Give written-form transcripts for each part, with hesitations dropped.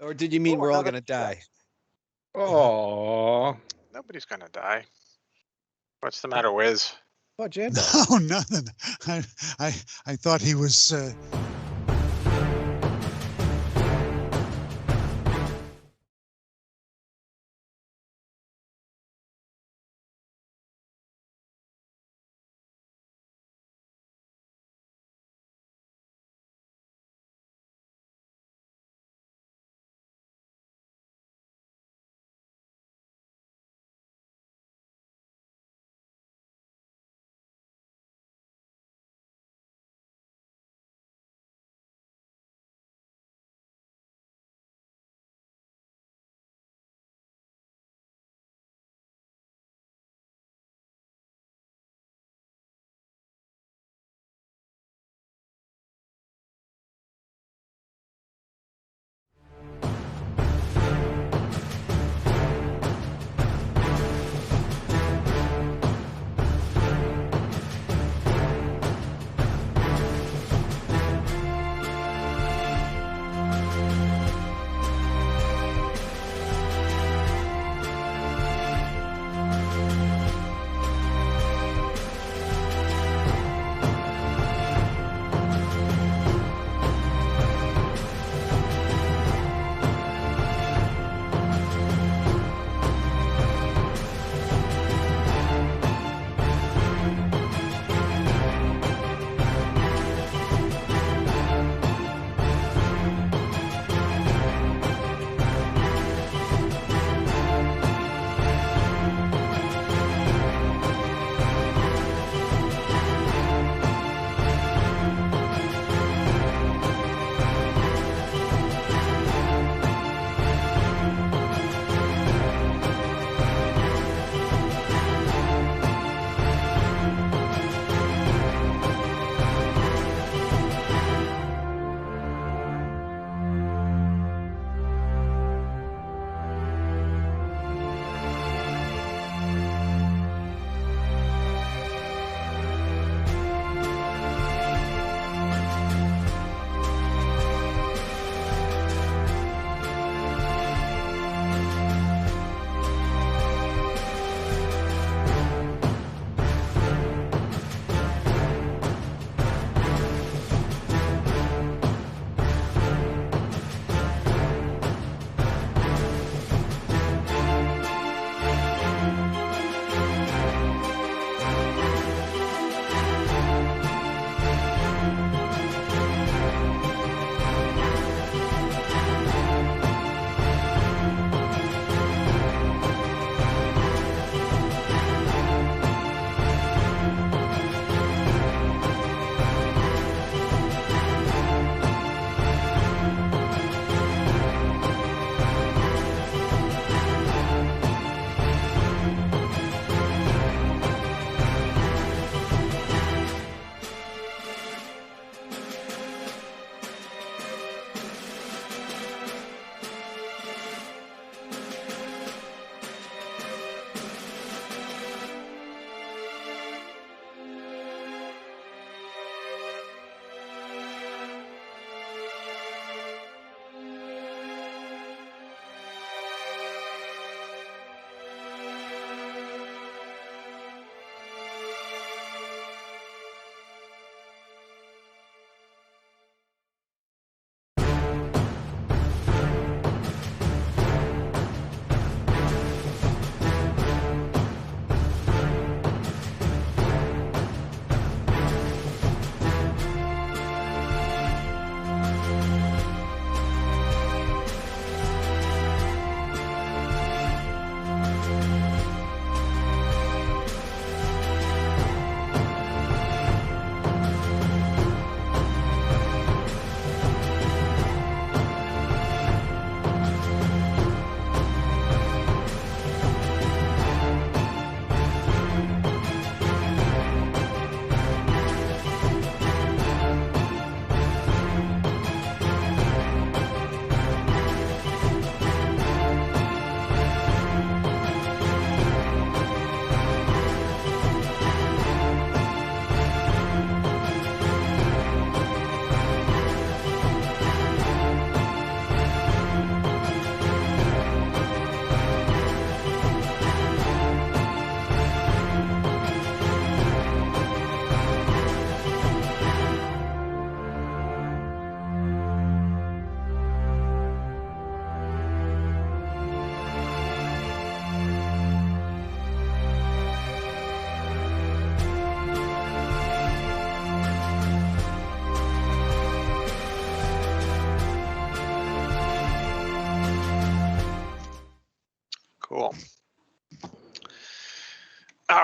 Or did you mean Oh, we're all another gonna die? chest. Oh, Nobody's gonna die. What's the matter, Wiz? Oh, Jan died. No, nothing. I I I thought he was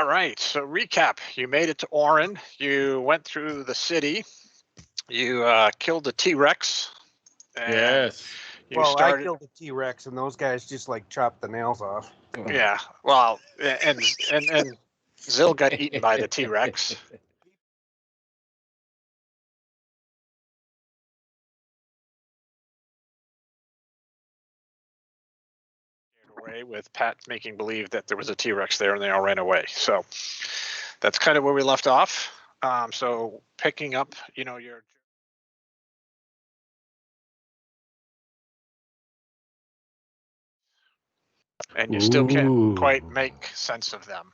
All right. So recap. You made it to Orin. You went through the city. You killed the T-Rex. Yes. You Well, I started. killed the T-Rex, and those guys just like chopped the nails off. Yeah. Well, and Zill got eaten by the T-Rex. Away with Pat making believe that there was a T-Rex there, and they all ran away. So that's kind of where we left off. So picking up, your. And you still can't quite make sense of them.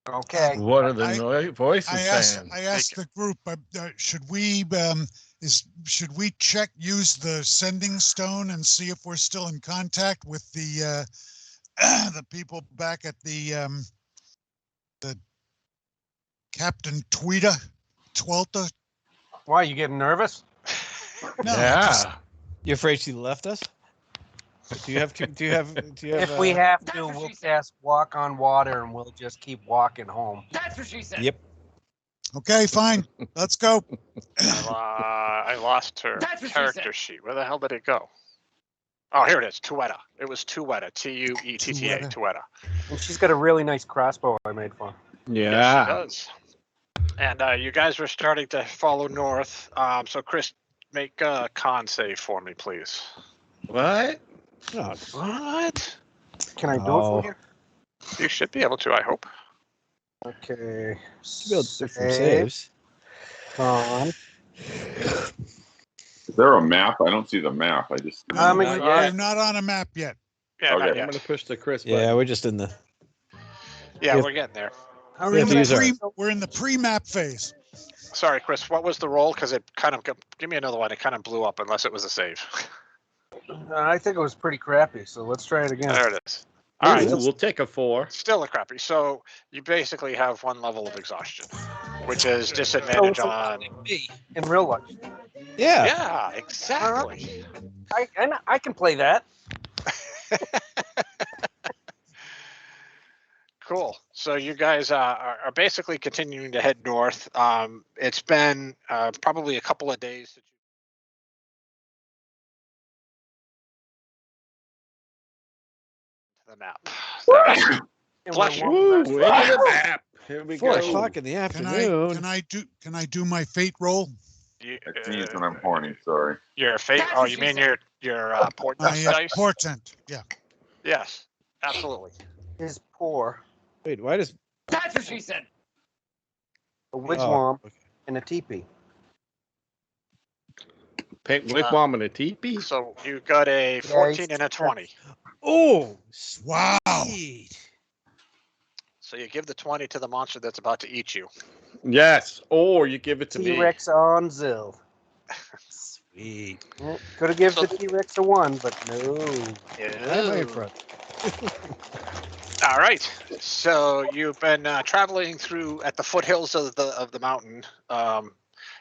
Okay. What are the voices saying? I asked the group, should we use the sending stone and see if we're still in contact with the the people back at the Captain Twelta? Why, you getting nervous? No, Yeah. You afraid she left us? Do you have? If we have to, we'll cast walk on water, and we'll just keep walking home. That's what she said. Yep. Okay, fine. Let's go. I lost her character sheet. Where the hell did it go? Oh, here it is. Tueta. It was Tueta. Tuetta. Tueta. And she's got a really nice crossbow I made for her. Yeah. Yes, she does. And you guys were starting to follow north. So Chris, make a con save for me, please. What? Oh, What? Can I do it Oh. from here? You should be able to, I hope. Okay. be able to do some saves. Con. Is there a map? I don't see the map. I just. I'm Not We're not on a map yet. Yeah, Okay. not I'm yet. going to push the Chris button. Yeah, we're just in the. Yeah, Yeah. we're getting there. We're in the pre-map phase. Sorry, Chris, what was the roll? Because it kind of, give me another one. It kind of blew up unless it was a save. I think it was pretty crappy, so let's try it again. There it is. All right, Ooh, we'll take a 4. still a crappy. So you basically have one level of exhaustion, which is So disadvantage it's a lot on. like me in real life. Yeah. Yeah, exactly. I can play that. Cool. So you guys are basically continuing to head north. It's been probably a couple of days since the map. And Bless we're you. walking Woo, back. into the map. Here we 4 go. o'clock in the Can afternoon. I do my fate roll? You, I sneeze when I'm horny. Sorry. your fate. That's Oh, what you she mean said. your port My dice? portent. Yeah. Yes, absolutely. Is poor. Wait, why does? That's what she said. A wigwam okay. and a teepee. Paint wigwam and a teepee? So you got a 14 and a 20. Oh, Wow. sweet. So you give the 20 to the monster that's about to eat you. Yes. Or you give it to me. T-Rex on Zill. Sweet. Could have given So- the T-Rex a 1, but no. I'm right in front. All right. So you've been traveling through at the foothills of the mountain,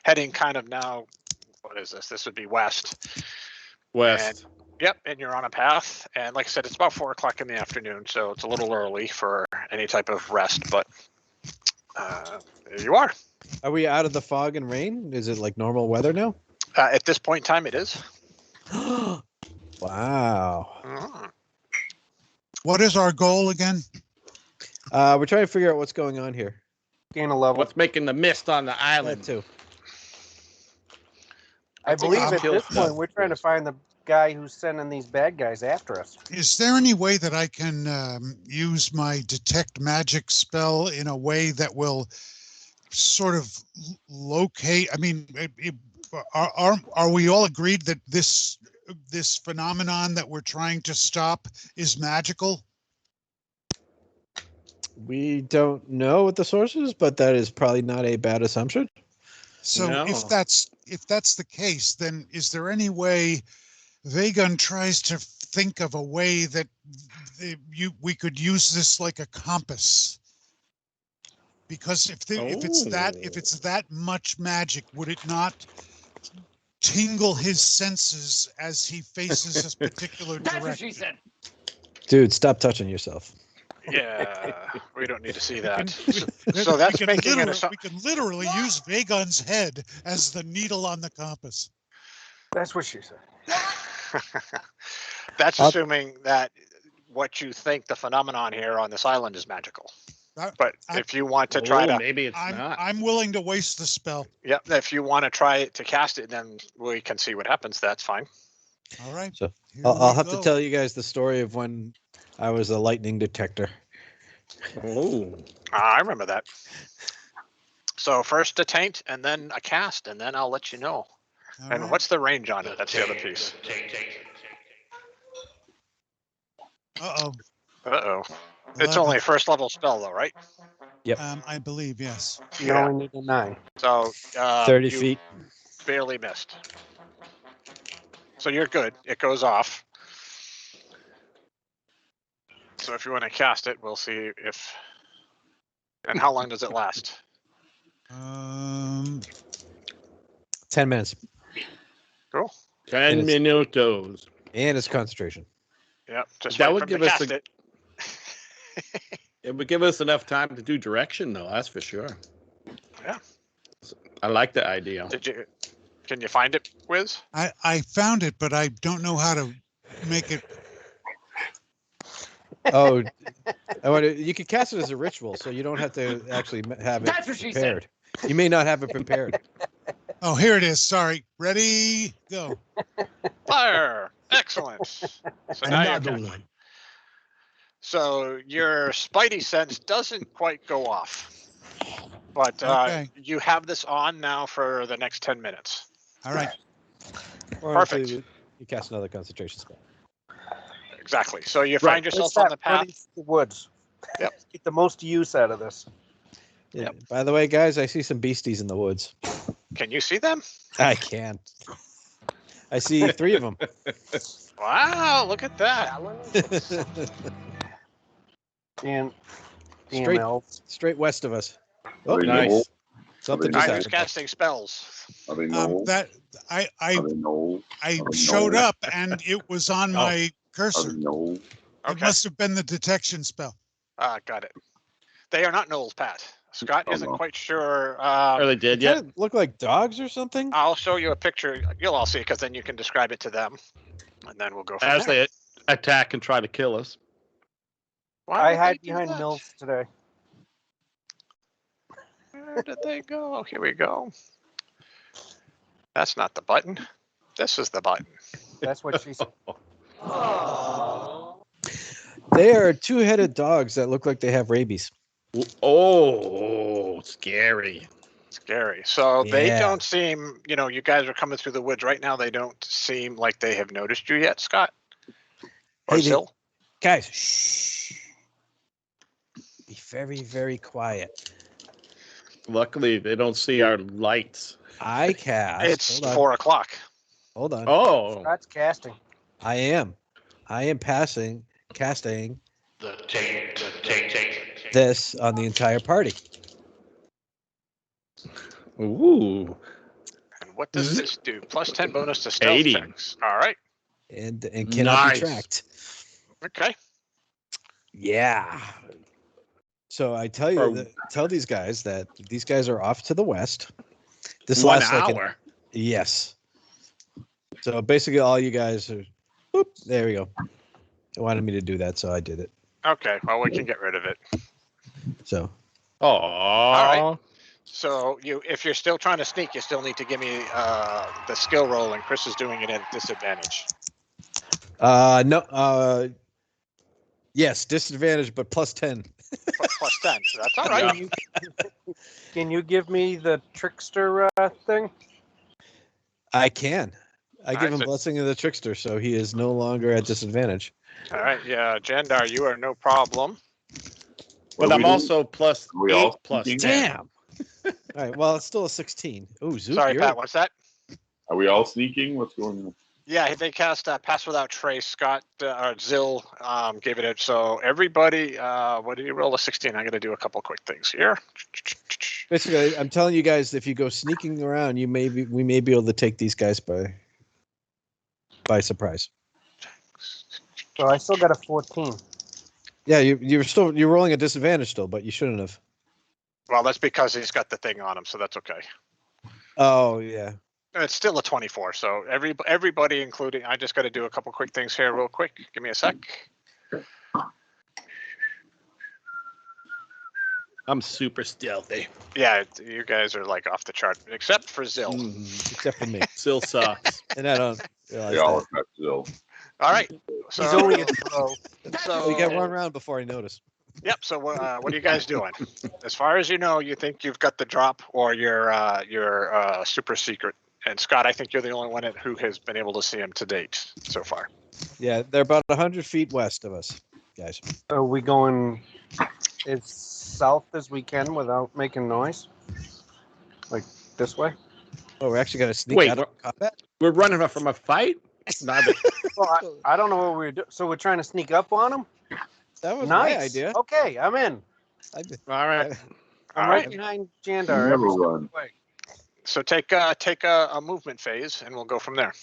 heading kind of now. What is this? This would be west. West. Yep, and you're on a path. And like I said, it's about 4 o'clock in the afternoon, so it's a little early for any type of rest. But there you are. Are we out of the fog and rain? Is it like normal weather now? At this point in time, it is. Wow. Mhm. What is our goal again? We're trying to figure out what's going on here. Gain a level. What's making the mist on the That island? too. I believe at kill this stuff. point we're trying to find the guy who's sending these bad guys after us. Is there any way that I can use my detect magic spell in a way that will sort of locate? I mean, are we all agreed that this phenomenon that we're trying to stop is magical? We don't know what the source is, but that is probably not a bad assumption. So No. if that's the case, then is there any way Vagon tries to think of a way that we could use this like a compass? Because if it's that much magic, would it not tingle his senses as he faces this particular That's what she direction? said. Dude, stop touching yourself. Yeah, we don't need to see that. We So that's can making it we can literally use Vagon's head as the needle on the compass. That's what she said. That's assuming that what you think the phenomenon here on this island is magical. But if you want to try to, maybe it's not. I'm willing to waste the spell. yeah, if you want to try to cast it, then we can see what happens. That's fine. All right. So Here I'll we have to go. tell you guys the story of when I was a lightning detector. Oh, I remember that. So first a taint, and then a cast, and then I'll let you know. All And right. what's the range on it? That's the other piece. Uh-oh. Uh-oh. It's only a first level spell though, right? Yep. I believe, yes. You only need a 9. So 30 you feet. barely missed. So you're good. It goes off. So if you want to cast it, we'll see if. And how long does it last? 10 minutes. Cool. 10 minutos. And it's concentration. Yep. Just That wait would for him to give us cast it. It would give us enough time to do direction, though. That's for sure. Yeah. I like the idea. Can you find it, Wiz? I found it, but I don't know how to make it. Oh, you could cast it as a ritual, so you don't have to actually have it That's what she said. prepared. You may not have it prepared. Oh, here it is. Sorry. Ready, go. Fire! Excellent. So now you're Another good. one. So your spidey sense doesn't quite go off, but Okay. you have this on now for the next 10 minutes. All right. Or Perfect. until you cast another concentration spell. Exactly. So you find yourself It's on that the path. pretty the woods. Yep. Get the most use out of this. Yeah. By the way, guys, I see some beasties in the woods. Can you see them? I can't. I see 3 of them. Wow, look at that. And Straight- DMLs. Straight west of us. Oh, Are they nice. noble? something Nice. just I was happened. casting spells. Are they noble? That I Are they noble? I Oh, showed no. up and it was on my Are they cursor. noble? It Okay. must have been the detection spell. Got it. They are not gnolls, Pat. Scott Oh, isn't no. quite sure. Are they They dead yet? kind of look like dogs or something. I'll show you a picture. You'll all see it because then you can describe it to them, and then we'll go from As there. they attack and try to kill us. Why I would hide they do behind that? mills today. Where did they go? Here we go. That's not the button. This is the button. That's what she said. They are 2-headed dogs that look like they have rabies. Oh, scary. Scary. So they Yeah. don't seem, you guys are coming through the woods right now. They don't seem like they have noticed you yet, Scott. Or Hey, Zill. Guys, shh. Be very, very quiet. Luckily, they don't see our lights. I cast. It's hold on. 4 o'clock. Hold on. Oh, That's casting. I am casting this on the entire party. ooh. And what does this do? Plus 10 bonus to stealth 80. checks. All right. And cannot be Nice. tracked. Okay. Yeah. So I tell you, tell these guys that these guys are off to the west. This 1 lasts like hour. yes. So basically, all you guys are. Whoop, there we go. They wanted me to do that, so I did it. Okay. Well, we can get rid of it. So Oh. right. So if you're still trying to sneak, you still need to give me the skill roll, and Chris is doing it at disadvantage. no. Yes, disadvantage, but plus 10. Plus 10. So that's all right. Can you give me the trickster thing? I can. I give him so- blessing of the trickster, so he is no longer at disadvantage. All right. Yeah, Jandar, you are no problem. But Are I'm we- also plus we all 8 plus speaking? 10. Damn. All right. Well, it's still a 16. Oh, Zook, Sorry, you're Pat. What's that? Are we all sneaking? What's going on? Yeah, they cast Pass Without Trace. Scott or Zill gave it a. So everybody, what did you roll? A 16. I'm going to do a couple quick things here. basically. I'm telling you guys, if you go sneaking around, we may be able to take these guys by surprise. So I still got a 14. Yeah, you're rolling a disadvantage still, but you shouldn't have. Well, that's because he's got the thing on him, so that's okay. Oh yeah. It's still a 24, so everybody, including, I just got to do a couple quick things here real quick. Give me a sec. I'm super stealthy. Yeah, you guys are like off the chart, except for Zill. Except for me, Still sucks. and I don't realize They all that. have still. All right. So, He's only a pro. so We got one round before I notice. Yep. So what are you guys doing? As far as you know, you think you've got the drop, or you're super secret. And Scott, I think you're the only one who has been able to see him to date so far. Yeah, they're about 100 feet west of us, guys. Are we going as south as we can without making noise? Like this way? Oh, we're actually gonna sneak Wait, out of combat. We're running from a fight? Not that- Well, I don't know what we're doing. So we're trying to sneak up on them? That was Nice. my idea. Okay, I'm in. All right. I'm All right right. behind You Jandar. never every step of run. the way. So take a movement phase, and we'll go from there.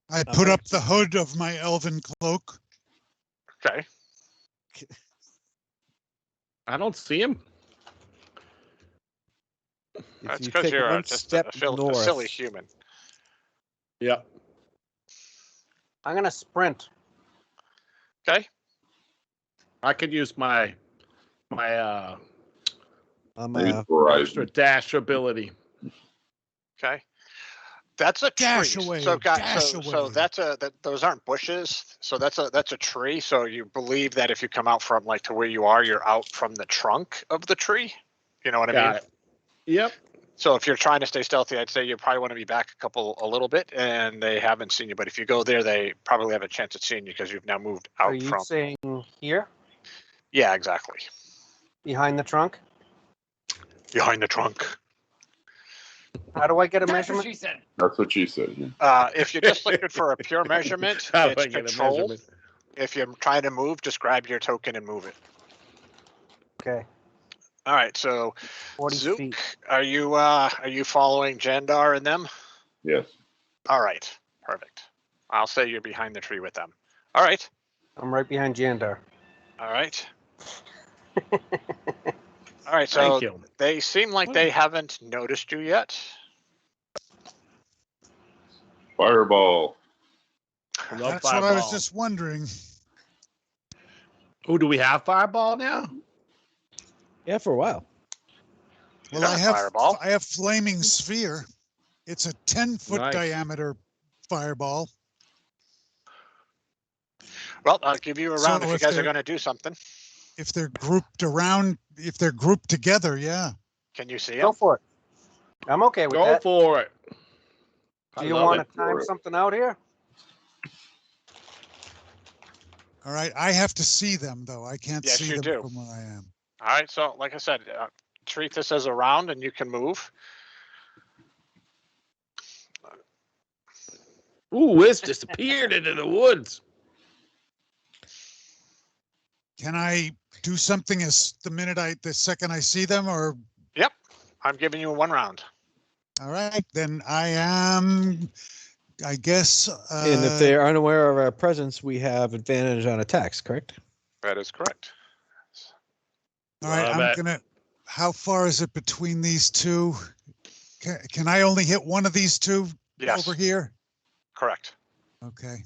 I put up the hood of my elven cloak. Okay. I don't see him. If That's you because take you're one just step a north, silly human. Yeah. I'm going to sprint. Okay. I could use my I'm Maybe extra dash ability. Okay. That's a Dash tree. away, So, dash so away. those aren't bushes. So that's a tree. So you believe that if you come out from like to where you are, you're out from the trunk of the tree. You know what I mean? Got it. Yep. So if you're trying to stay stealthy, I'd say you probably want to be back a little bit, and they haven't seen you. But if you go there, they probably have a chance at seeing you because you've now moved out Are you from. saying here? Yeah, exactly. Behind the trunk? Behind the trunk. How do I get a measurement? That's what she said. Yeah. If you're just looking for a pure measurement, How do it's I get a control. measurement? If you're trying to move, just grab your token and move it. Okay, All right. So 40 Zook, feet. are you following Jandar and them? Yes. All right. Perfect. I'll say you're behind the tree with them. All right. I'm right behind Jandar. All right. All right. So Thank you. they seem like they haven't noticed you yet. Fireball. I love That's what I was Fireball. just wondering. Oh, do we have Fireball now? yeah, for a while. You Well, got I a fireball. have flaming sphere. It's a 10-foot Nice. diameter fireball. Well, I'll give you a So round if you if guys are they're- going to do something. If they're grouped around, if they're grouped together, yeah. Can you see Go them? for it. I'm okay with Go that. for it. Do I you love want it. to time something out here? All right. I have to see them though. I can't Yes, see you them do. from where I am. All right. So, like I said, treat this as a round, and you can move. Ooh, it's disappeared into the woods. Can I do something the second I see them, or I'm giving you one round. all right, then I am, I guess. And if they are unaware of our presence, we have advantage on attacks, correct? That is correct. all right, Love I'm it. gonna. How far is it between these two? Can I only hit one of these two Yes, over here? correct. Okay.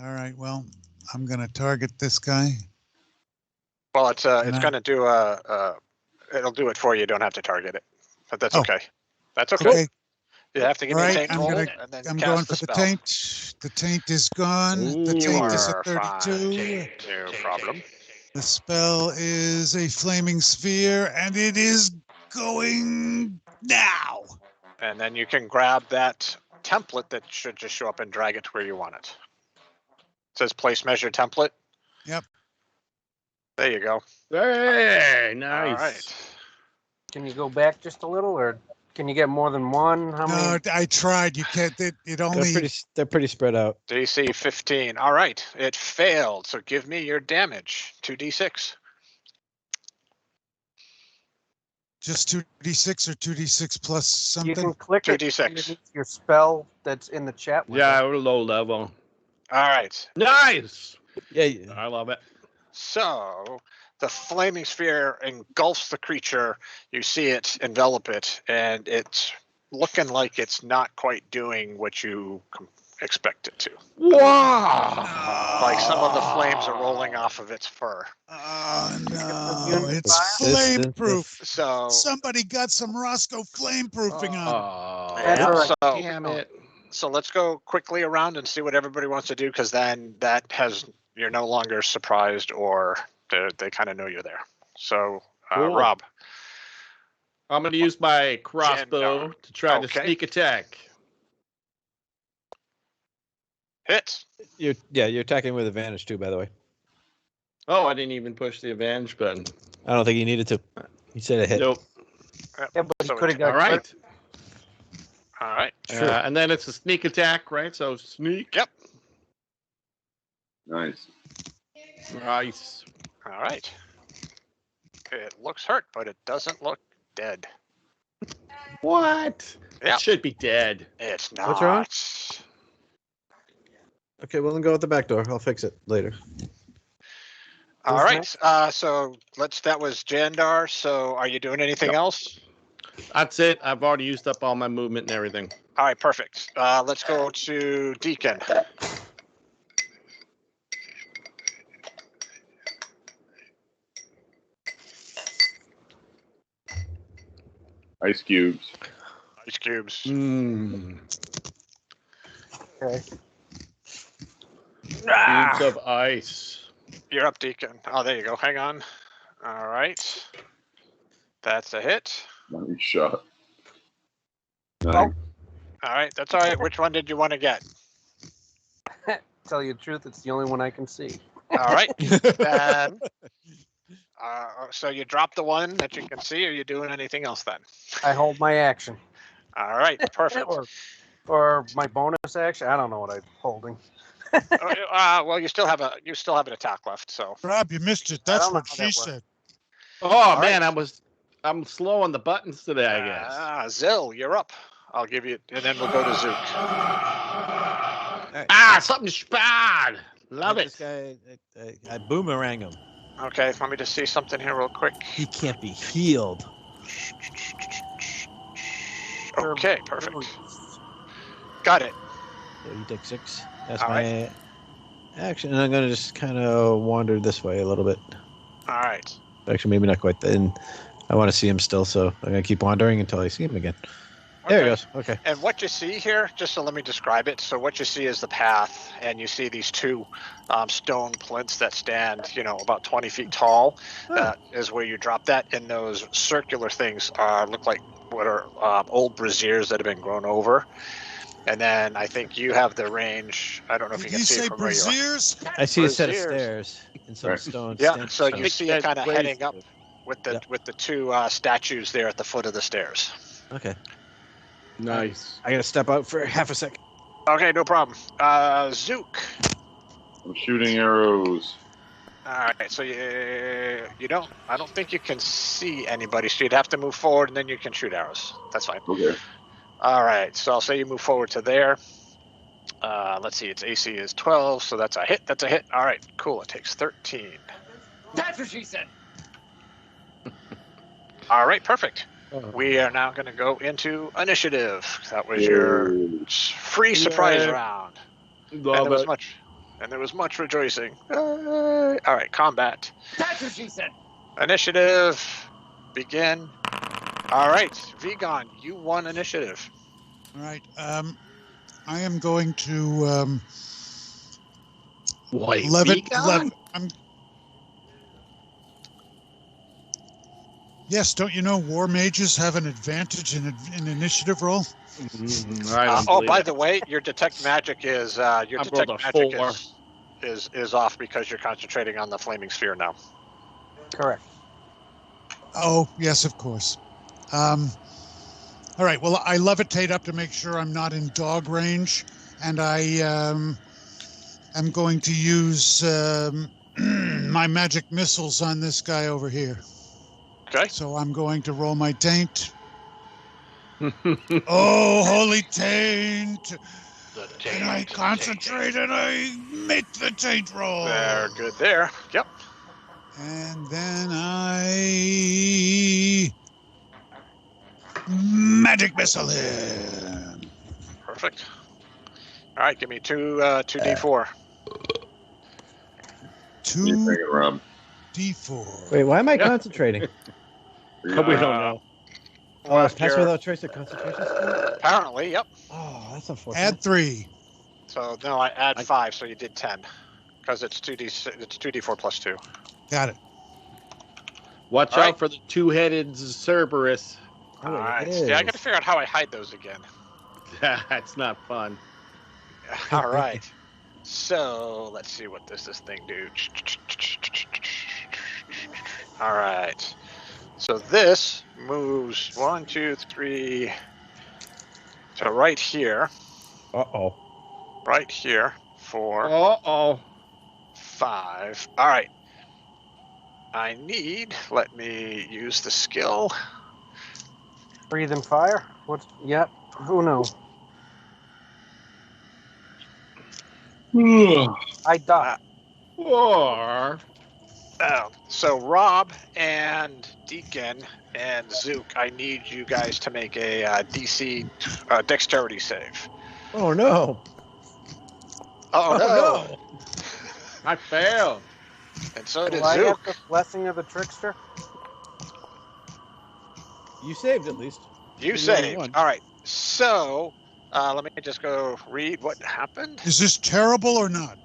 All right. Well, I'm gonna target this guy. Well, it's And I- going to do it'll do it for you. You don't have to target it, but that's Oh. okay. That's okay. Okay. You have to give All me a right, taint I'm roll, gonna- and then I'm cast going the for the spell. taint. The taint is gone. The Ooh. taint is You're a 32. fine. No problem. The spell is a flaming sphere, and it is going now. And then you can grab that template that should just show up and drag it to where you want it. It says place measure template. Yep. There you go. Hey, nice. All right. Can you go back just a little, or can you get more than one? How No, many? I tried. You can't. It only. They're pretty spread out. DC 15. All right. It failed. So give me your damage. 2d6. Just 2d6 or 2d6 plus You something. can click it 2d6. underneath your spell that's in the chat window. Yeah, we're low level. All right. Nice. Yeah. I love it. So the flaming sphere engulfs the creature. You see it envelop it, and it's looking like it's not quite doing what you expect it to. Wow. Like some of the flames are rolling off of its fur. Oh no, it's flameproof. So Somebody got some Roscoe flameproofing on. Oh, That's all right. damn it. So let's go quickly around and see what everybody wants to do, because then you're no longer surprised, or they kind of know you're there. So Cool. Rob. I'm going to use my crossbow to try to sneak attack. Hit. You're attacking with advantage too, by the way. Oh, I didn't even push the advantage button. I don't think you needed to. You said it hit. Nope. Yeah, but he could have got all right. All right. And then it's a sneak attack, right? So sneak. Yep. Nice. Nice. All right. It looks hurt, but it doesn't look dead. What? Yeah. It should be dead. It's not. What's wrong? Okay, well then go out the back door. I'll fix it later. All right. So that was Jandar. So are you doing anything else? That's it. I've already used up all my movement and everything. All right, perfect. Let's go to Deacon. Ice cubes. Ice cubes. Okay. Cubes of ice. You're up, Deacon. Oh, there you go. Hang on. All right. That's a hit. Nice shot. Oh. Nice. All right. That's all right. Which one did you want to get? Tell you the truth, it's the only one I can see. All right. Then, so you drop the one that you can see. Or are you doing anything else then? I hold my action. All right. Perfect. or my bonus action. I don't know what I'm holding. Well, you still have an attack left. So Rob, you missed it. That's what she said. Oh man, I'm slow on the buttons today, I guess. Zill, you're up. I'll give you, and then we'll go to Zook. Something's bad. Love it. This guy, I boomerang him. Okay, let me just see something here real quick. He can't be healed. Okay, perfect. Got it. So you take 6. That's All my action, and I'm gonna just kind of wander this way a little bit. All right. Actually, maybe not quite. Then I want to see him still, so I'm gonna keep wandering until I see him again. There he goes. Okay. And what you see here, just so let me describe it. So what you see is the path, and you see these two stone plinths that stand, about 20 feet tall. That is where you drop that. And those circular things look like what are old braziers that have been grown over. And then I think you have the range. I don't know if you can see it from where you are. I see a set of stairs and some stones. Yeah, so you see it kind of heading up with the two statues there at the foot of the stairs. Okay. Nice. I gotta step out for half a sec. Okay, no problem. Zook. I'm shooting arrows. All right, so I don't think you can see anybody, so you'd have to move forward and then you can shoot arrows. That's fine. Okay. All right, so I'll say you move forward to there. Let's see, its AC is 12, so that's a hit. That's a hit. All right, cool. It takes 13. That's what she said. All right, perfect. We are now going to go into initiative. That was your free surprise round. And there was much rejoicing. All right, combat. That's what she said. Initiative. Begin. All right, Vegan, you won initiative. All right. I am going to Yes, don't you know war mages have an advantage in initiative roll? By the way, your detect magic is is off because you're concentrating on the flaming sphere now. Correct. Oh, yes, of course. All right, well, I levitate up to make sure I'm not in dog range, and I am going to use my magic missiles on this guy over here. Okay. So I'm going to roll my taint. Oh, holy taint! The taint. And I concentrate and I make the taint roll. There, good there. Yep. And then I magic missile him. Perfect. All right, give me two 2d4. What do you think, Rob? 2d4. Wait, why am I Yeah. concentrating? We don't know. Oh, it's Left pass your- without trace of concentration skill? Apparently, yep. Oh, that's unfortunate. Add 3. So no, I add 5, so you did 10, because it's 2d4 plus 2. Got it. Watch All right. out for the two-headed Cerberus. All Oh, it right. is. Yeah, I got to figure out how I hide those again. That's not fun. All right. So let's see what does this thing do. All right. So this moves 1, 2, 3 to right here, Uh-oh. right here, 4, Uh-oh. 5. All right. Let me use the skill. Breathe and fire? What's, yep. Who knows? I duck. Or So Rob and Deacon and Zook, I need you guys to make a DC dexterity save. Oh, no. Oh, no. I failed. And so did Do I have Zook. the blessing of the trickster? You saved at least. You You only saved. won. All right. So let me just go read what happened. Is this terrible or not?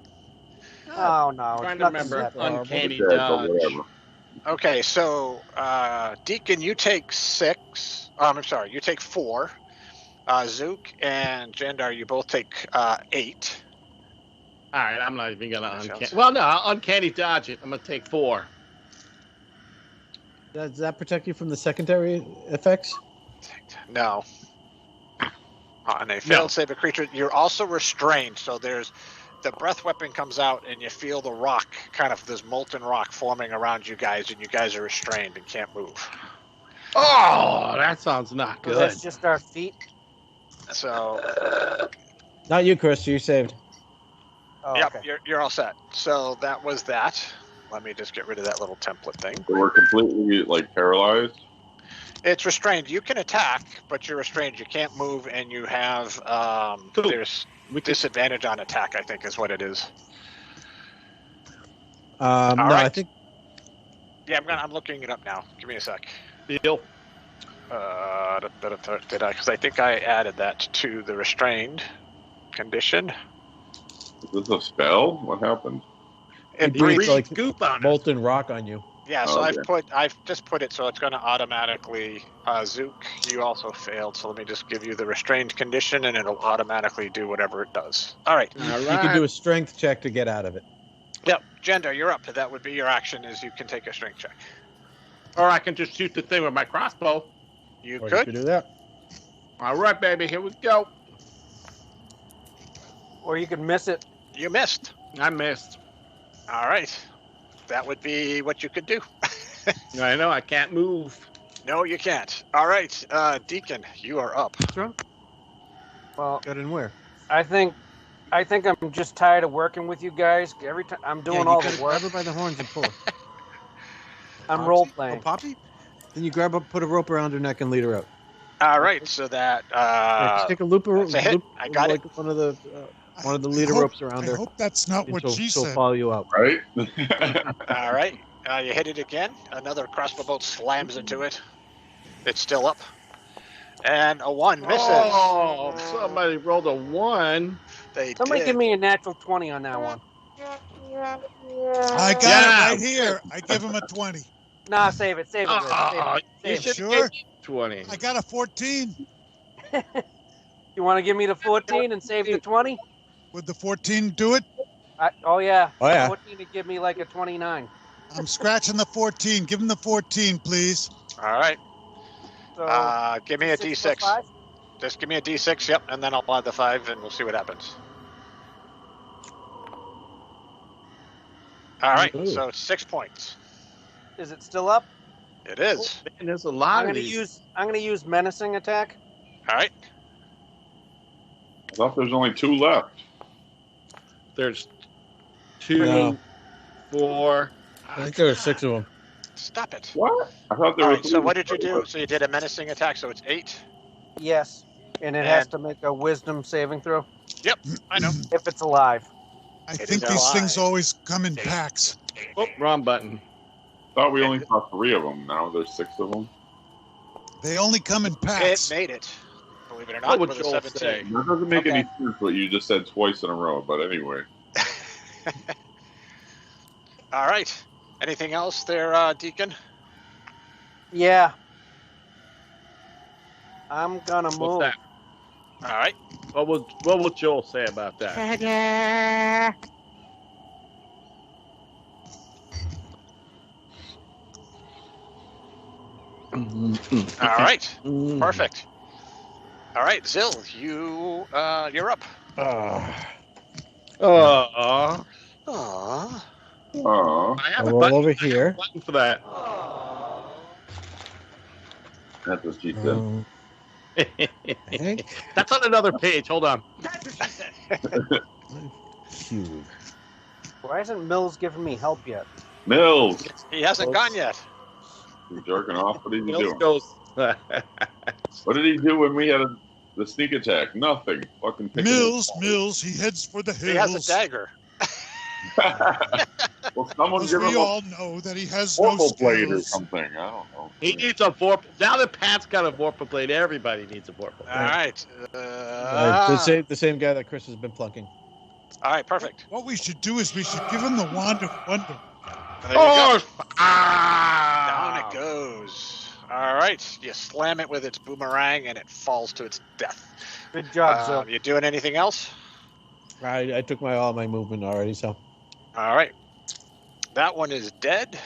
Oh, no. Trying It's to nothing remember. that bad. Uncanny Okay, but dodge. whatever. Okay, so Deacon, you take 6. I'm sorry, you take 4. Zook and Jandar, you both take 8. All right, I'm not even gonna That uncanny. sounds- Well, no, I'll uncanny dodge it. I'm gonna take 4. Does that protect you from the secondary effects? No. On a failed save a creature, you're also restrained. So there's the breath weapon comes out, and you feel the rock, kind of this molten rock, forming around you guys, and you guys are restrained and can't move. Oh, that sounds not So good. that's just our feet? So, Not you, Chris. You saved. Oh, yep, okay. you're all set. So that was that. Let me just get rid of that little template thing. So we're completely like paralyzed. It's restrained. You can attack, but you're restrained. You can't move, and you have Cool. there's We can disadvantage on attack. I think is what it is. No, right. I think Yeah, I'm looking it up now. Give me a sec. deal. Did I? Because I think I added that to the restrained condition. Is this a spell? What happened? It He breathed breathes. like Goop on it. molten rock on you. Yeah, so Okay. I've just put it so it's going to automatically. Zook, you also failed. So let me just give you the restrained condition, and it'll automatically do whatever it does. All right. All You right. can do a strength check to get out of it. Yep. Jender, you're up. That would be your action. Is you can take a strength check. Or I can just shoot the thing with my crossbow. You Or you could. could do that. All right, baby. Here we go. Or you could miss it. You missed. I missed. All right. That would be what you could do. I know. I can't move. No, you can't. All right, Deacon, you are up. Well, Got in where? I think I'm just tired of working with you guys. Every time I'm doing all the work. Grab her by the horns and pull her. I'm role Oh, playing. Poppy? Then you grab her, put a rope around her neck, and lead her out. All right, so that Yeah, just take a loop, that's a hit. I got like one of the leader I hope- ropes around I her. hope that's not and what she she'll said. follow you out. Right? all right. You hit it again. Another crossbow bolt slams into it. It's still up. And a 1 misses. Oh, somebody rolled a 1. They Somebody did. give me a natural 20 on that one. I got Yeah. it right here. I give him a 20. Nah, save it. Save it. Rick, Oh, you save should it. Sure? give me 20. I got a 14. You want to give me the 14 and save the 20? Would the 14 do it? Oh, yeah. Oh, yeah. 14 to give me like a 29. I'm scratching the 14. Give him the 14, please. All right. So, Give me a 6 plus D6. 5? Just give me a D6, yep, and then I'll add the 5, and we'll see what happens. All right, Ooh. so 6 points. Is it still up? It is. And there's a lot I'm of gonna these. use menacing attack. All right. thought there's only 2 left. There's 2, No. 4. I think there were 6 of them. Stop it. What? I thought there All were right, so 3. what did you do? So you did a menacing attack, so it's 8. Yes. And it has And- to make a wisdom saving throw Yep, I know. if it's alive. I It think is these things alive. always come in packs. Oh, wrong button. Thought we only saw 3 of them. Now there's 6 of them. They only come in It packs. made it. Believe it or What not, would with a Joel 17. say? That doesn't make any Okay. sense what you just said twice in a row. But anyway, All right. Anything else there, Deacon? Yeah. I'm gonna What's move. that? All right. What will Joel say about that? All right. Perfect. All right, Zill, you're up. Oh, Aww. oh, I have I'll a roll button, over here. button for that. that's what she said. I think That's on another page. Hold on. That's what she said. cube. Why isn't Mills giving me help yet? Mills, He hasn't gone yet. you jerking off. What did he Mills do? goes. What did he do when we had the sneak attack? Nothing. Fucking picking Mills, he heads for the hills. He has a dagger. Well, someone Because give we him a all know that he has no vorpal blade or skills. something. I don't know. He needs a vorp. Now that Pat's got a vorpal blade, everybody needs a vorpal blade. All right. The same guy that Chris has been plunking. All right, perfect. What we should do is we should give him the wand of wonder. There you go. Down Ah! it goes. All right. You slam it with its boomerang, and it falls to its death. Good job, Zill. You doing anything else? I took all my movement already, so All right. That one is dead.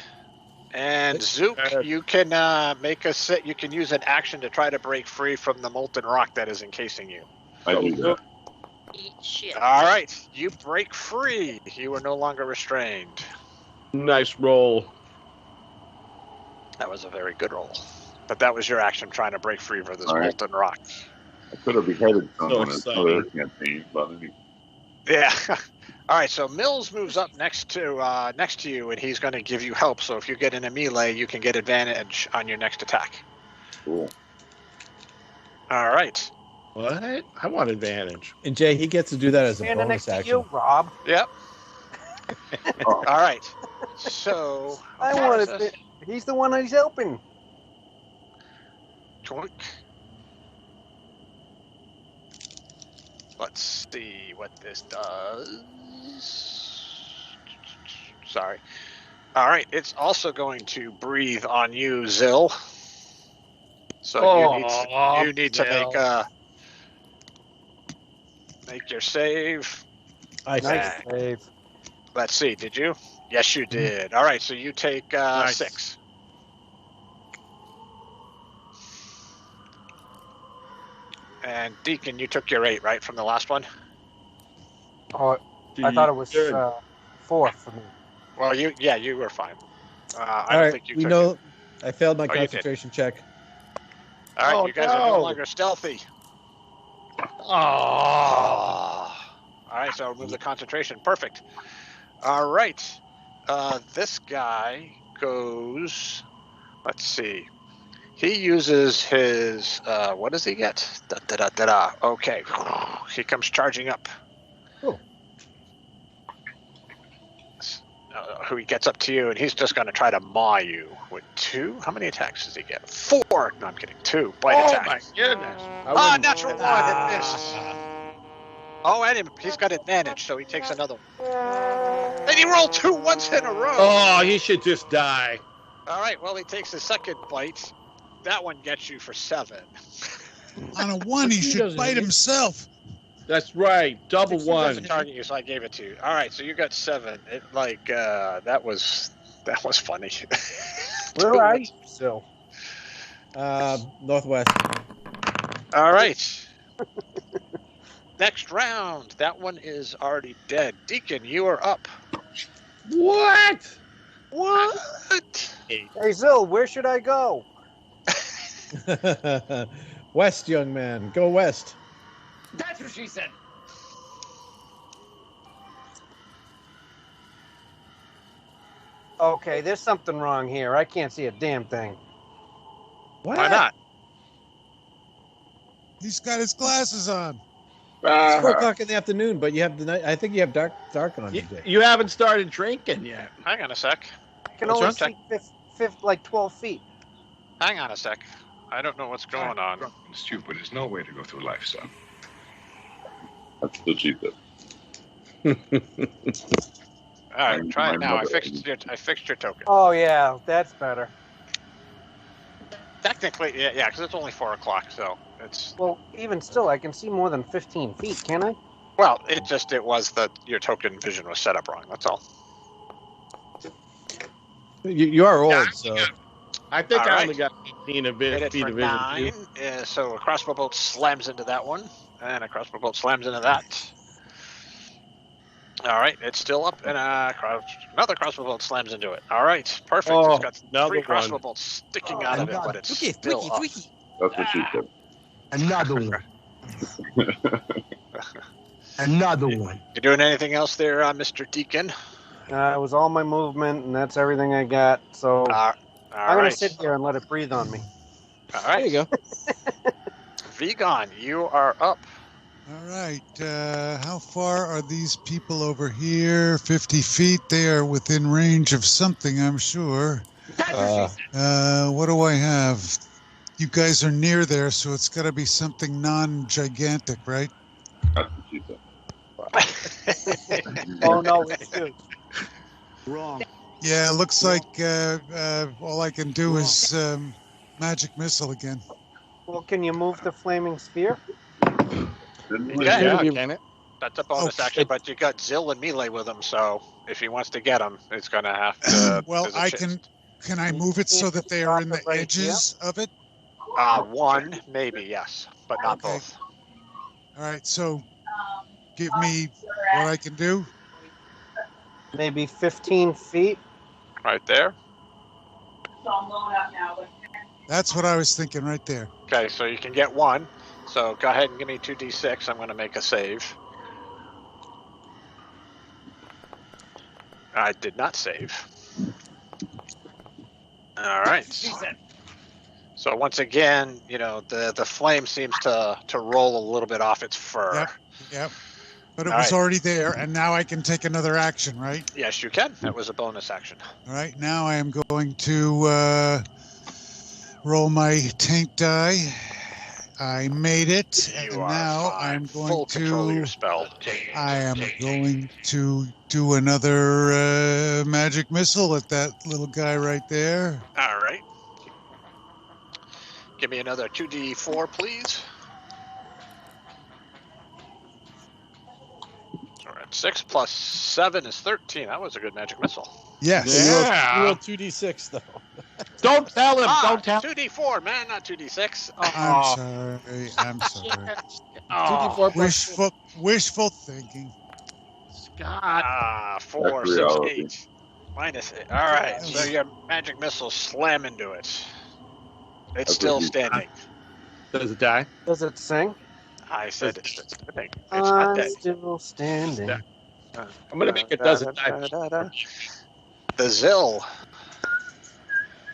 And Zook, you can make a sit. You can use an action to try to break free from the molten rock that is encasing you. I do that. Eat shit. All right. You break free. You are no longer restrained. Nice roll. That was a very good roll. But that was your action trying to break free from this All right. molten rock. I could have beheaded someone in exciting. another campaign, but anyway. Yeah. All right. So Mills moves up next to you, and he's going to give you help. So if you get in a melee, you can get advantage on your next attack. Cool. All right. What? I want advantage. and Jay he gets to do that as a Standing bonus next to action. you, Rob. Yep. Oh, All right. So I what want is to. this? He's the one he's helping. Twink. Let's see what this does. Sorry. All right. It's also going to breathe on you, Zill. So you need to make your save. I Nice see. save. Let's see. Did you? Yes, you did. All right. So you take Nice. 6. And Deacon, you took your 8, right, from the last one? Oh, I thought it was Good. 4 for me. Well, you were fine. I All don't right, think you we took know it. I failed my Oh, you did. concentration check. All right, Oh, you guys are no no. longer stealthy. Oh. All right, so remove the concentration. Perfect. All right. This guy goes. Let's see. He uses his. What does he get? Okay. He comes charging up. Oh. Who he gets up to you, and he's just going to try to maw you with 2. How many attacks does he get? 4. No, I'm kidding. 2 bite Oh attacks. my goodness. Natural 1. It missed. Oh, and he's got advantage, so he takes another one. And he rolled 2 once in a row. Oh, he should just die. All right, well, he takes his second bite. That one gets you for 7. On a 1, he should doesn't bite hit. himself. That's right. Double He doesn't one. target you, so I gave it to you. All right, so you got 7. It that was funny. Where are you, Zill? Northwest. All right. Next round. That one is already dead. Deacon, you are up. What? What? Hey, Zill, where should I go? West, young man. Go west. That's what she said. Okay, there's something wrong here. I can't see a damn thing. What? Why not? He's got his glasses on. It's Ah, 4 o'clock in the afternoon, but you have the night. I think you have dark on You, today. you haven't started drinking yet. Hang on a sec. I can What's only wrong? see like 12 feet. Hang on a sec. I don't know what's going on. Drunk and stupid is no way to go through life, son. that's what she said. All right, My- try my it now. I mother- fixed your token. Oh, yeah, that's better. Technically, yeah, because it's only 4 o'clock, so it's Well, even still, I can see more than 15 feet, can I? well. It was that your token vision was set up wrong. That's all. You are old, Yeah, so I think All I right. only got 15 a bit, Hit it feet for of vision. 9. too. So a crossbow bolt slams into that one, and a crossbow bolt slams into that. All right, it's still up, and another crossbow bolt slams into it. All right, perfect. Oh, It's got another 3 crossbow one. bolts sticking out of it, but it's Twiki, still Twiki, up. Twiki. That's what she said. Another one. Another one. You doing anything else there, Mr. Deacon? It was all my movement, and that's everything I got. So All I'm going right. to sit here and let it breathe on me. All There right. you go. Vegan, you are up. All right. How far are these people over here? 50 feet. They are within range of something, I'm sure. That's what she said. What do I have? You guys are near there, so it's got to be something non-gigantic, right? That's what she said. Oh, no, it's you. Wrong. Yeah, it looks like all I can do is magic missile again. Well, can you move the flaming sphere? Didn't Yeah, we- Yeah, you- can it? That's a bonus Oh, action, but you got Zill and melee with him, so if he wants to get him, it's gonna have to. Well, there's a I chance. can I move it so that they are in the Right here? edges of it? One maybe, yes, but not Okay. both. All right, so give me what I can do. Maybe 15 feet? Right there. That's what I was thinking right there. Okay, so you can get one. So go ahead and give me 2d6. I'm going to make a save. I did not save. All right. She said. So once again, the flame seems to roll a little bit off its fur. Yep. Yep. But it All was right. already there, and now I can take another action, right? Yes, you can. That was a bonus action. All right, now I am going to roll my taint die. I made it, and You are now fine. I'm going Full control of your to. spell. I am going to do another magic missile at that little guy right there. All right. Give me another 2d4, please. All right, 6 plus 7 is 13. That was a good magic missile. Yes. Yeah. You roll 2d6 though. Don't tell him. Don't tell him. 2d4, man, not 2d6. I'm sorry. I'm sorry. 2d4 plus Wishful thinking. Scott. 4, That's 6, reality. 8. Minus 8. All right, so your magic missiles slam into it. It's That's still what you- standing. Does it die? Does it sing? I said it's standing. It's not I'm dead. still standing. I'm gonna make it doesn't die. The Zill.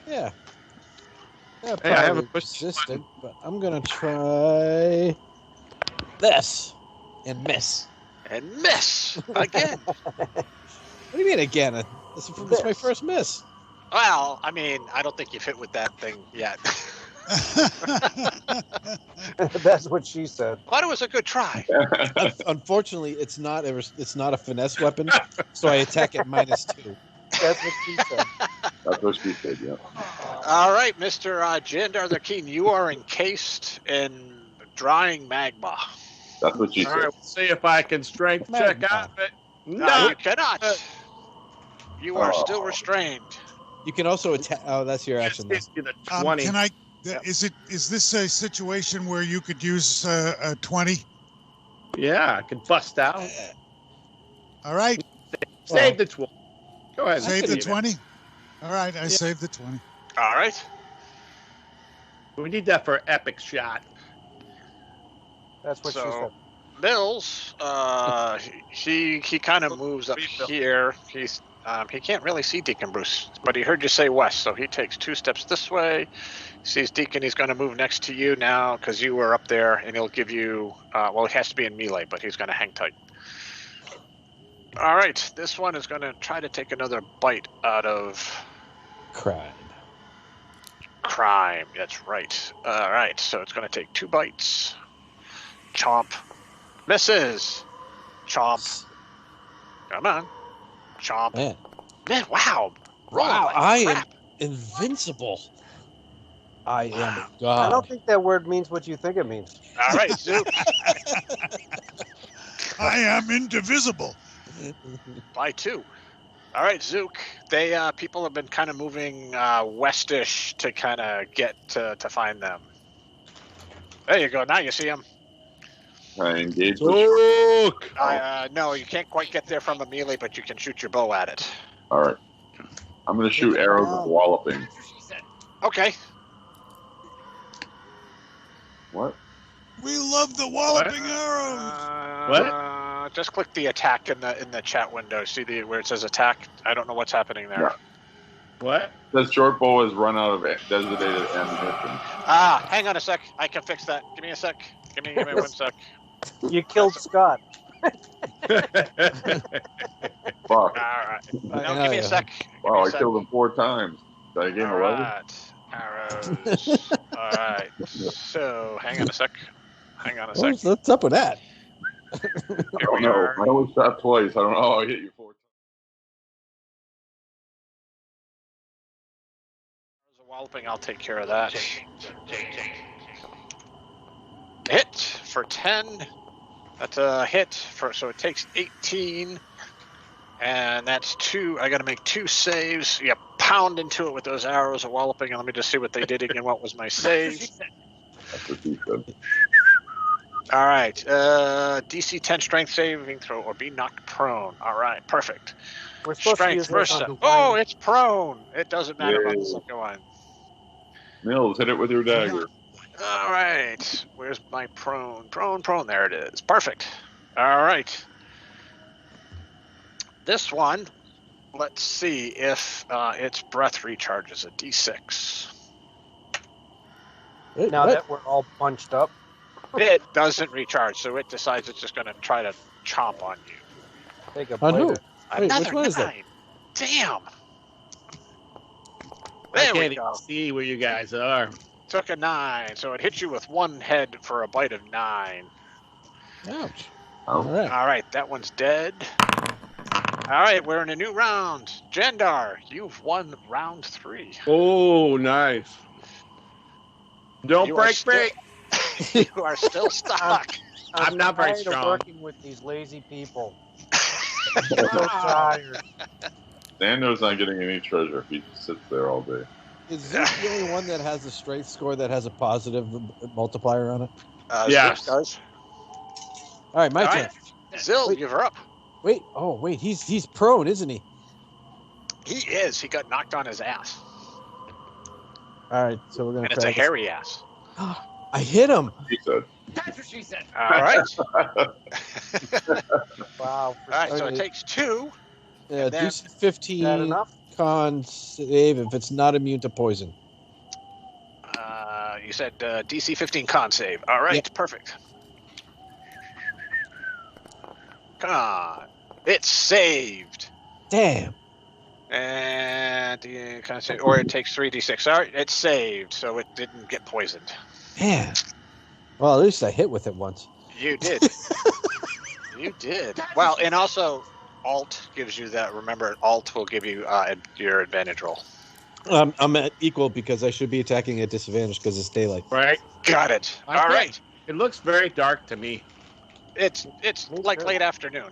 Yeah. Yeah, Hey, I have a probably question. resistant, but I'm gonna try this and miss. And miss again. What do you mean again? This is my first miss. Well, I mean, I don't think you've hit with that thing yet. That's what she said. But it was a good try. Unfortunately, it's not a finesse weapon, so I attack at -2. That's what she said. That's what she said, yeah. All right, Mr. Jandar the Keen, you are encased in drying magma. That's what she All said. right, we'll see if I can strength check Magma. out of it. No, No. you cannot. You are still restrained. You can also attack. Oh, that's your action. Then. Just give you the 20. Can I? Is this a situation where you could use a 20? Yeah, I can bust out. All right, Save the 20. Go ahead. save the Leave it. 20. All right, I saved the 20. All right. We need that for epic shot. That's what she said. Mills, he kind of moves up here. He can't really see Deacon Bruce, but he heard you say west, so he takes 2 steps this way. Sees Deacon, he's going to move next to you now because you were up there, and he'll give you. Well, he has to be in melee, but he's going to hang tight. All right, this one is going to try to take another bite out of crime. That's right. All right, so it's going to take 2 bites. Chomp. Misses. Chomp. Come on. Chomp. Man, wow. Wow, I am invincible. I am God. I don't think that word means what you think it means. All right, Zook. I am indivisible. By 2. All right, Zook. They people have been kind of moving westish to kind of get to find them. There you go. Now you see them. I engage with Zook! No, you can't quite get there from a melee, but you can shoot your bow at it. All right. I'm going to shoot arrows of walloping. Okay. What? We love the walloping arrows. What? Just click the attack in the chat window. See where it says attack? I don't know what's happening there. Yeah. What? The short bow has run out of designated ammunition. Hang on a sec. I can fix that. Give me a sec. Give me 1 sec. You killed Scott. Fuck. All right. No, give me a sec. Wow, I killed him 4 times. Did I gain 11? Right. Arrows. All right. So, hang on a sec. What's up with that? I don't know. I only shot twice. I don't know how I hit you 4 times. Walloping, I'll take care of that. Hit for 10. That's a hit so it takes 18. And that's 2. I got to make 2 saves. You pound into it with those arrows of walloping. And let me just see what they did again. What was my save? That's what he said. All right. DC 10 strength saving throw or be knocked prone. All right. Perfect. We're supposed to use Strength this on versa. Hawaii. Oh, it's prone. It doesn't matter about the Yay. second one. Mills, hit it with your dagger. All right. Where's my prone? Prone. There it is. Perfect. All right. This one, let's see if its breath recharges a D6. Now that we're all punched up. It doesn't recharge, so it decides it's just going to try to chomp on you. Take a On bite who? of- Wait, Another which one is that? 9. Damn. I There we can't go. even see where you guys are. Took a 9, so it hits you with 1 head for a bite of 9. Ouch. Oh. All right. All right, that one's dead. All right, we're in a new round. Jandar, you've won round 3. Oh, nice. Don't You are break still- me. You are still stuck. I'm not very tired of strong. working with these lazy people. I'm so tired. Sando's not getting any treasure if he sits there all day. Is Zook the only one that has a strength score that has a positive multiplier on it? Yes. Zeus does. All right, my All turn. right. Zill, you're up. Wait, he's prone, isn't he? He is. He got knocked on his ass. All right, so we're gonna. And it's a hairy ass. I hit him. He said. That's what she said. All right. Wow. All right, so it Okay. takes 2. Yeah, And then- DC Is that 15 enough? con save if it's not immune to poison. You said DC 15 con save. All right, Yeah. perfect. Come on. It's saved. Damn. And con save, or it takes 3d6. All right, it's saved, so it didn't get poisoned. Man. Well, at least I hit with it once. You did. You did. Well, and also Alt gives you that. Remember, Alt will give you your advantage roll. I'm at equal because I should be attacking at disadvantage because it's daylight. Right? Got it. I All think- right. It looks very dark to me. It's like too. late afternoon.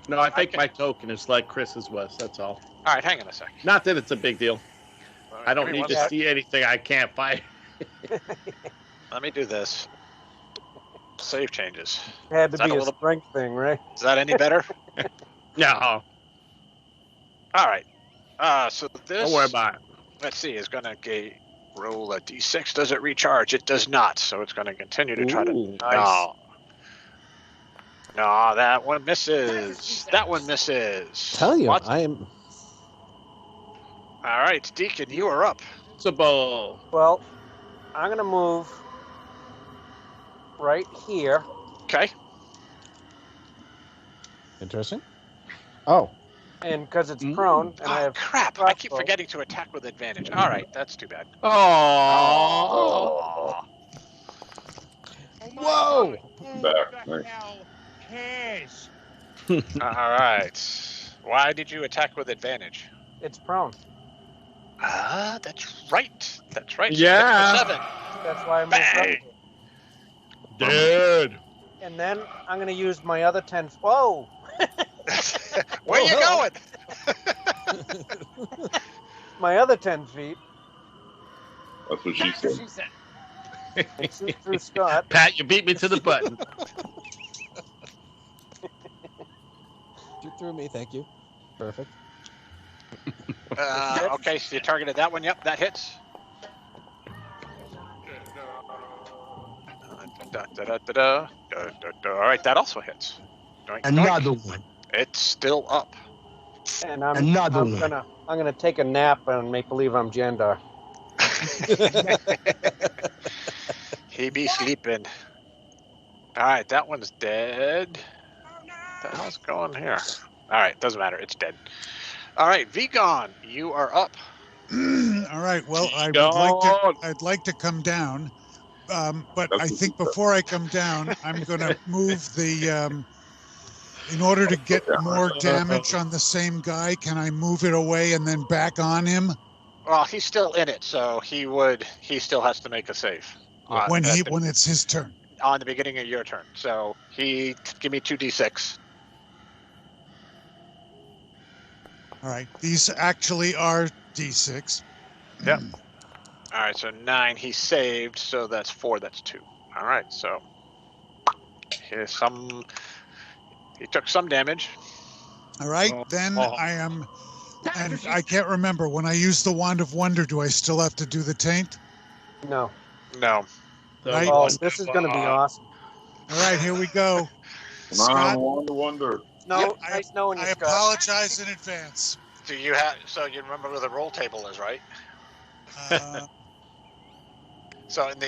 No, I think Okay. my token is like Chris's was. That's all. All right, hang on a sec. Not that it's a big deal. I don't Give me need one to sec. see anything I can't fight. Let me do this. Save changes. Had to Is that be a a little- strength thing, right? Is that any better? No, All right. So this. don't worry about it. Let's see. Is going to roll a d6. Does it recharge? It does not. So it's going to continue to try to. Ooh, No. No, that one misses. That one misses. Tell you, What? I am. All right, Deacon, you are up. It's a ball. Well, I'm gonna move right here. Okay. Interesting. Oh, And because it's prone, and I Oh, have crap. I keep crossbow. forgetting to attack with advantage. All right, that's too bad. Oh. Aw. whoa! Back. Nice. Cares. All right. Why did you attack with advantage? It's prone. Ah, that's right. That's right. Yeah. 6 for 7. That's why I moved Bang. up. Dude. And then I'm gonna use my other 10. Whoa! Where you going? My other 10 feet That's what she said. She said. and shoot through Scott. Pat, you beat me to the button. Shoot through me, thank you. Perfect. Okay, so you targeted that one. Yep, that hits. All right, that also hits. Doink, doink. Another one. It's still up. And I'm Another one. gonna take a nap and make believe I'm Jandar. He be sleeping. All right, that one's dead. What the hell's going here? All right, doesn't matter. It's dead. All right, Vigon, you are up. All right. Well, I'd like to come down, but I think before I come down, I'm going to move the. In order to get more damage on the same guy, can I move it away and then back on him Well, he's still in it, so he still has to make a save. when it's his turn? On the beginning of your turn. So give me 2d6. All right. These actually are D6. Yep. All right, so 9 he saved, so that's 4, that's 2. All right, so he took some damage. All right. Then I am, and I can't remember when I use the Wand of Wonder. Do I still have to do the taint? No. No. Right. Oh, this is gonna be awesome. All right. Here we go. Come Scott, on, Wonder. No, Yep, nice knowing you, I Scott. apologize in advance. So you remember where the roll table is, right? So in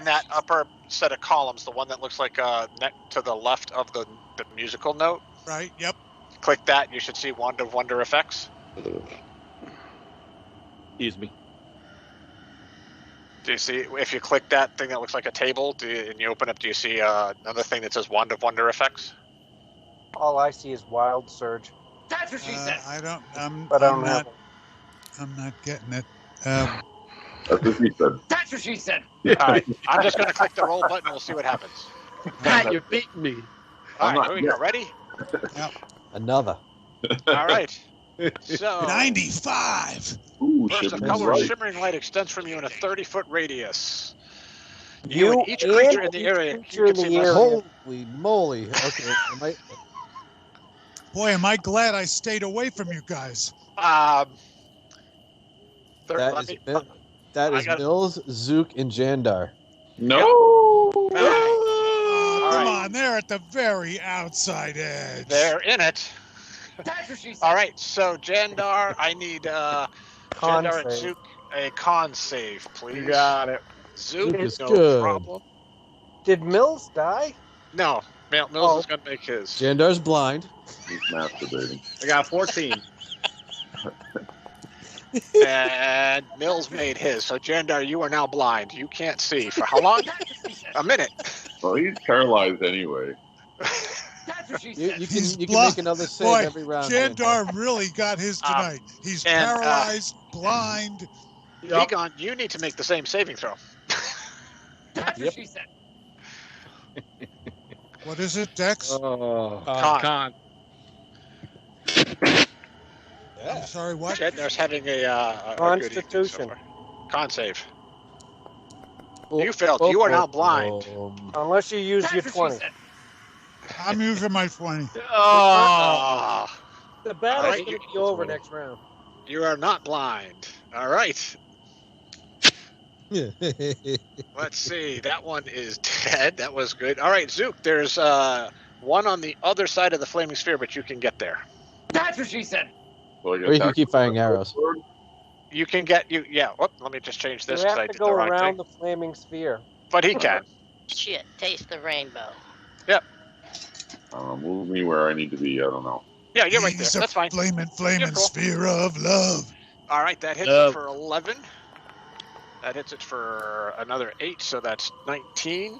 that upper set of columns, the one that looks like to the left of the musical note, Right. Yep. click that. You should see Wand of Wonder effects. Excuse me. Do you see, if you click that thing that looks like a table, and you open up, do you see another thing that says Wand of Wonder effects? All I see is Wild Surge. That's what she said. I don't. But I don't have. I'm not getting it. That's what she said. That's what she said. All right, I'm just going to click the roll button and we'll see what happens. Pat, you beat me. All right, here we go. Ready? Another. All right. So 95. Ooh, burst of shimmering color light. shimmering light extends from you in a 30-foot radius. You You and each creature in the each area creature you in can the see area. Holy moly! Okay, Boy, am I glad I stayed away from you guys. that let is me- that I is got- Mills, Zook, and Jandar. No. All Come right. on, they're at the very outside edge. They're in it. That's what she said. All right, so Jandar, I need Con Jandar and save. Zook a con save, please. You got it. Zook Zook is no good. problem. Did Mills die? No, Mills Oh. is going to make his. Jandar's blind. He's masturbating. I got 14. And Mills made his. So Jandar, you are now blind. You can't see. For how long? A minute. Well, he's paralyzed anyway. That's what she You said. can blind. make another save Boy, every round. Jandar really got his tonight. He's and, paralyzed, blind. Egon, you need to make the same saving throw. That's Yep. what she said. What is it, Dex? Con. I'm sorry, what? Jandar's having a good Constitution. evening so far. Con save. Oh, You failed. You are now blind. Unless you use That's your what 20. she said. I'm using my 20. Oh, The battle's Alright, gonna you- be over next round. you are not blind. All right. Let's see. That one is dead. That was good. All right, Zook. There's one on the other side of the flaming sphere, but you can get there. That's what she said. So I Or you can attack keep with firing my arrows. sword? You can get you. Yeah. Whoop, let me just change this You because have I to did go the wrong around thing. the flaming sphere. But he can. Shit, taste the rainbow. Move me where I need to be. I don't know. Yeah, you're right there. He's a That's fine. flaming You're cool. sphere of love. All right, that hits it for 11. That hits it for another 8, so that's 19.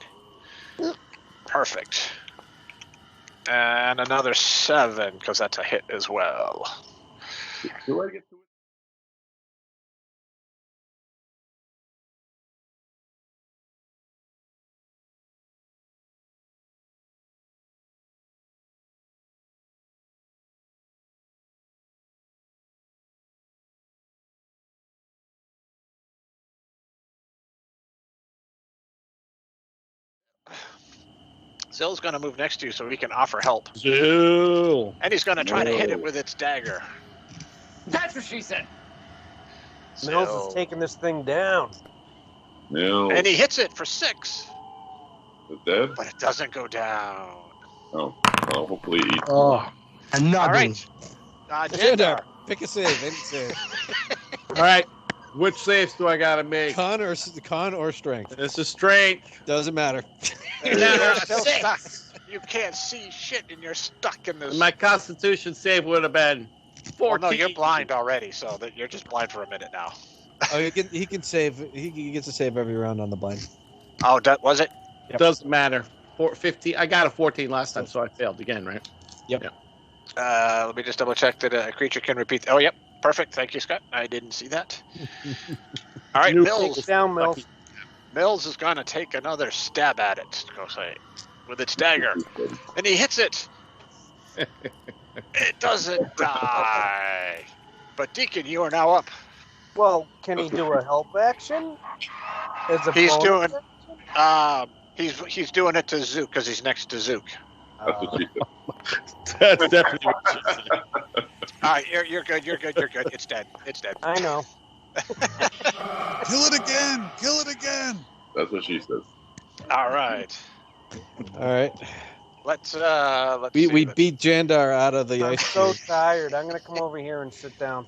Perfect. And another 7, because that's a hit as well. Do I get to it? Zill's going to move next to you so he can offer help. Zill. And he's going to try to hit it Whoa. with its dagger. That's what she said. Mills Zill. is taking this thing down. No. And he hits it for 6, Is it dead? but it doesn't go down. Oh. Well, hopefully he eats. Oh, Another All one. right. Jandar, Jandar. pick a save. Any save. All right. Which saves do I gotta make? Con or strength. This is strength. Doesn't matter. You're still stuck. You can't see shit, and you're stuck in this. My Constitution save would have been 14. Well, no, you're blind already, so that you're just blind for a minute now. Oh, he can save. He gets a save every round on the blind. Oh, was it? Yep. Doesn't matter. 15. I got a 14 last time, so I failed again, right? Let me just double check that a creature can repeat. Oh, yep. Perfect. Thank you, Scott. I didn't see that. All right, New Take Mills. it down, Mills. Mills is going to take another stab at it, go say, with its dagger. And he hits it. It doesn't die. But Deacon, you are now up. Well, can he do a help action? As a He's bonus doing- action? He's doing it to Zook because he's next to Zook. That's what she said. That's definitely what she said. All right, you're good. You're good. You're good. It's dead. It's dead. I know. Kill it again. Kill it again. That's what she says. All right. All right. Let's We see. beat Jandar out of the I'm ice. so Cube. tired. I'm gonna come over here and sit down.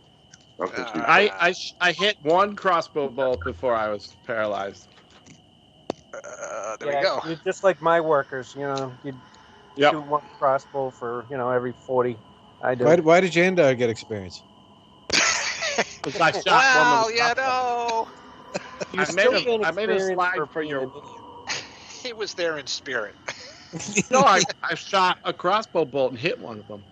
That's what she said. I hit one crossbow bolt before I was paralyzed. There we go. You're just like my workers. You know, you Yep. shoot one crossbow for every 40. I do. Why did Jandar get experience? Because I shot Well, one with you a crossbow. know, You I still made gain a experience slide for being your. an idiot. he was there in spirit. No, I shot a crossbow bolt and hit one of them.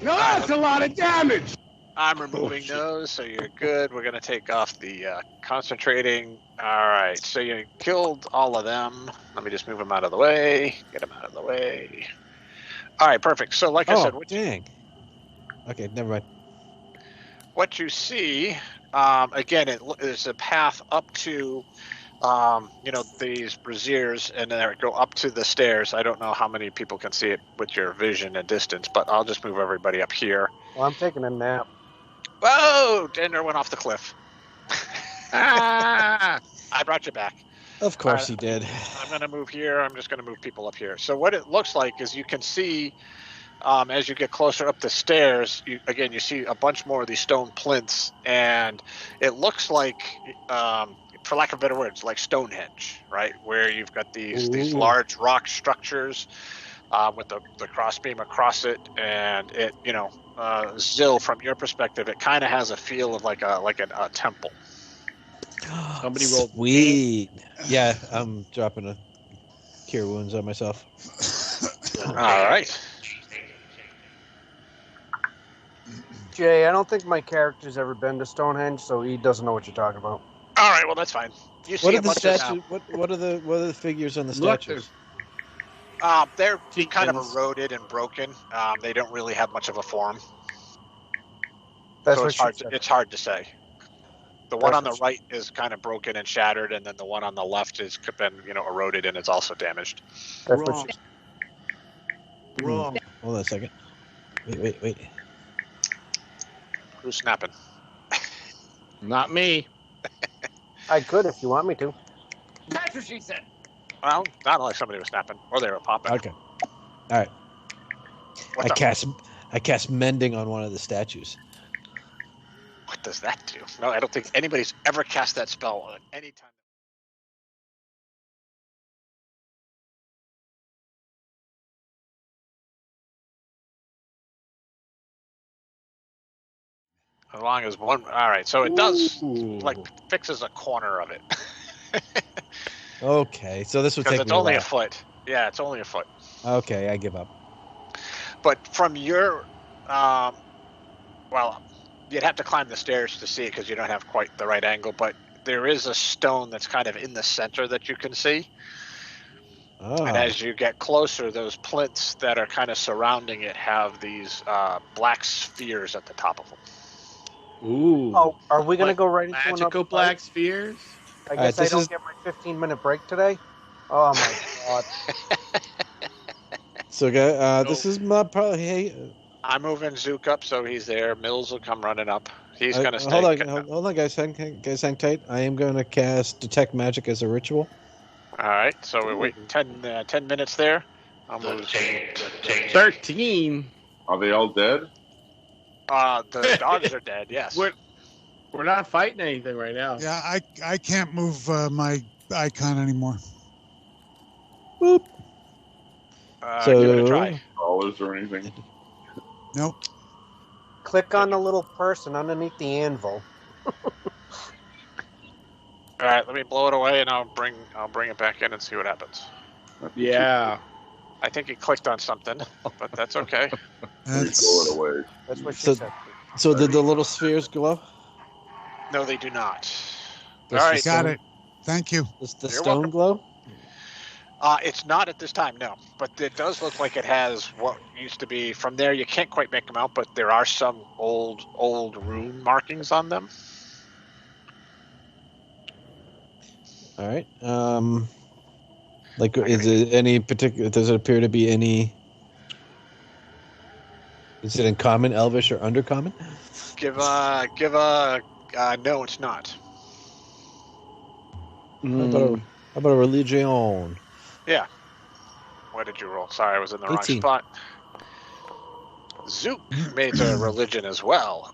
No, that's a lot of damage. I'm removing shit. those, so you're good. We're gonna take off the concentrating. All right, so you killed all of them. Let me just move them out of the way. Get them out of the way. All right, perfect. So, like I said, dang. Okay, never mind. what you see, again, is a path up to, these braziers, and then go up to the stairs. I don't know how many people can see it with your vision and distance, but I'll just move everybody up here. Well, I'm taking a nap. Whoa! Dender went off the cliff. Ah! I brought you back. Of course he did. I'm going to move here. I'm just going to move people up here. So what it looks like is you can see, as you get closer up the stairs, you see a bunch more of these stone plinths, and it looks like, for lack of better words, like Stonehenge, right? Where you've got these large rock structures with the crossbeam across it, and it, Zill, from your perspective, it kind of has a feel of like a temple. Somebody rolled. Sweet. Yeah, I'm dropping a cure wounds on myself. All right. Jay, I don't think my character's ever been to Stonehenge, so he doesn't know what you're talking about. All right. Well, that's fine. You see What are a the bunch of statues? What are the figures on the Look, statues? they're kind of Chieftains. eroded and broken. They don't really have much of a form. That's So what it's she hard. said. It's hard to say. The one That's on the what she- right is kind of broken and shattered, and then the one on the left has been, eroded and it's also damaged. That's what Wrong. she Wrong. Hold on a second. Wait. Who's snapping? Not me. I could if you want me to. That's what she said. Well, not like somebody was snapping, or they were popping. Okay. All right. What's up? I cast mending on one of the statues. What does that do? No, I don't think anybody's ever cast that spell on any time. As long as one. All right, so it does like fixes a corner of it. Okay, so this would Because take it's me a only a while. foot. Yeah, it's only a foot. Okay, I give up. But from your, well, you'd have to climb the stairs to see it because you don't have quite the right angle. But there is a stone that's kind of in the center that you can see. And as you get closer, those plinths that are kind of surrounding it have these black spheres at the top of them. Ooh. Oh, are we gonna Like go right into magical another black fight? spheres? I All right, guess I this don't is- get my 15-minute break today. Oh my god! So, this is my probably. Hey, I'm moving Zook up, so he's there. Mills will come running up. He's going to stay. hold on, guys. Hang tight. I am going to cast detect magic as a ritual. All right, so we wait 10 minutes there. I'll move Zook. 13. Are they all dead? The dogs are dead, yes. We're not fighting anything right now. Yeah, I can't move my icon anymore. Boop. Give it a try. Dollars or anything? Nope. Click on the little person underneath the anvil. All right, let me blow it away, and I'll bring it back in and see what happens. Yeah. I think he clicked on something, but that's okay. Let me blow it away. That's what she So- said. So did the little spheres glow? No, they do not. Does All the right. Got stone- it. Thank you. Does the You're stone welcome. glow? It's not at this time, no. But it does look like it has what used to be. From there, you can't quite make them out, but there are some old rune markings on them. All right. Like, is it any particular? Does it appear to be any? Is it in common, elvish, or undercommon? Give a. No, it's not. How about a religion? Yeah. What did you roll? Sorry, I was in the wrong 18. spot. Zook made a religion as well.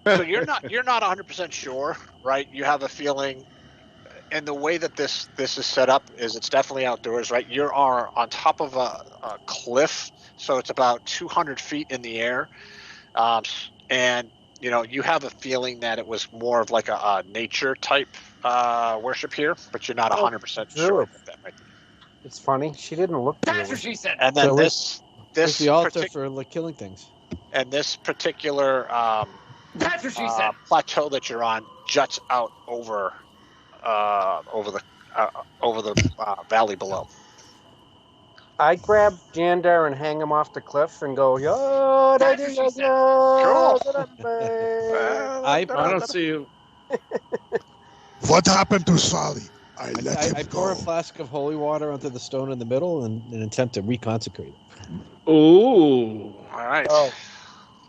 So you're not 100% sure, right? You have a feeling, and the way that this is set up is it's definitely outdoors, right? You are on top of a cliff, so it's about 200 feet in the air, and you have a feeling that it was more of like a nature type worship here, but you're not 100% sure what that might be. It's funny. She didn't look. That's what she said. And then So this Where's the altar for like killing things? and this particular That's what she said. plateau that you're on juts out over the valley below. I grab Jandar and hang him off the cliff and go, yo, That's what she said. I don't see you. What happened to Sally? I let him I pour a go. flask of holy water onto the stone in the middle in an attempt to reconsecrate it. Ooh. All right. Oh,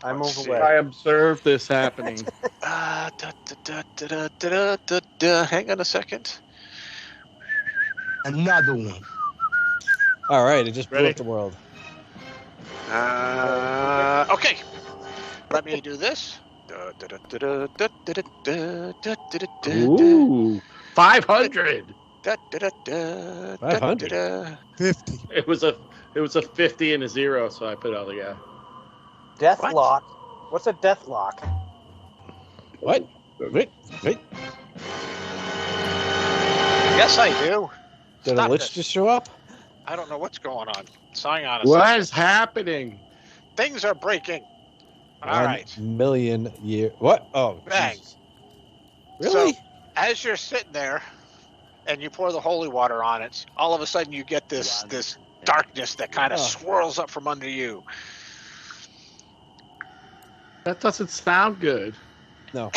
I Let's move see. away. I observed this happening. Hang on a second. Another one. All right, it just blew Ready? up the world. Okay. Let me do this. Ooh. 500. 500. 50. It was a 50 and a 0, so I put it all together. Deathlock. What's a deathlock? What? Wait. Yes, I do. Did a Stop lich this. just show up? I don't know what's going on. Hang on a What second. is happening? Things are breaking. All 1 right. million year. What? Oh, Bang. Jesus. Really? So, as you're sitting there and you pour the holy water on it, all of a sudden you get this darkness that kind of Oh. swirls up from under you. That doesn't sound good. No.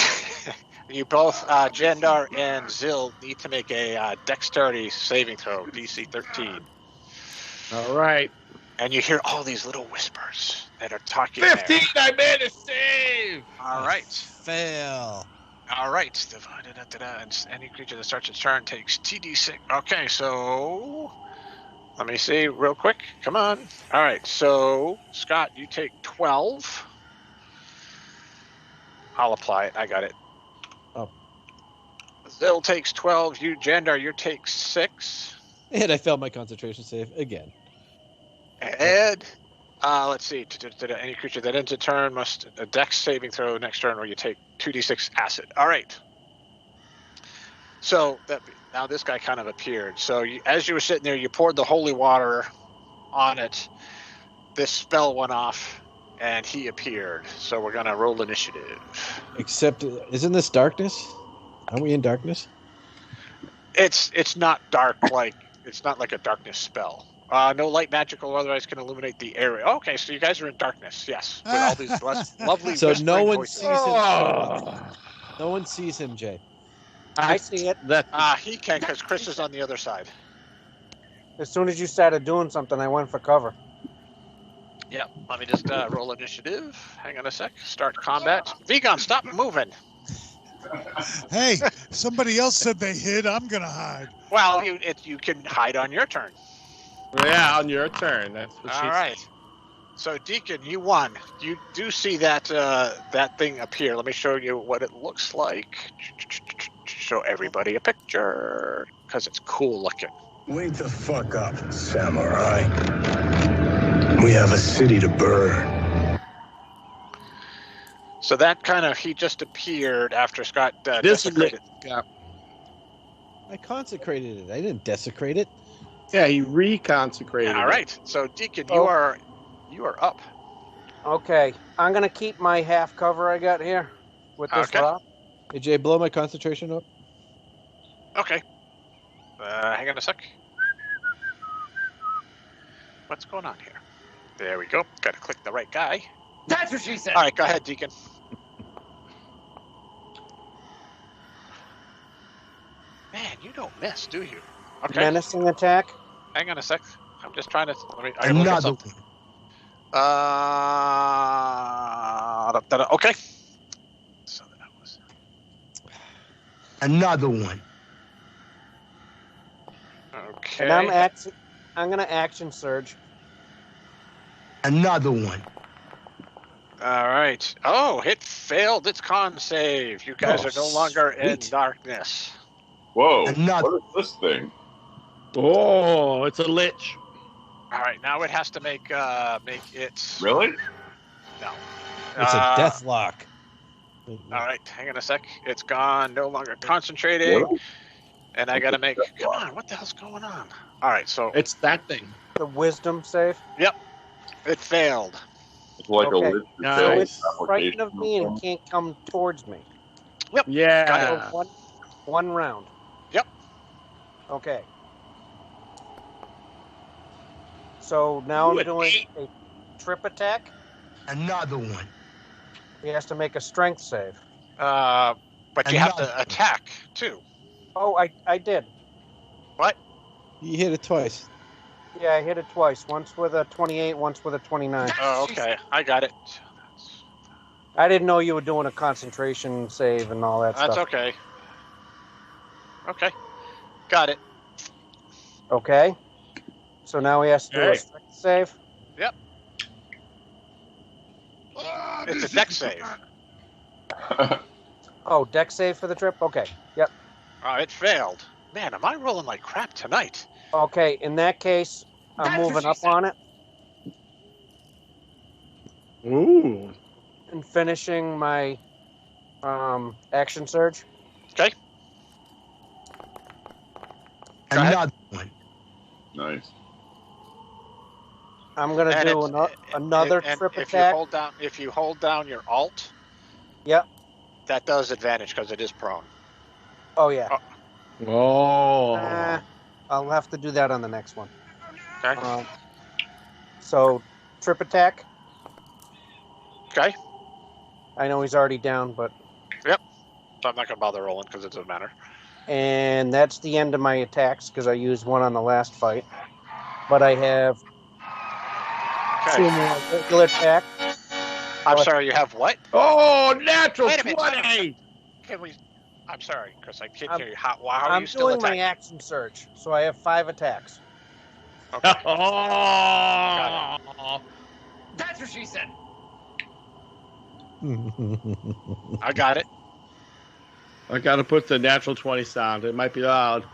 You both, Jandar and Zil, need to make a dexterity saving throw, DC 13. All right. And you hear all these little whispers that are talking 15. there. I made a save. All right. Fail. All right. And any creature that starts its turn takes TD6. Okay, so Let me see real quick. Come on. All right. So, Scott, you take 12. I'll apply it. I got it. Oh. Zill takes 12. You, Jandar, you take 6. And I failed my concentration save again. And let's see. Any creature that ends a turn must a dex saving throw next turn, or you take 2d6 acid. All right. So now this guy kind of appeared. So as you were sitting there, you poured the holy water on it. This spell went off, and he appeared. So we're gonna roll initiative. Except, isn't this darkness? Are we in darkness? It's not dark like it's not like a darkness spell. No light, magical, or otherwise can illuminate the area. Okay, so you guys are in darkness. Yes, with all these lovely. So no one voices. sees him. No one sees him, Jay. I see it. He can because Chris is on the other side. As soon as you started doing something, I went for cover. Yep. Let me just roll initiative. Hang on a sec. Start combat. Vegan, stop moving. Hey, somebody else said they hid. I'm gonna hide. Well, you can hide on your turn. Yeah, on your turn. That's what All right. So, Deacon, you won. You do see that that thing appear. Let me show you what it looks like. Show everybody a picture because it's cool looking. Wait the fuck up, samurai. We have a city to burn. So that he just appeared after Scott This desecrated. I consecrated it. I didn't desecrate it. Yeah, he reconsecrated. All right. So, Deacon, you are up. Okay, I'm gonna keep my half cover I got here with this rock. Hey, Jay, blow my concentration up. Okay. Hang on a sec. What's going on here? There we go. Got to click the right guy. That's what she said. All right, go ahead, Deacon. Man, you don't miss, do you? Okay. Menacing attack. Hang on a sec. I'm just trying to. I look at something. Okay. So that was another one. Okay. And I'm gonna action surge. Another one. All right. Oh, it failed its con save. You guys are no longer in darkness. Whoa! What is this thing? Oh, it's a lich. All right, now it has to make it. Really? No. It's a death lock. All right, hang on a sec. It's gone. No longer concentrating. Really? And I gotta make. Come on, what the hell's going on? All right, so it's that thing. The wisdom save. Yep, it failed. It's like Okay. a So it's frightened of me and can't come towards me. Yep. Yeah. So one round. Yep. Okay. So now I'm doing a trip attack. Another one. He has to make a strength save. But you have to attack too. Oh, I did. What? You hit it twice. Yeah, I hit it twice. Once with a 28, once with a 29. Oh, okay. I got it. I didn't know you were doing a concentration save and all that That's stuff. okay. Okay. Got it. Okay. So now he has to do a strength save. Yep. It's a dex save. Oh, dex save for the trip? Okay. Yep. It failed. Man, am I rolling like crap tonight? Okay, in that case, I'm moving up on it Ooh. and finishing my action surge. Okay. Another one. Nice. I'm gonna And do another and trip if attack. If you hold down your alt, Yep. that does advantage because it is prone. Oh yeah. Oh. I'll have to do that on the next one. Okay. So trip attack. Okay. I know he's already down, but Yep. So I'm not gonna bother rolling because it doesn't matter. and that's the end of my attacks because I used one on the last fight. But I have two more regular attack. I'm sorry. You have what? Oh, natural Wait a minute, 20. Can we? I'm sorry, Chris. I can't hear you. How are I'm you still doing my attacking? action surge, so I have 5 attacks. Okay. Oh, That's what she said. I got it. I got to put the natural 20 sound. It might be loud.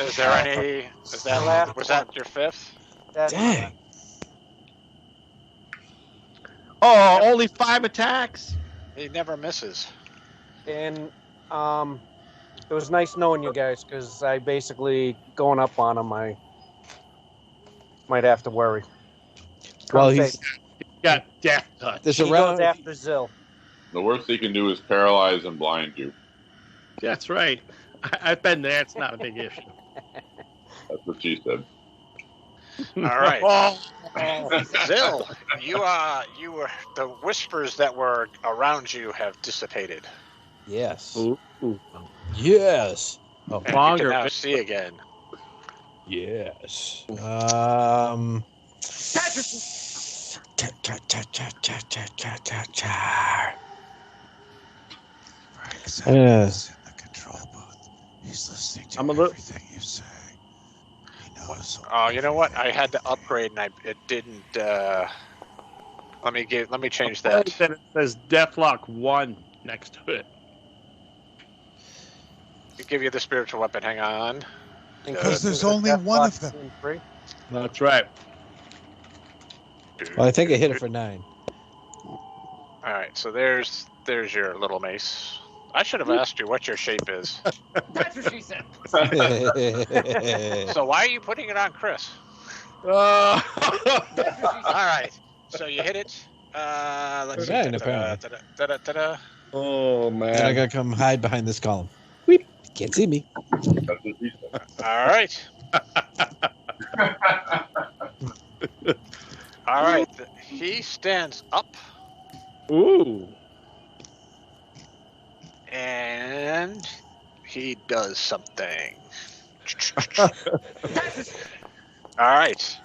Is there any? Was that your fifth? That's Dang. Oh, only 5 attacks. He never misses. And it was nice knowing you guys because I basically going up on him. I might have to worry. Well, Come he's face. Got death touch. there's He a goes round. after Zill. The worst he can do is paralyze and blind you. That's right. I've been there. It's not a big issue. That's what she said. All right. Oh, Zill, you were the whispers that were around you have dissipated. Yes. ooh, ooh. Yes. Oh, And you Longer. can now see again. yes. Yes. In the control booth. He's listening to I'm a little- everything you say. He knows. Oh, you know what? I had to upgrade and it didn't. Let me change that. Then it says Deathlock 1 next to it. I'll give you the spiritual weapon. Hang on. Because there's only one of them. That's right. Well, I think I hit it for 9. All right, so there's your little mace. I should have asked you what your shape is. That's what she said. So why are you putting it on Chris? Oh. All right, so you hit it. Let's see. Nine, apparently. Oh, And I man. gotta come hide behind this column. Weep. Can't see me. That's what she said. All right. All right. He stands up Ooh. and he does something. All right.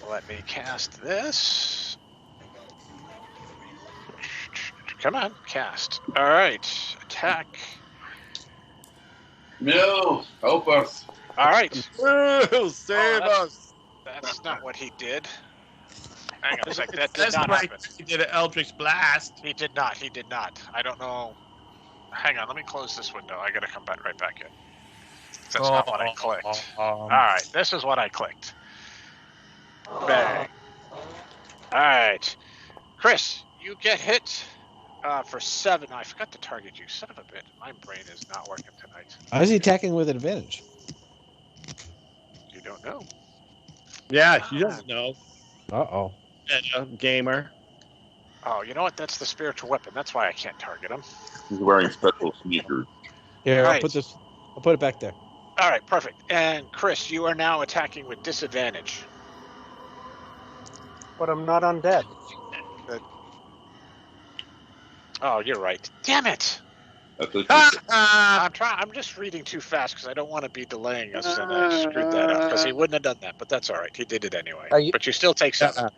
Let me cast this. Come on, cast. All right. Attack. No, help us. All right. Save us. That's not what he did. Hang on a sec. That did That's not right. happen. He did an Eldritch Blast. He did not. He did not. I don't know. Hang on. Let me close this window. I gotta come back right back in. That's not what I clicked. All right. This is what I clicked. Bang. All right. Chris, you get hit for 7. I forgot to target you. Son of a bitch. My brain is not working tonight. How is he attacking with advantage? You don't know. Yeah, he doesn't know. Uh-oh. Gamer. Oh, you know what? That's the spiritual weapon. That's why I can't target him. He's wearing special sneakers. Here, Right. I'll put it back there. All right, perfect. And Chris, you are now attacking with disadvantage. But I'm not undead. Oh, you're right. Damn it! That's what she said. I'm just reading too fast because I don't want to be delaying us, and I screwed that up because he wouldn't have done that. But that's all right. He did it anyway. But you still take 7.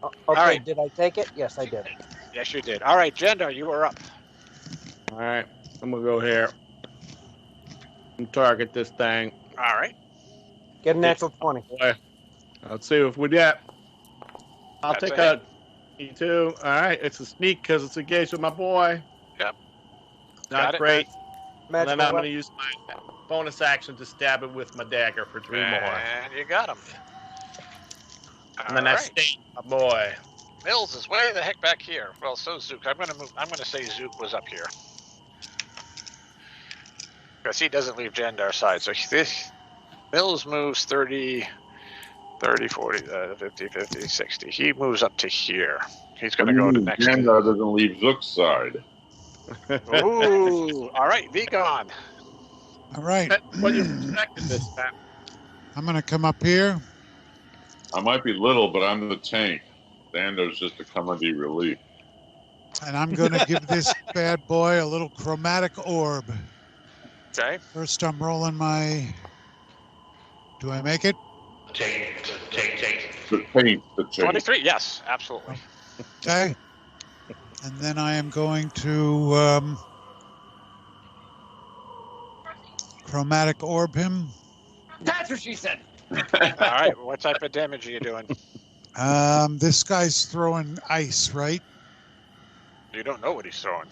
Okay, All right. did I take it? Yes, I did. Yes, you did. All right, Jendar, you are up. All right. I'm going to go here and target this thing. All right. Get a natural 20. Boy. Let's see if we get. I'll That's take a a E2. All right. It's a sneak because it's engaged with my boy. Yep. Not Got it. great. And then Magical I'm going to weapon. use my bonus action to stab it with my dagger for 3 more. And you got him. And then I stay my boy. Mills is way the heck back here. Well, so Zook. I'm gonna say Zook was up here. Because he doesn't leave Jendar's side. So Mills moves 30, 40, 50, 50, 60. He moves up to here. He's gonna go to next. Jandar doesn't leave Zook's side. Ooh. All right, Vigon. All right. What you expected this time? I'm going to come up here. I might be little, but I'm the tank. Jandar's just a comedy relief. And I'm going to give this bad boy a little chromatic orb. Okay. First, I'm rolling my... Do I make it? Take. The tank. 23. Yes, absolutely. Okay. And then I am going to chromatic orb him. That's what she said. All right. What type of damage are you doing? This guy's throwing ice, right? You don't know what he's throwing.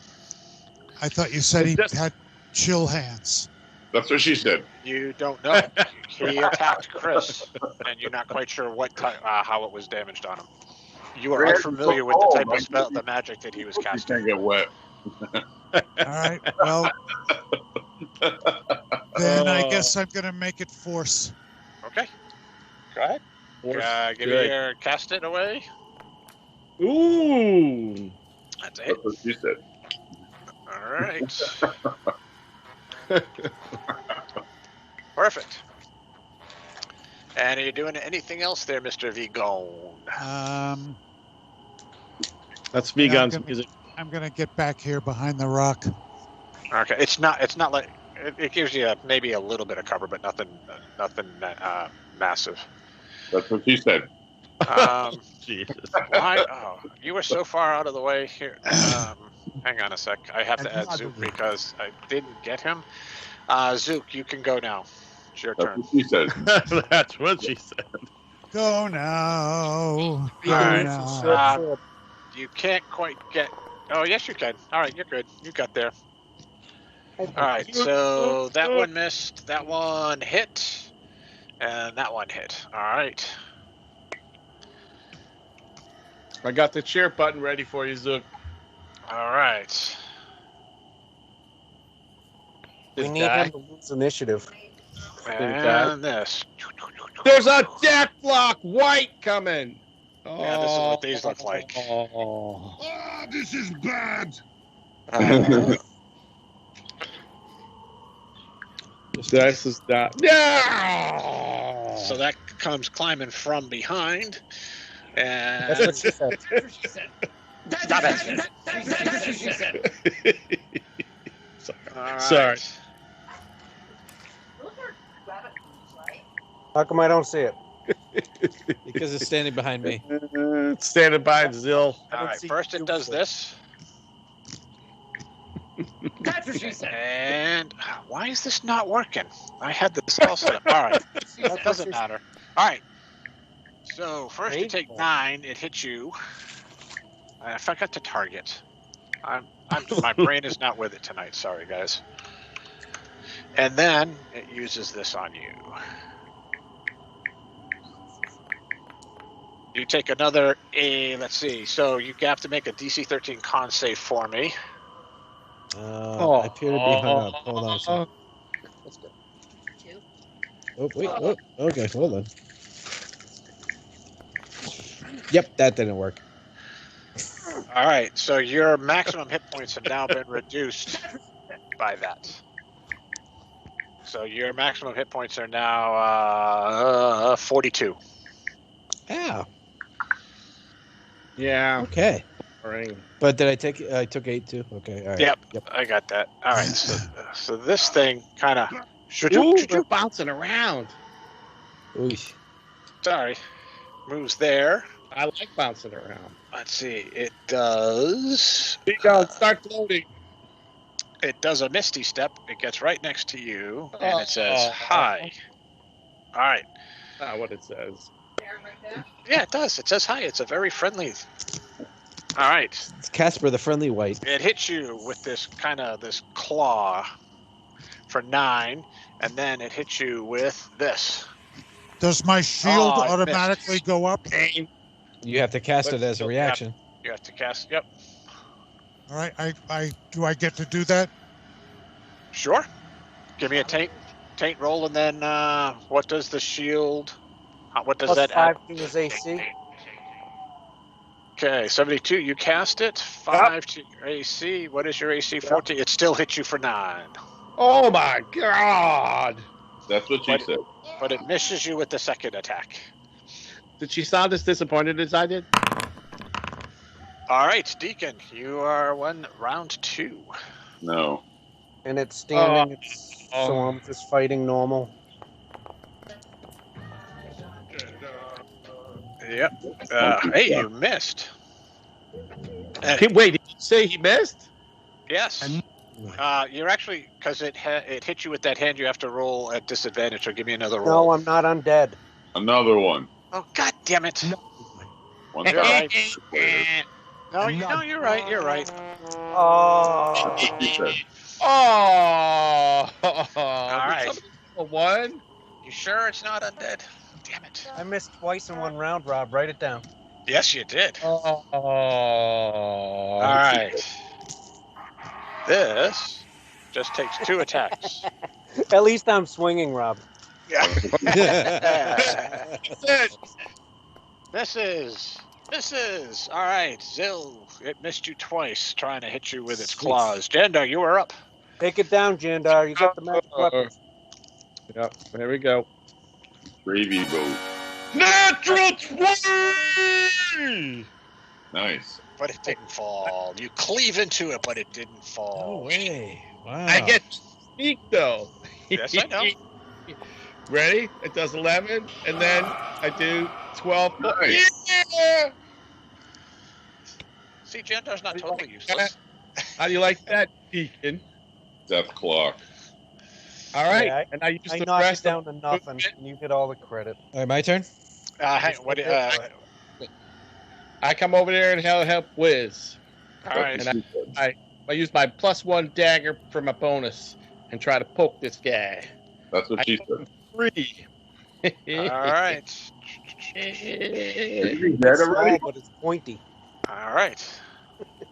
I thought you said he Just- had chill hands. That's what she said. You don't know. He attacked Chris, and you're not quite sure what how it was damaged on him. You are unfamiliar with the type of spell, the magic that he was You casting. can't get wet. All right. Well, then I guess I'm gonna make it force. Okay. Go ahead. Give me your cast it away. Ooh. That's it. That's what she said. All right. Perfect. And are you doing anything else there, Mr. Vigon? That's Yeah, Vegan's I'm gonna- music. I'm gonna get back here behind the rock. Okay. It's not like it gives you maybe a little bit of cover, but nothing massive. That's what she said. Jesus. Why? Oh, you were so far out of the way here. Hang on a sec. I have to add Zook because I didn't get him. Zook, you can go now. It's your That's turn. what she said. That's what she said. Go now. Go right. now. You can't quite get. Oh, yes, you can. All right, you're good. You got there. All right, so that one missed. That one hit. And that one hit. All right. I got the cheer button ready for you, Zook. All right. We Just need die. him to lose initiative. And this. There's a death block white coming. Yeah, this is what these look like. Oh. Ah, this is bad. This is that. Yeah. So that comes climbing from behind. That's And what she said. That's what she said. That's what she said. all right. Sorry. How come I don't see it? Because it's standing behind me. Standing by Zill. I All don't right. see First, it you. does this. That's what she said. And why is this not working? I had this all set up. All right. That doesn't matter. All right. So first you take 9. It hits you. I forgot to target. My brain is not with it tonight. Sorry, guys. And then it uses this on you. You take another let's see. So you have to make a DC 13 con save for me. I appear to be hung up. Hold on a second. That's good. Oh, wait. Oh, okay, hold on. Yep, that didn't work. All right. So your maximum hit points have now been reduced by that. So your maximum hit points are now 42. Ow. Yeah. Okay. Right. But did I take? I took 8 too. Okay. All right. Yep. Yep. I got that. All right. So this thing kind of. Ooh, they're bouncing around. Ooh. Sorry. Moves there. I like bouncing around. Let's see. It does. Start floating. It does a misty step. It gets right next to you, and it says hi. All right. Not what it says. Yeah, it does. It says hi. It's a very friendly. All right. It's Casper the Friendly White. It hits you with this this claw for 9, and then it hits you with this. Does my shield Oh, I automatically missed. go up? You have to cast it as a reaction. You have to cast. Yep. All right. Do I get to do that? Sure. Give me a taint roll, and then what does the shield? What does Plus that add? 5 to his AC. Okay, 72. You cast it. 5 to your AC. What is your AC? 14. It still hits you for 9, Oh my God! That's what she said. but it misses you with the second attack. Did she sound as disappointed as I did? All right, Deacon, you are round 2. No. And it's standing, so I'm just fighting normal. Yep. Hey, you missed. Wait, did you say he missed? Yes. You're actually, because it hit you with that hand, you have to roll at disadvantage. So give me another roll. No, I'm not undead. Another one. Oh, God damn it! One You're time. right. No, you're right. You're right. Oh. She said. Oh. All right. A one. You sure it's not undead? Damn it! I missed twice in one round, Rob. Write it down. Yes, you did. Oh. All right. This just takes 2 attacks. At least I'm swinging, Rob. Yeah. Misses. Misses. All right, Zill. It missed you twice, trying to hit you with its Sweet. claws. Jandar, you are up. Take it down, Jandar. You got the magic weapons. Yep. There we go. Gravy boat. Natural 20. Nice. But it didn't fall. You cleave into it, but it didn't No fall. way. Wow. I get sneak though. Yes, I know. Ready? It does 11, and then I do 12. Nice. Yeah! See, Jandar's not totally useless. How do you like that, Deacon? Death clock. All right. Yeah, and I use I the knocked it rest down of to nothing, and you get all the credit. All right, my turn. Hang on, I come over there and help Wiz. all right. And I use my +1 dagger for my bonus and try to poke this guy. That's what she said. 3. All right. Is he dead Small, already? but it's pointy. All right.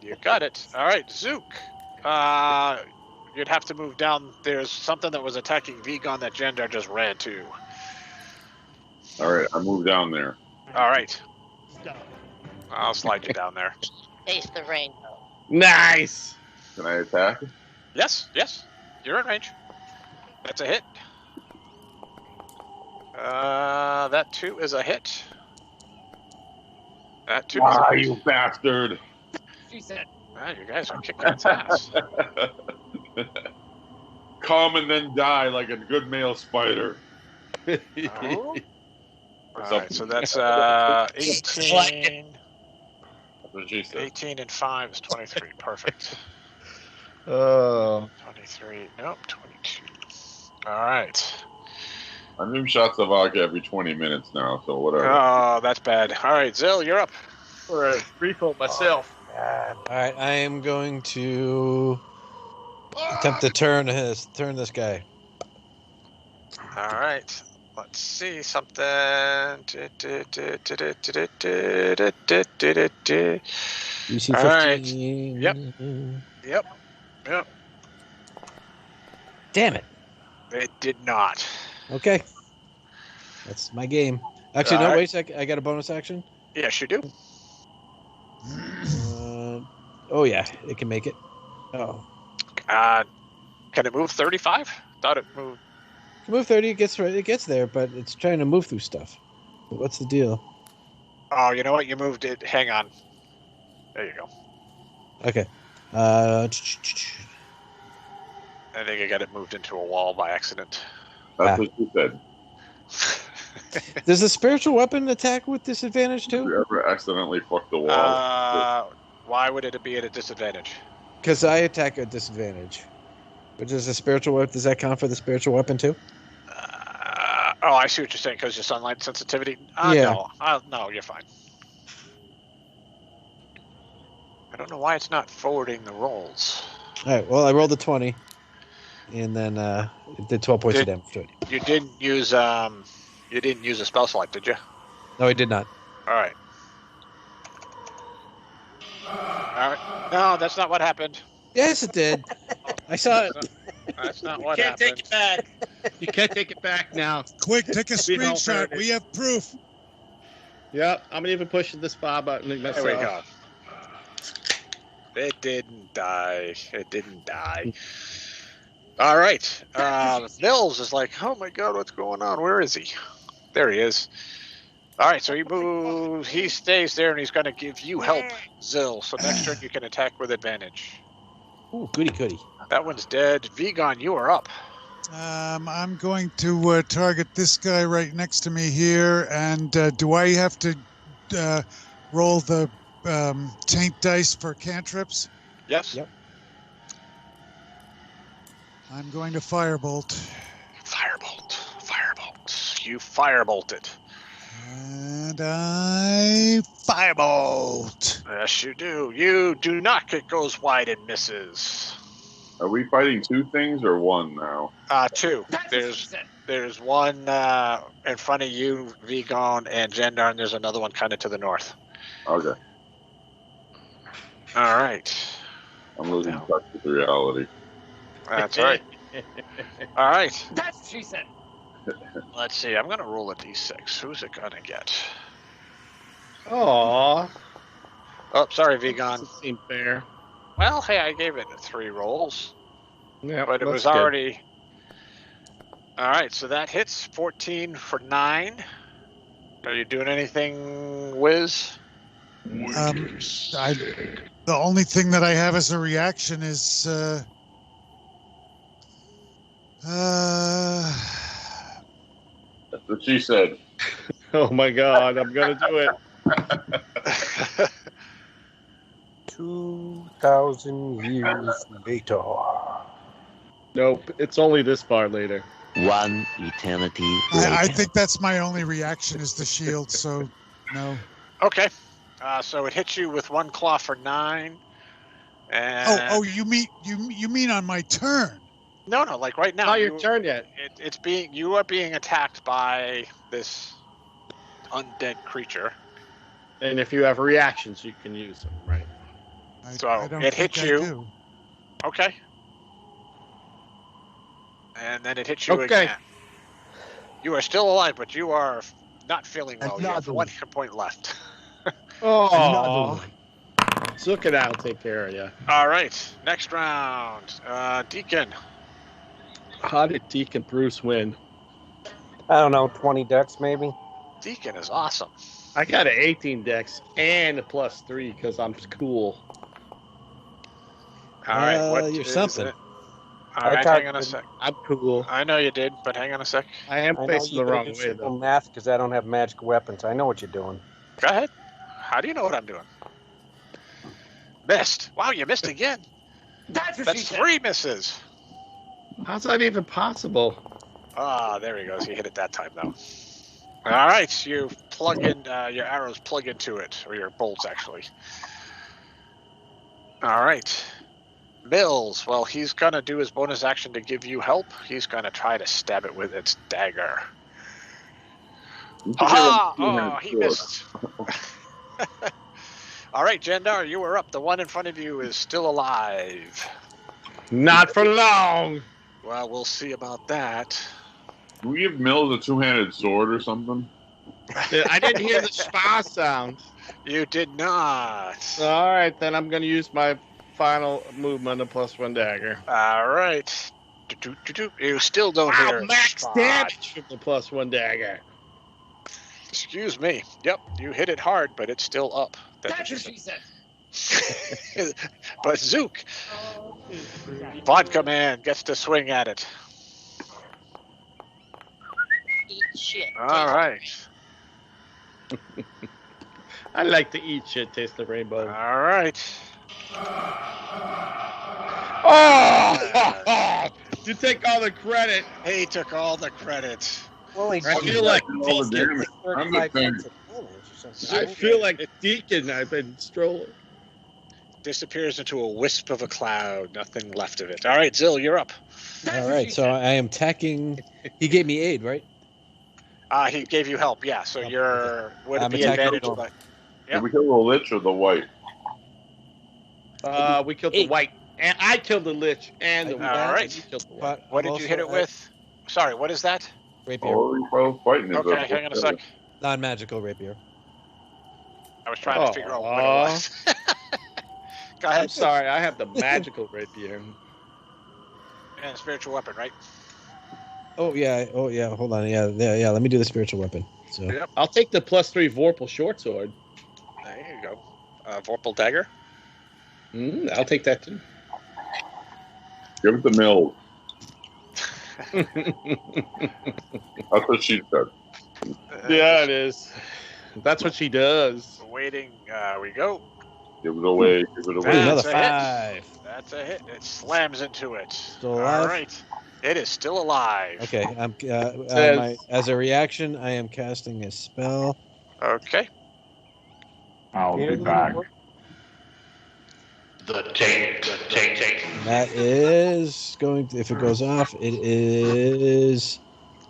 You got it. All right, Zook. You'd have to move down. There's something that was attacking Vigon that Jandar just ran to. All right, I moved down there. All right. I'll slide you down there. Taste the rainbow. Nice. Can I attack? Yes. You're in range. That's a hit. That too is a hit. That too is a hit. You bastard! She said. Wow, you guys are kicking its ass. Come and then die like a good male spider. Oh. All right, so that's 18. That's what she said. 18 and 5 is 23. Perfect. Oh. 23. Nope, 22. All right. I'm doing shots of vodka every 20 minutes now, so whatever. Oh, that's bad. All right, Zill, you're up. For a refill myself. God. All right, I am going to attempt to turn this guy. All right. Let's see something. DC All right. 15. Yep. Damn it. It did not. Okay. That's my game. Actually, All no, right. wait a sec. I got a bonus action. Yes, you do. Oh, yeah. It can make it. Oh. Can it move 35? Thought it moved. It can move 30. It gets there, but it's trying to move through stuff. What's the deal? Oh, you know what? You moved it. Hang on. There you go. Okay. I think I got it moved into a wall by accident. That's what she said. Does the spiritual weapon attack with disadvantage Did too? you ever accidentally fuck the wall? Why would it be at a disadvantage? Because I attack at disadvantage. But does the spiritual weapon, does that count for the spiritual weapon too? Oh, I see what you're saying. Because your sunlight sensitivity. Yeah. No, no, you're fine. I don't know why it's not forwarding the rolls. All right. Well, I rolled a 20, and then it did 12 points of damage to it. You didn't use a spell select, did you? No, I did not. All right. All right. No, that's not what happened. Yes, it did. I saw it. That's not what Can't happened. take it back. You can't take it back now. Quick, take a We don't screenshot. hurt it. We have proof. Yep, I'm even pushing the spa button myself. There we go. It didn't die. It didn't die. All right. Mills is like, oh my god, what's going on? Where is he? There he is. All right, so he moves. He stays there, and he's going to give you help, Zill. So next turn you can attack with advantage. Ooh, goody goody. That one's dead. Vigon, you are up. I'm going to target this guy right next to me here. And do I have to roll the taint dice for cantrips? Yes. Yep. I'm going to firebolt. Firebolt. Firebolt. You firebolted. And I firebolt. Yes, you do. You do not. It goes wide and misses. Are we fighting two things or one now? Two. There's one in front of you, Vigon and Jendar, and there's another one kind of to the north. Okay. All right. I'm losing touch with reality. That's right. All right. That's what she said. Let's see. I'm going to roll a d6. Who's it going to get? Aw. Oh, sorry, Vigon. Doesn't seem fair. Well, hey, I gave it 3 rolls, Yeah, but it was already. All right, so that hits 14 for 9. Are you doing anything, Wiz? The only thing that I have as a reaction is That's what she said. Oh my God, I'm gonna do it. 2,000 years later. Nope, it's only this far later. One eternity later. I think that's my only reaction is the shield. So no. Okay. So it hits you with 1 claw for 9. And Oh, you mean on my turn? No, like right now. Not your turn yet. You are being attacked by this undead creature. And if you have reactions, you can use them, right? So it hits you. Okay. And then it hits you again. You are still alive, but you are not feeling well. You have 1 hit point left. Oh. Zook and I'll take care of you. All right. Next round. Deacon. How did Deacon Bruce win? I don't know, 20 decks maybe? Deacon is awesome. I got an 18 dex and a +3 because I'm cool. All right. What you're is something. it? All right, hang on a sec. I'm cool. I know you did, but hang on a sec. I am facing the wrong way, though. Math, because I don't have magic weapons. I know what you're doing. Go ahead. How do you know what I'm doing? Missed. Wow, you missed again. That's 3 misses. How's that even possible? There he goes. He hit it that time, though. All right, you plug in your arrows. Plug into it, or your bolts, actually. All right, Mills. Well, he's gonna do his bonus action to give you help. He's gonna try to stab it with its dagger. Aha! Oh, he missed. All right, Jendar, you are up. The one in front of you is still alive. Not for long. Well, we'll see about that. Can we give Mills a two-handed sword or something? I didn't hear the spa sound. You did not. All right, then I'm going to use my final movement, a +1 dagger. All right. You still don't hear max spa. damage from the +1 dagger. Excuse me. Yep, you hit it hard, but it's still up. That's what she said. But Zook, Vodka Man gets to swing at it. Eat shit. All right. I like to eat shit, taste the rainbow. All right. Oh! You take all the credit. He took all the credit. Well, I feel like all the damage. I'm the thing. I feel like Deacon. I've been strolling. Disappears into a wisp of a cloud. Nothing left of it. All right, Zill, you're up. All right, so I am attacking. He gave me aid, right? He gave you help, yeah. So you're would it I'm be attacking advantage? But Did we kill the lich or the white? We killed the white, and I killed the lich and the white. All right. You killed the white. What did you hit it with? Sorry, what is that? Rapier. Oh, we both fighting. Okay, hang on a sec. Non-magical rapier. I was trying to figure out what it was. Go ahead. I'm sorry, I have the magical rapier. And spiritual weapon, right? Oh yeah. Hold on. Yeah. Let me do the spiritual weapon. So. Yep. I'll take the +3 Vorpal short sword. There you go. Vorpal dagger. I'll take that too. Give it to Mills. That's what she said. Yeah, it is. That's what she does. Waiting. We go. Give it away. Give it away. Another That's a 5. hit. That's a hit. It slams into it. Still All alive? right. It is still alive. Okay, I'm as a reaction, I am casting a spell. Okay. I'll be Yeah. back. The taint. That is going to, if it goes off, it is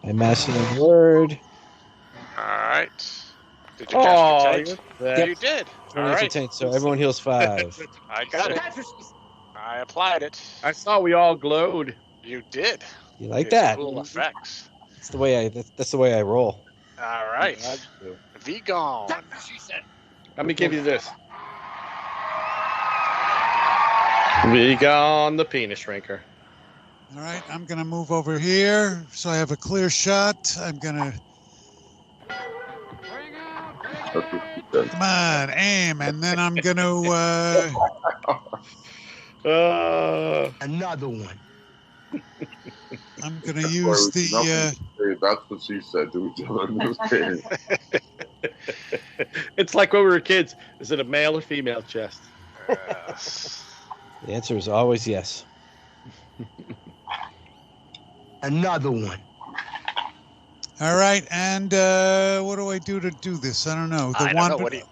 a masculine word. All right. Did you cast your taint? Yep. You did. All 28 right. taint, so everyone heals 5. I got it. I applied it. I saw we all glowed. You did. You like It's that? Cool effects. That's the way that's the way I roll. All right. V gone. Let me give you this. We gone the penis shrinker. All right, I'm going to move over here so I have a clear shot. I'm going to, come on, aim, and then I'm going to, Another one. I'm going to use the, That's what she said to each other in this game. It's like when we were kids. Is it a male or female chest? The answer is always yes. Another one. all right, and what do I do to do this? I don't know. The I don't wand. know what he.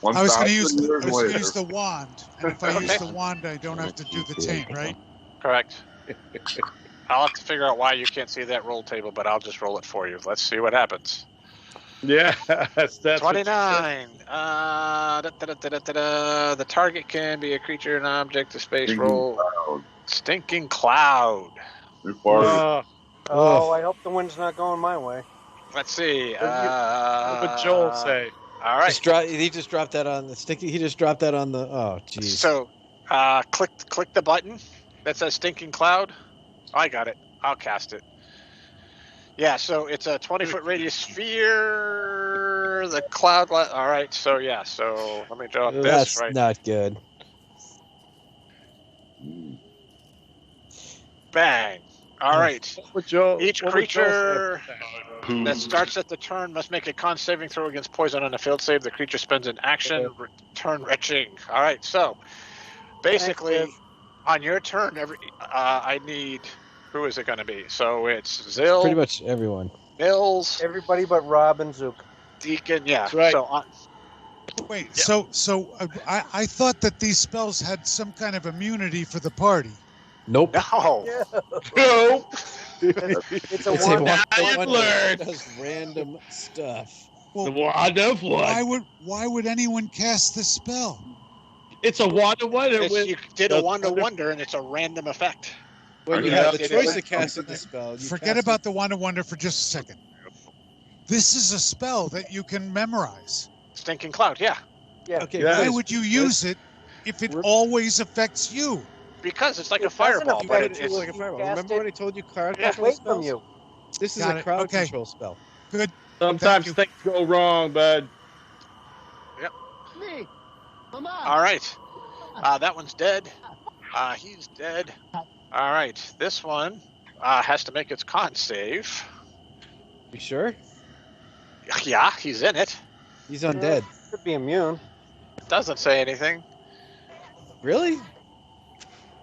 I was going to 1,000 years later. use the wand, and if I use the wand, I don't have to do the taint, right? Correct. I'll have to figure out why you can't see that roll table, but I'll just roll it for you. Let's see what happens. Yeah, that's 29. The target can be a creature, an object, a space Stinking roll. cloud. Stinking cloud. Too far. Oh, I hope the wind's not going my way. Let's see. What would Joel say? All right. He just dropped that on the stinky. He just dropped that on the. Oh, jeez. So, click the button that says stinking cloud. I got it. I'll cast it. Yeah, so it's a 20-foot radius sphere. The cloud. All right. So yeah. So let me draw this That's right. not good. Bang. All right. Each what would creature Joel that starts at the turn must make a con saving throw against poison on a failed save. The creature spends an action, turn retching. All right. So basically, on your turn, I need. Who is it going to be? So it's Zill. Pretty much everyone. Mills. Everybody but Rob and Zook. Deacon. Yeah. That's right. So Wait, so I thought that these spells had some kind of immunity for the party. Nope. no. No. It's a It's wand. Now you learned. Does random stuff. Well, The wand of one. why would anyone cast this spell? It's a wand of one. You did a wand of wonder, and it's a random effect. When you Yeah, have the it choice is. of casting the spell, you Forget cast about the Wand of Wonder for just a second. This is a spell that you can memorize. Stinking cloud. Yeah. it. Okay, Yeah. Why guys, would you use it if it always affects you? Because it's like a It doesn't fireball, but affect it's you. like a fireball. Cast Remember it when I told you crowd Yeah. control Away spells? from you. This is Got a it. crowd Okay. control spell. Good. Sometimes you. things go wrong, bud. Me. Come on. all right. That one's dead. He's dead. All right. This one has to make its con save. You sure? Yeah, he's in it. He's undead. Could be immune. Doesn't say anything. Really?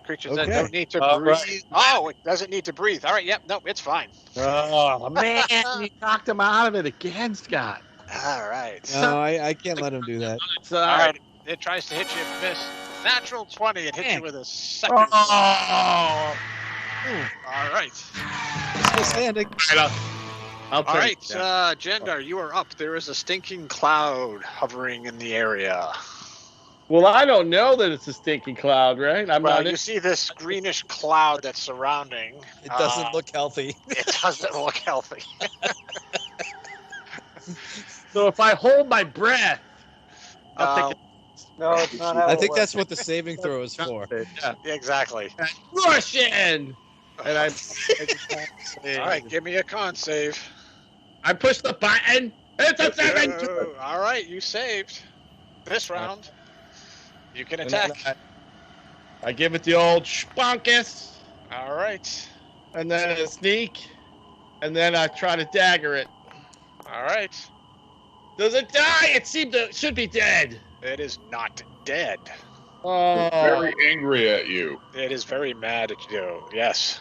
Creatures that Okay. don't need to All breathe. right. Oh, it doesn't need to breathe. All right. Yep. No, it's fine. Oh man, you knocked him out of it again, Scott. All right. No, I can't let him do that. It's All right. It tries to hit you, miss. Natural 20. It hits you with a second. Oh. All right. Still standing. I'll All take right, that. Jendar, you are up. There is a stinking cloud hovering in the area. Well, I don't know that it's a stinking cloud, right? I'm Well, not. you see this greenish cloud that's surrounding. It doesn't look healthy. It doesn't look healthy. So if I hold my breath, I'll take No, it's not how I it think works. that's what the saving throw is for. it. Yeah. Exactly. Rush in, and I. All right, give me a con save. I push the button. It's a 7. All right, you saved this round. You can And then attack. I give it the old spunkus, All right. and then a sneak, and then I try to dagger it. All right. Does it die? It should be dead. It is not dead. It's very angry at you. It is very mad at you. Yes.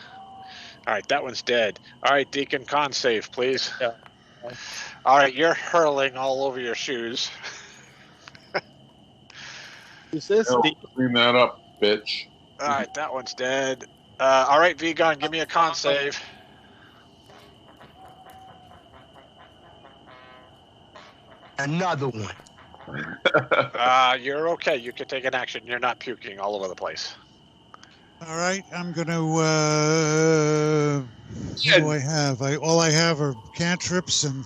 All right, that one's dead. All right, Deacon, con save, please. Yeah. All right, you're hurling all over your shoes. Who's this? No, clean that up, bitch. All right, that one's dead. All right, Vegan, give me a con save. Another one. You're okay. You can take an action. You're not puking all over the place. All right, I'm gonna. What do I have? All I have are cantrips and.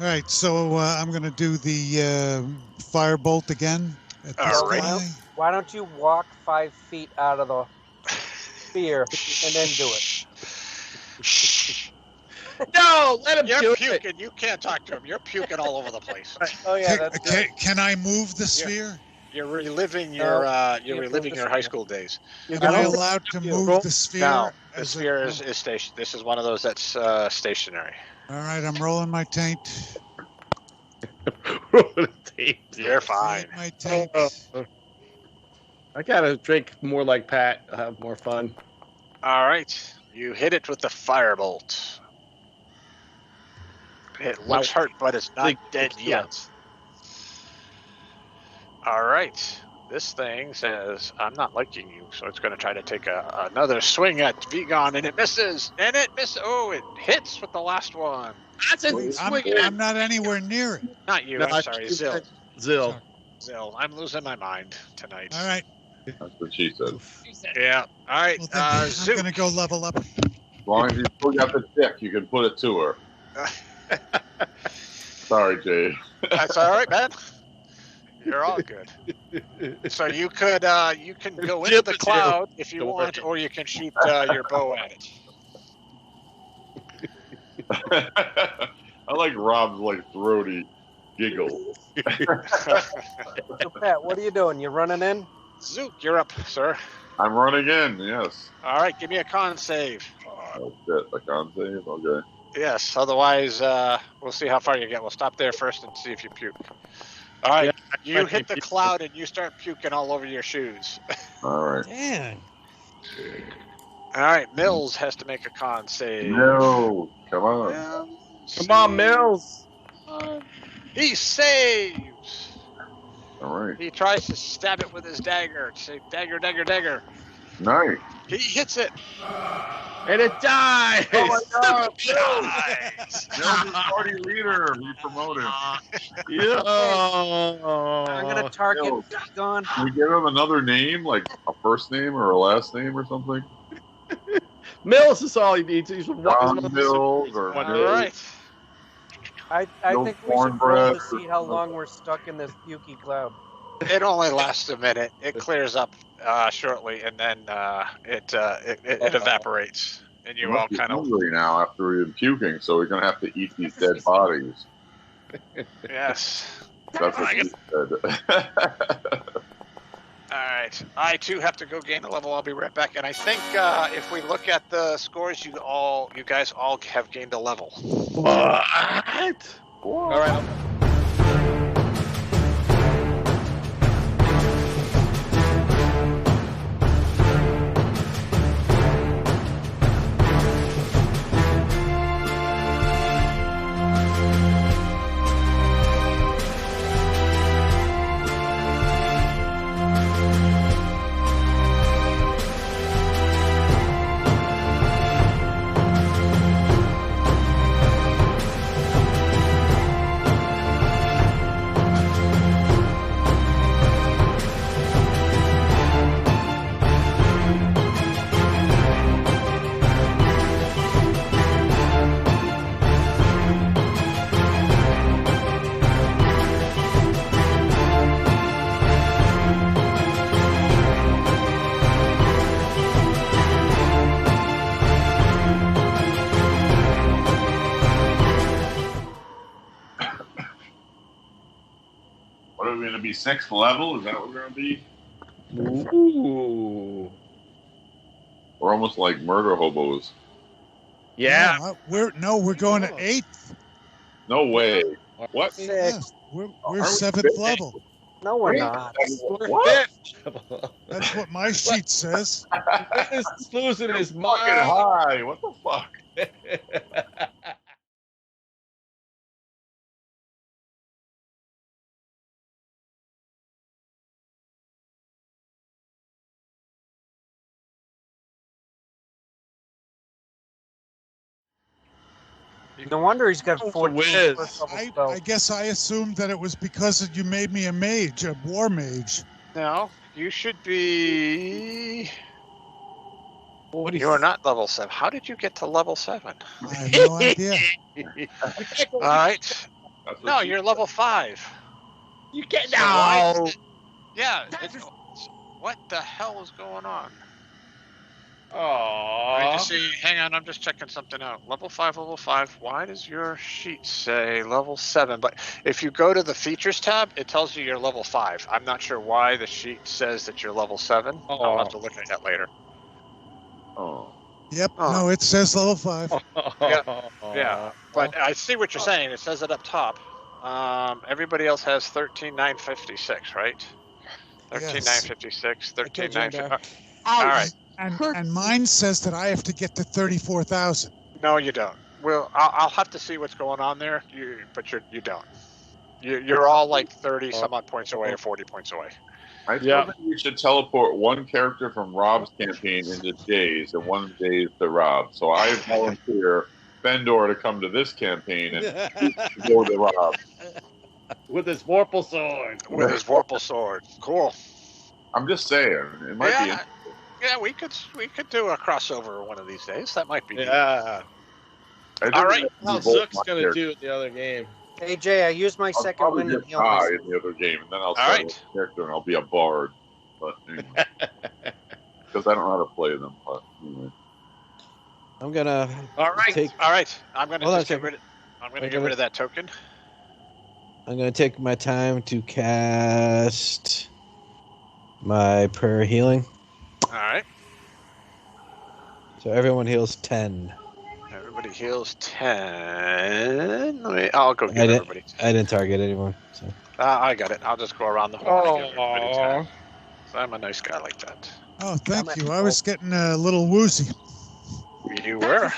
All right, so I'm gonna do the firebolt again at this All right. guy. Why don't you walk 5 feet out of the sphere and then do it? No, let him You're do puking. it. You can't talk to him. You're puking all over the place. Oh yeah, that's good. Can I move the sphere? You're reliving your high school days. You're Am I gonna- allowed to move the sphere? No, the as a- sphere is station. This is one of those that's stationary. All right, I'm rolling my taint. You're fine. Rolling my taint. I gotta drink more like Pat. I'll have more fun. All right, you hit it with the firebolt. It looks hurt, but it's not dead yet. All right, this thing says, "I'm not liking you," so it's going to try to take another swing at Vegan, and it misses. And it misses. Oh, it hits with the last one. That's it. I'm not anywhere near it. Not you. No, I'm sorry, Zill. Zill. Zill. I'm losing my mind tonight. All right. That's what she said. Yeah. All right. Well, then I'm Zoot. gonna go level up. As long as you still got the dick, you can put it to her. Sorry, Jay. That's all right, man. You're all good. So you can go into the cloud if you want, or you can shoot your bow at it. I like Rob's throaty giggle. So Pat, what are you doing? You running in? Zoot, you're up, sir. I'm running in, yes. All right, give me a con save. Oh shit, I can't save? Okay. Yes, otherwise we'll see how far you get. We'll stop there first and see if you puke. All right, you hit the cloud and you start puking all over your shoes. Alright. Dang. All right, Mills has to make a con save. No, come on. Come on, Mills. He saves. Alright. He tries to stab it with his dagger. Say dagger, dagger, dagger. Nice. He hits it. And it dies. Oh my god, Nice. Mills is party leader. We promoted. Yeah. I'm gonna target Mills. Vegan. Can we give him another name, like a first name or a last name or something? Mills is all he needs. He's John Mills or All Mills. right. I No think we should roll cornbread to see how long we're stuck in this pukey cloud. It only lasts a minute. It clears up shortly, and then it evaporates, and you all kind of hungry now after we've been puking, so we're gonna have to eat these dead bodies. yes. That's what he said. All right, I too have to go gain a level. I'll be right back. And I think if we look at the scores, you guys all have gained a level. What? All right. What are we gonna be, 6th level? Is that what we're gonna be? Ooh. We're almost like murder hobos. Yeah. No, we're going to 8th. No way. What? Yes, we're Aren't we 7th big? level. No, we're not. What? That's what my sheet says. This is losing his Fucking mind. high. What the fuck? No wonder he's got Oh, 14 whiz. first level I spells. guess I assumed that it was because you made me a mage, a war mage. No, you should be. What do You are not level 7. How did you get to level 7? I have no idea. All right. That's what No, she you're said. level 5. You get So why- no. Yeah. What the hell is going on? Let me Aww. just see. Hang on, I'm just checking something out. Level 5, level 5. Why does your sheet say level 7? But if you go to the features tab, it tells you you're level 5. I'm not sure why the sheet says that you're level 7. I'll have to look at that later. Oh. Yep. Oh. No, it says level 5. Yeah, but I see what you're saying. It says it up top. Everybody else has 13,956, right? 13,956, 13,956. All right. And mine says that I have to get to 34,000. No, you don't. Well, I'll have to see what's going on there. But you don't. You're all like 30 some odd points away or 40 points away. I still think we should teleport one character from Rob's campaign into Jay's and one Jay's to Rob. So I volunteer Fendor to come to this campaign and go to Rob. With his Vorpal sword. With his Vorpal sword. Cool. I'm just saying, it might be. Yeah, we could do a crossover one of these days. That might be. Yeah. All right. How Zook's gonna do in the other game? Hey Jay, I used my I'll second probably win to get heal high myself. in the other game, and then I'll All start right. with a character and I'll be a bard. But anyway, because I don't know how to play them. But anyway. I'm gonna. All right. Take, All right. I'm gonna Hold on a just get second. rid of. I'm gonna get rid of that token. I'm gonna take my time to cast my prayer healing. All right. So everyone heals 10. Everybody heals 10. I'll go get everybody. I didn't target anyone. So. I got it. I'll just go around the horn and give everybody 10. Aww. So I'm a nice guy like that. Oh, thank you. I was getting a little woozy. You were.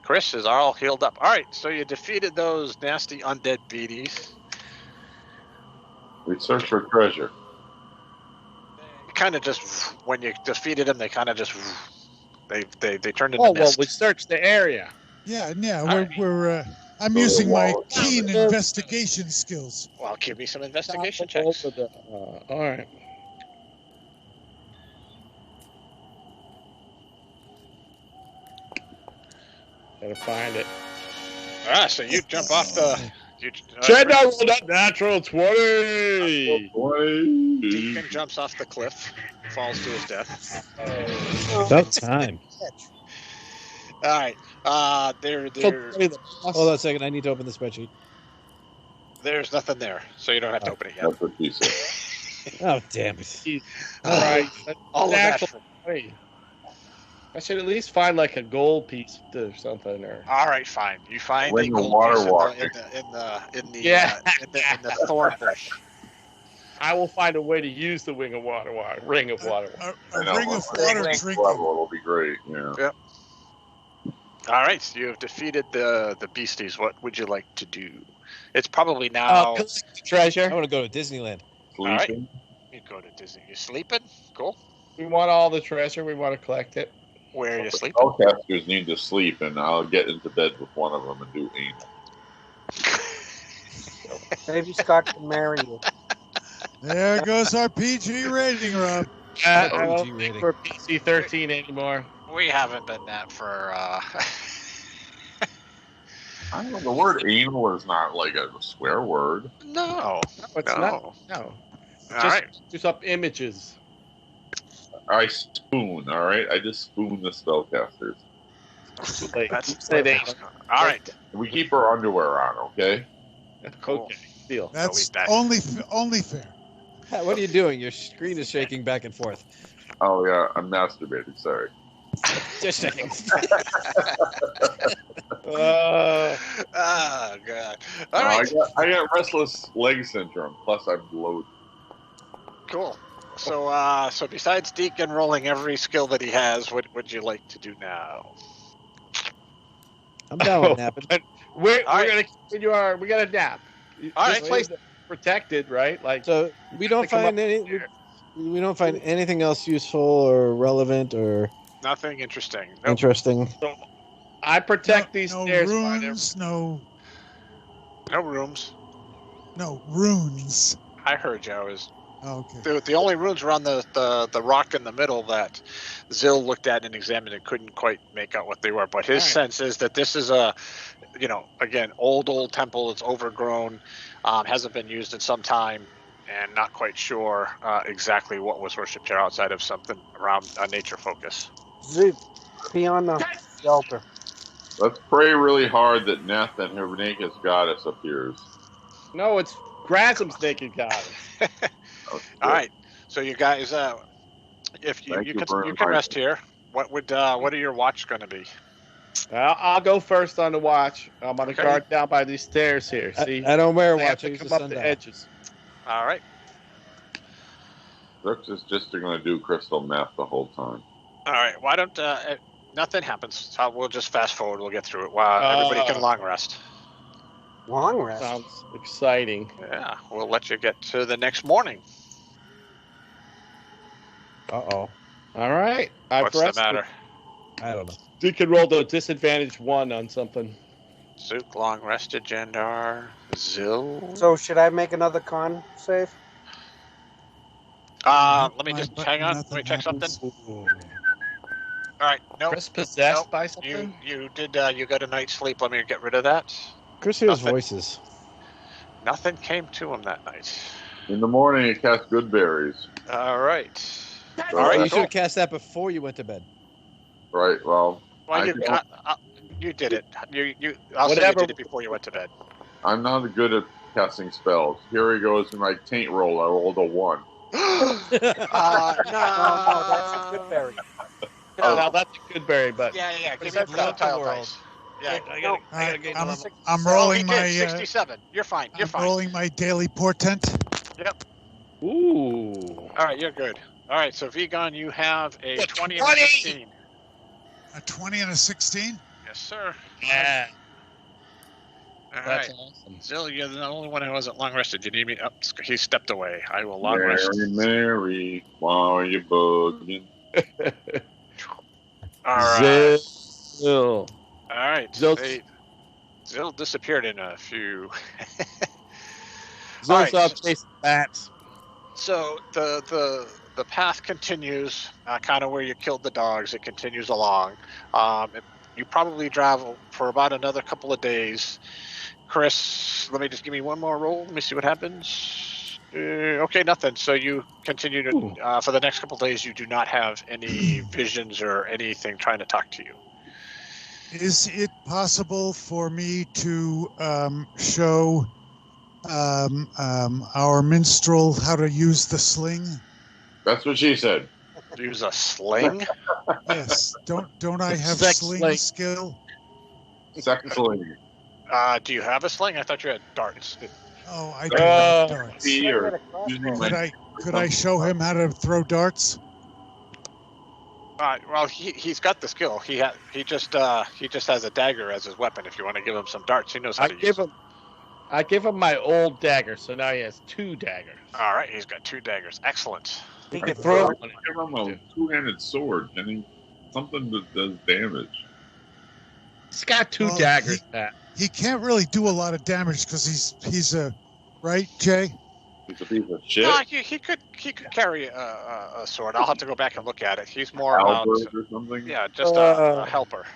Chris is all healed up. All right, so you defeated those nasty undead beaties. We search for treasure. Kind of just when you defeated them, they kind of just they turned into Oh well, mist. we searched the area. Yeah, yeah. All We're. I'm So using my wall- keen investigation skills. Well, give me some investigation Top checks. of the- all right. Gotta find it. Ah, so you jump off the. Chad rolled up natural 20. Deacon jumps off the cliff, falls to his death. About time. All right. There. Hold on a second. I need to open the spreadsheet. There's nothing there, so you don't have to open it yet. That's what she said. Oh, damn it. All right. All of that. Natural 20. I should at least find like a gold piece or something. Or All right, fine. You find Ring a of gold water piece walking. in the Yeah. thorn bush. I will find a way to use the ring of water. Ring of water. A know, ring of well, water next drinking. level, it'll be great. Yeah. Yep. All right, so you have defeated the beasties. What would you like to do? It's probably now. Collect the treasure. I want to go to Disneyland. right. Sleeping. You go to Disney. You sleeping? Cool. We want all the treasure. We want to collect it. Where are you sleeping? Spellcasters need to sleep, and I'll get into bed with one of them and do anal. Maybe Scott can marry you. There goes our PG rating, Rob. I PG don't think rating. we're PC-13 anymore. We haven't been that for. I don't know. The word anal is not like a swear word. No. No, it's No. not. No. All Just right. use up images. I spoon. All right. I just spoon the spellcasters. Like, That's say they. all right. We keep our underwear on. Okay. Cool. Okay. Deal. That's eat that. only fair. What are you doing? Your screen is shaking back and forth. Oh yeah, I'm masturbating. Sorry. Just checking. Oh God! All right, I got restless leg syndrome. Plus, I'm bloated. cool. So, so besides Deacon rolling every skill that he has, what would you like to do now? I'm down with napping. But we're All right. gonna continue our. We got to nap. All This right. place is protected, right? Like So we don't to come find up any. here. We don't find anything else useful or relevant or Nothing interesting. Nope. interesting. So I protect these no stairs. runes, no rooms. no runes. I heard you. I was Oh, okay. the only runes were on the rock in the middle that Zill looked at and examined and couldn't quite make out what they were. But his sense is that this is a, again, old temple. It's overgrown, hasn't been used in some time, and not quite sure exactly what was worshipped here outside of something around a nature focus. Zoop, pee on the altar. Let's pray really hard that Nathan, her naked goddess, appears. No, it's Grasm's naked goddess. All right, so you guys, if you can rest here. What are your watch going to be? I'll go first on the watch. I'm on the guard down by these stairs here. See, I don't wear a I have watch. I to use come the up the sundial. edges. All right. Brooks is just going to do crystal meth the whole time. All right. Why don't nothing happens? So we'll just fast forward. We'll get through it. While everybody can long rest. Long rest. Sounds exciting. Yeah, we'll let you get to the next morning. Uh-oh. All right. What's the matter? I don't know. Deacon rolled a disadvantage 1 on something. Zook long rested, Jandar. Zill. So should I make another con save? Let me just hang on. Let me check something. All right. No. Chris possessed by something? You did. You got a night's sleep. Let me get rid of that. Chris hears voices. Nothing came to him that night. In the morning, he cast good berries. All right. All right. You should have cast that before you went to bed. Right. Well, you did it. I'll say you did it before you went to bed. I'm not good at casting spells. Here he goes in my taint roll. I rolled a 1. No, that's a good berry. No, that's a good berry, but yeah. Give me a tile dice. Yeah, I'm rolling my 67. You're fine. You're fine. rolling my daily portent. Yep. Ooh. All right, you're good. All right, so Vegan, you have a 20 and a 16. A 20 and a 16? Yes, sir. Yeah. All That's right. awesome. Zill, you're the only one who wasn't long rested. You need me? Oh, he stepped away. I will long rest. Mary, why are you bugging? All right. Zill. All right. Zill disappeared in a few. Zill's up chasing bats. So the path continues, kind of where you killed the dogs. It continues along. You probably travel for about another couple of days. Chris, let me just give me one more roll. Let me see what happens. Okay, nothing. So you continue to for the next couple of days. You do not have any visions or anything trying to talk to you. Is it possible for me to show our minstrel how to use the sling? That's what she said. Use a sling? Yes. Don't I have sling skill? Second sling. Do you have a sling? I thought you had darts. Oh, I do have darts. Could I show him how to throw darts? Well, he's got the skill. He just has a dagger as his weapon. If you want to give him some darts, he knows how to use them. I give him my old dagger, so now he has 2 daggers. All right, he's got 2 daggers. Excellent. He can throw. Give him a 2-handed sword, and something that does damage. He's got 2 daggers, Pat. He can't really do a lot of damage because he's a right, Jay. He's a piece of shit. No, he could carry a sword. I'll have to go back and look at it. He's more or something. Yeah, just a helper.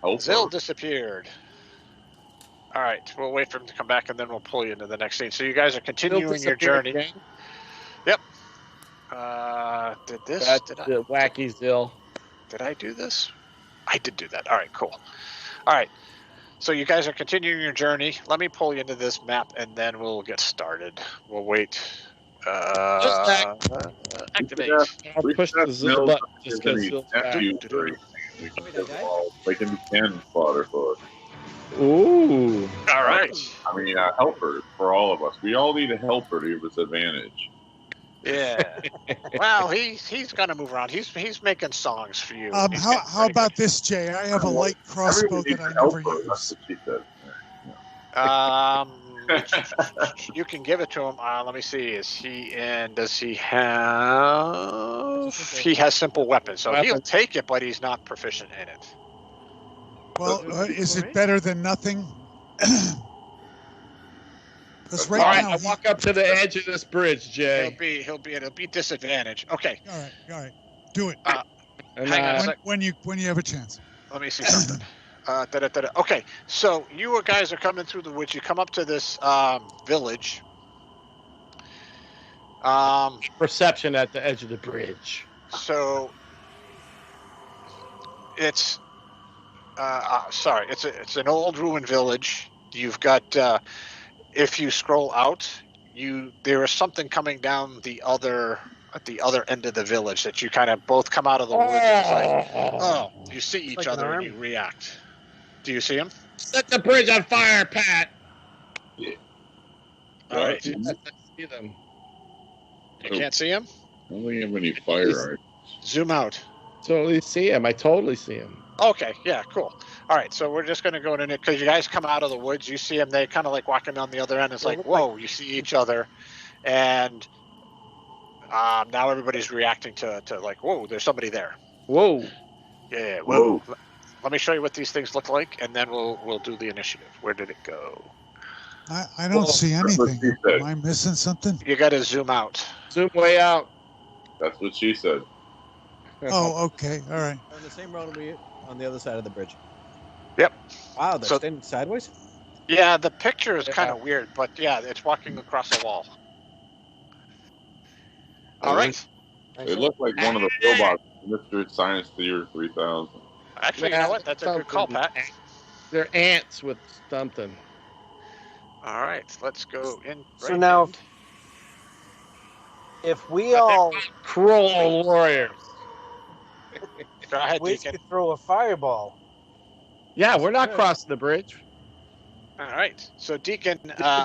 Helper. Zill disappeared. All right, we'll wait for him to come back, and then we'll pull you into the next scene. So you guys are continuing your journey. Again? Yep. That's the wacky Zill. Did I do this? I did do that. All right, cool. All right. So you guys are continuing your journey. Let me pull you into this map, and then we'll get started. We'll wait. Activate. I'll push the Zill button just because Zill's back. We can get them all. They can be cannon fodder for us. Ooh. All right. I mean, helpers for all of us. We all need a helper to give us advantage. Yeah. Well, he's gonna move around. He's making songs for you. He's How getting pretty about this, Jay? I have a light crossbow that I never That's use. what she said. You can give it to him. Let me see. Is he in? Does he have? He has simple weapons, so he'll take it, but he's not proficient in it. Well, is it better than nothing? Because right All right, now, I walk up to the edge of this bridge, Jay. It'll be disadvantage. Okay. All right. Do it. And Hang on a sec. When you have a chance. Let me see something. Okay, so you guys are coming through the woods. You come up to this village. Perception at the edge of the bridge. So it's it's an old ruined village. You've got if you scroll out, there is something coming down at the other end of the village that you kind of both come out of the woods and it's like, you see each other and you react. Do you see him? Set the bridge on fire, Pat. Yeah. All right. I see them. You can't see him? I don't think I have any fire. Zoom out. Totally see him. I totally see him. Okay, yeah, cool. All right, so we're just going to go in it because you guys come out of the woods. You see them. They kind of like walking on the other end. It's like, whoa, you see each other. And now everybody's reacting to like, whoa, there's somebody there. Whoa. Yeah, whoa. Let me show you what these things look like, and then we'll do the initiative. Where did it go? I don't see anything. Am I missing something? You got to zoom out. Zoom way out. That's what she said. Oh, okay. All right. On the same road we on the other side of the bridge. Yep. Wow, they're standing sideways? Yeah, the picture is kind of weird, but yeah, it's walking across a wall. All right. It looked like one of the robots, Mr. Science Theater 3000. Actually, you know what? That's a good call, Pat. They're ants with something. All right, let's go in. So now, if we all cruel warriors, go ahead, we Deacon. could throw a fireball. Yeah, we're not crossing the bridge. All right, so Deacon,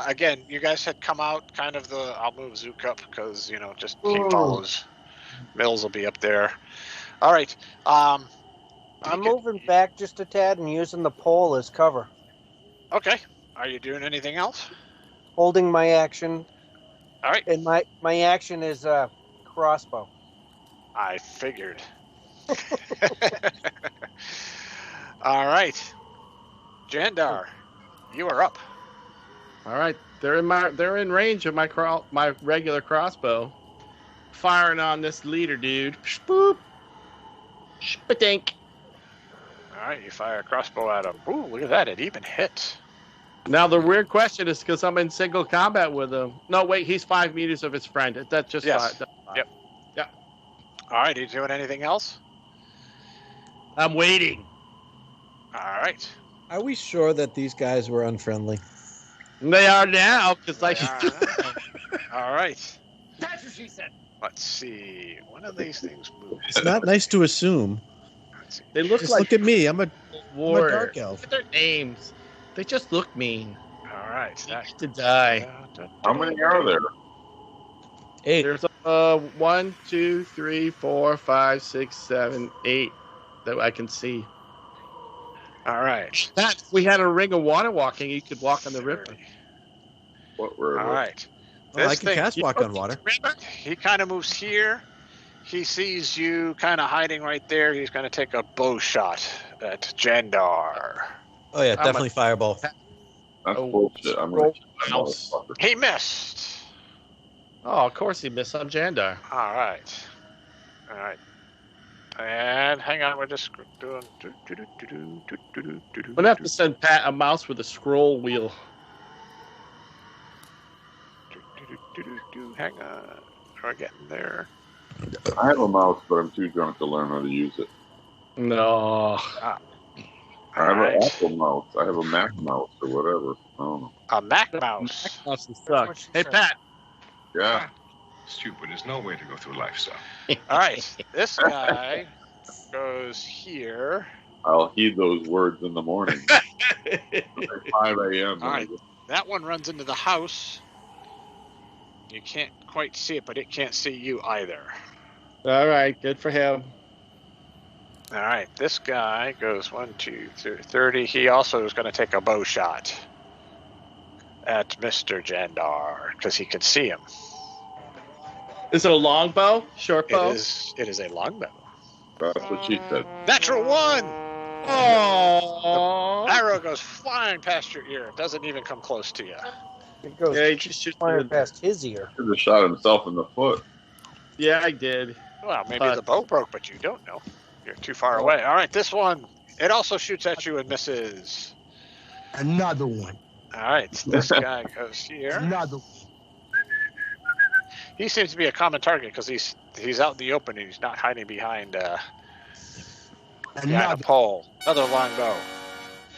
again, you guys had come out kind of I'll move Zook up because, just he follows. Mills will be up there. All right. I'm moving back just a tad and using the pole as cover. Okay. Are you doing anything else? Holding my action. All right. And my action is crossbow. I figured. All right. Jandar, you are up. All right, they're in range of my regular crossbow. Firing on this leader, dude. Spoop. Spitink. All right, you fire a crossbow at him. Ooh, look at that! It even hit. Now the weird question is because I'm in single combat with him. No, wait, he's 5 meters of his friend. That's just yes. 5. Yep. Yeah. All right, are you doing anything else? I'm waiting. All right. Are we sure that these guys were unfriendly? They are now, because All right. That's what she said. Let's see. One of these things moves. It's not nice to assume. They look Just like look at me. I'm a warrior. dark elf. Look at their names. They just look mean. All right. To die. How many are there? 8. There's 1, 2, 3, 4, 5, 6, 7, 8 that I can see. All right. That we had a ring of water walking, you could walk on the river. What river? All right. Oh, I can cast walk on water. He kind of moves here. He sees you kind of hiding right there. He's going to take a bow shot at Jandar. Oh yeah, definitely fireball. That's bullshit. I'm gonna shoot that motherfucker. He missed. Oh, of course he missed on Jandar. All right. All right. And hang on, we're just doing. I'm gonna have to send Pat a mouse with a scroll wheel. Hang on, we're getting there. I have a mouse, but I'm too drunk to learn how to use it. No. I have an Apple mouse. I have a Mac mouse or whatever. I don't know. A Mac mouse. Mac mouse sucks. Hey, Pat. Yeah. Stupid is no way to go through life, sir. All right, this guy goes here. I'll heed those words in the morning. 5 a.m. All right. That one runs into the house. You can't quite see it, but it can't see you either. All right, good for him. All right, this guy goes 1, 2, 30. He also is going to take a bow shot at Mr. Jandar because he can see him. Is it a long bow? Short bow? It is a longbow. That's what she said. Natural 1! Oh! The arrow goes flying past your ear. It doesn't even come close to you. It goes Yeah, he just shoots flying through. past his ear. Should have shot himself in the foot. Yeah, I did. Well, maybe the bow broke, but you don't know. You're too far away. All right, this one. It also shoots at you and misses. Another one. All right, this guy goes here. Another one. He seems to be a common target because he's out in the open and he's not hiding behind a pole. Another longbow.